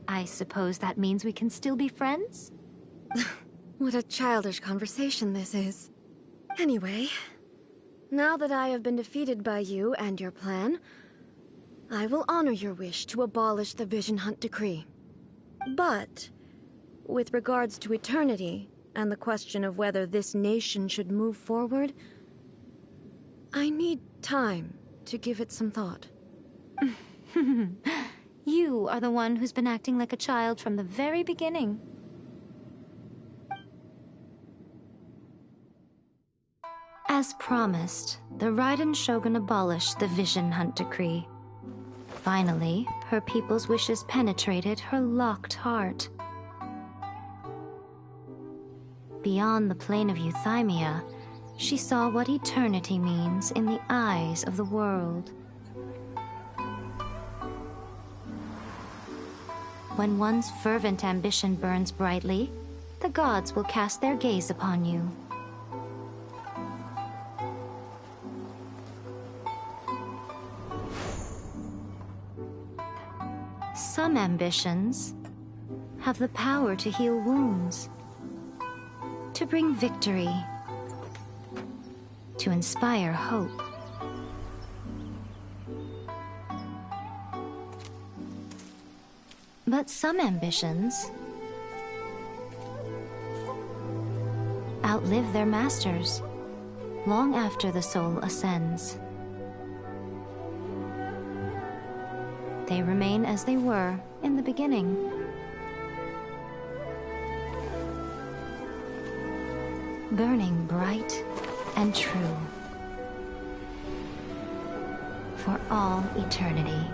I suppose that means we can still be friends? What a childish conversation this is. Anyway, now that I have been defeated by you and your plan, I will honor your wish to abolish the Vision Hunt Decree. But, with regards to eternity, and the question of whether this nation should move forward, I need time to give it some thought. You are the one who's been acting like a child from the very beginning. As promised, the Raiden Shogun abolished the Vision Hunt Decree. Finally, her people's wishes penetrated her locked heart. Beyond the plane of euthymia, she saw what eternity means in the eyes of the world. When one's fervent ambition burns brightly, the gods will cast their gaze upon you. Some ambitions have the power to heal wounds, to bring victory, to inspire hope. But some ambitions outlive their masters long after the soul ascends. They remain as they were in the beginning. Burning bright and true for all eternity.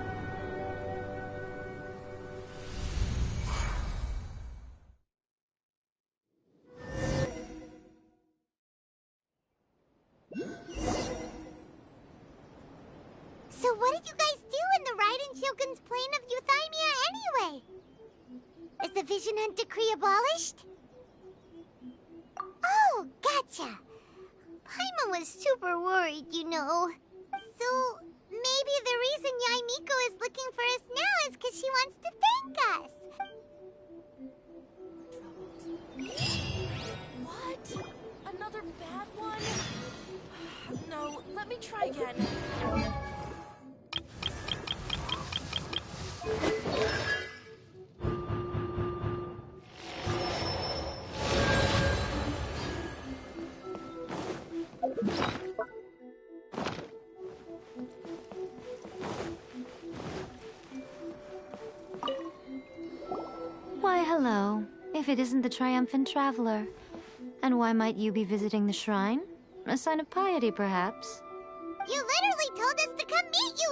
So what did you guys do in the Raiden Shogun's plane of euthymia anyway? Is the Vision Hunt Decree abolished? Oh, gotcha. Paimon was super worried, you know. So maybe the reason Yae Miko is looking for us now is because she wants to thank us. What? Another bad one? No, let me me try again. Why, hello. If it isn't the triumphant traveler. And why might you be visiting the shrine? A sign of piety, perhaps? You literally told us to come meet you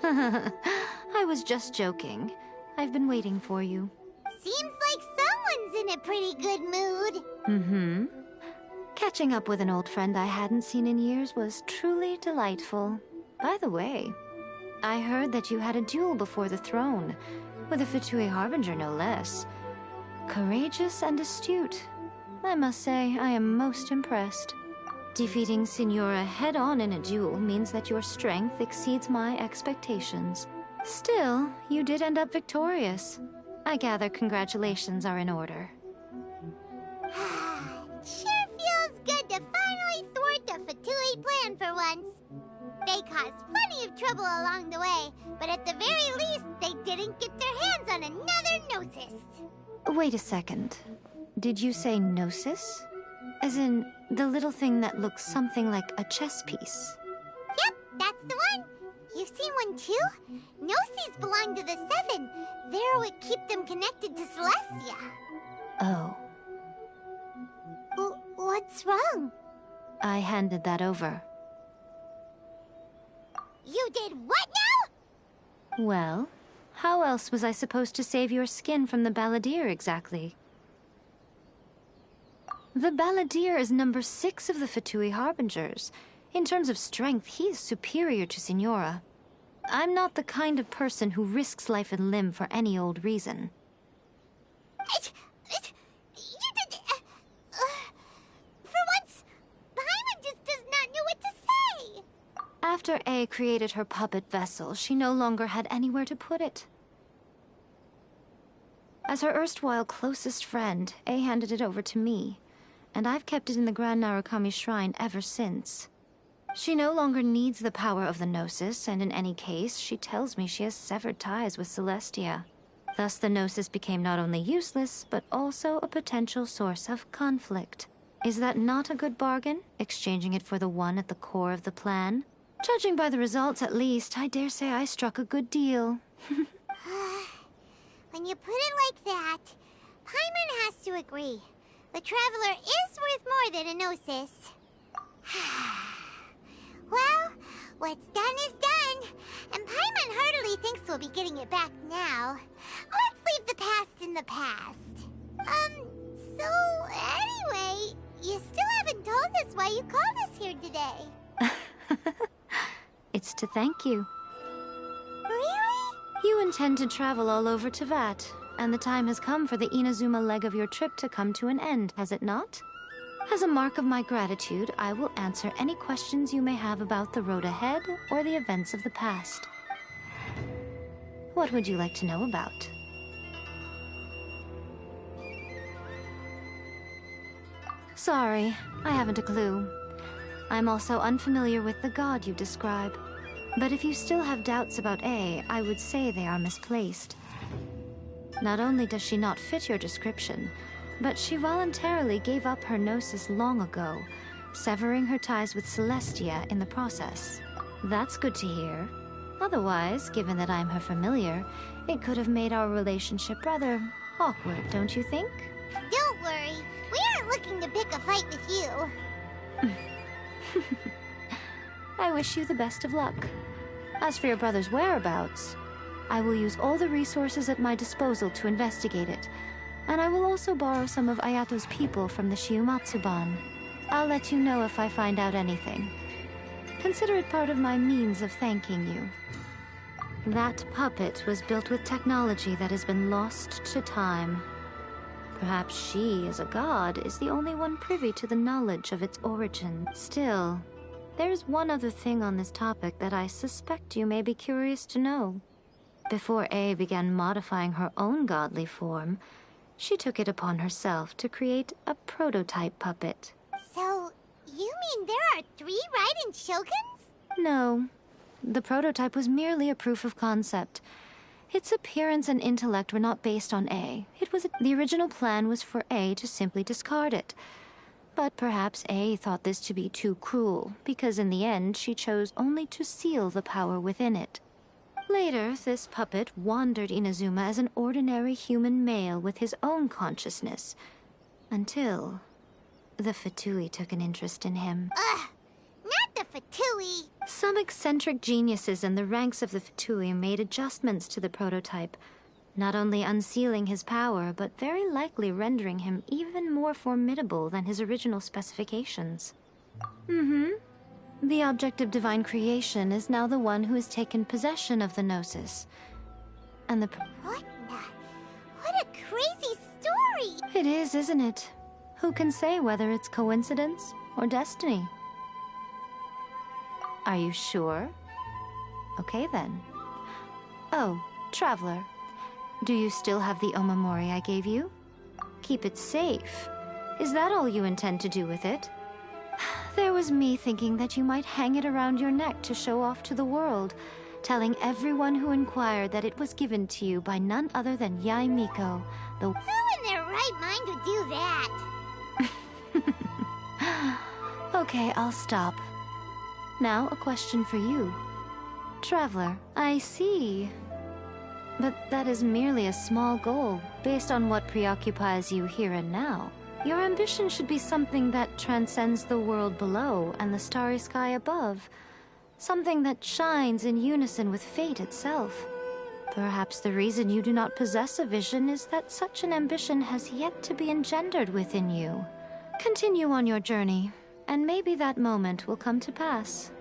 here! I was just joking. I've been waiting for you. Seems like someone's in a pretty good mood. Mm-hmm. Catching up with an old friend I hadn't seen in years was truly delightful. By the way, I heard that you had a duel before the throne, with a Fatui Harbinger no less. Courageous and astute. I must say, I am most impressed. Defeating Signora head-on in a duel means that your strength exceeds my expectations. Still, you did end up victorious. I gather congratulations are in order. Sure feels good to finally thwart the Fatui plan for once. They caused plenty of trouble along the way, but at the very least, they didn't get their hands on another Gnosis. Wait a second. Did you say Gnosis? As in, the little thing that looks something like a chess piece? Yep, that's the one. You've seen one too? Gnosis belong to the Seven. They're what keep them connected to Celestia. Oh. What's wrong? I handed that over. You did what now? Well, how else was I supposed to save your skin from the Balladeer exactly? The Balladeer is number 6 of the Fatui Harbingers. In terms of strength, he is superior to Signora. I'm not the kind of person who risks life and limb for any old reason. For once, Paimon just does not know what to say. After A created her puppet vessel, she no longer had anywhere to put it. As her erstwhile closest friend, A handed it over to me, and I've kept it in the Grand Narukami Shrine ever since. She no longer needs the power of the Gnosis, and in any case, she tells me she has severed ties with Celestia. Thus the Gnosis became not only useless, but also a potential source of conflict. Is that not a good bargain, exchanging it for the one at the core of the plan? Judging by the results, at least, I dare say I struck a good deal. When you put it like that, Paimon has to agree. The Traveler is worth more than a Gnosis. Well, what's done is done, and Paimon heartily thinks we'll be getting it back now. Let's leave the past in the past. So anyway, you still haven't told us why you called us here today. It's to thank you. Really? You intend to travel all over Teyvat, and the time has come for the Inazuma leg of your trip to come to an end, has it not? As a mark of my gratitude, I will answer any questions you may have about the road ahead or the events of the past. What would you like to know about? Sorry, I haven't a clue. I'm also unfamiliar with the god you describe. But if you still have doubts about A, I would say they are misplaced. Not only does she not fit your description, but she voluntarily gave up her Gnosis long ago, severing her ties with Celestia in the process. That's good to hear. Otherwise, given that I'm her familiar, it could have made our relationship rather awkward, don't you think? Don't worry, we aren't looking to pick a fight with you. I wish you the best of luck. As for your brother's whereabouts, I will use all the resources at my disposal to investigate it, and I will also borrow some of Ayato's people from the Shiumatsuban. I'll let you know if I find out anything. Consider it part of my means of thanking you. That puppet was built with technology that has been lost to time. Perhaps she, as a god, is the only one privy to the knowledge of its origin. Still, there's one other thing on this topic that I suspect you may be curious to know. Before A began modifying her own godly form, she took it upon herself to create a prototype puppet. So, You mean there are 3 Raiden Shoguns? No. The prototype was merely a proof of concept. Its appearance and intellect were not based on A. The original plan was for A to simply discard it. But perhaps A thought this to be too cruel, because in the end she chose only to seal the power within it. Later, this puppet wandered Inazuma as an ordinary human male with his own consciousness, until the Fatui took an interest in him. Ugh! Not the Fatui! Some eccentric geniuses in the ranks of the Fatui made adjustments to the prototype, not only unsealing his power, but very likely rendering him even more formidable than his original specifications. The object of divine creation is now the one who has taken possession of the Gnosis. And the... What a crazy story! It is, isn't it? Who can say whether it's coincidence or destiny? Are you sure? Okay then. Oh, Traveler. Do you still have the Omamori I gave you? Keep it safe. Is that all you intend to do with it? There was me thinking that you might hang it around your neck to show off to the world, telling everyone who inquired that it was given to you by none other than Yae Miko, the... Who in their right mind would do that? Okay, I'll stop. Now, a question for you. Traveler, I see. But that is merely a small goal, based on what preoccupies you here and now. Your ambition should be something that transcends the world below and the starry sky above. Something that shines in unison with fate itself. Perhaps the reason you do not possess a vision is that such an ambition has yet to be engendered within you. Continue on your journey, and maybe that moment will come to pass.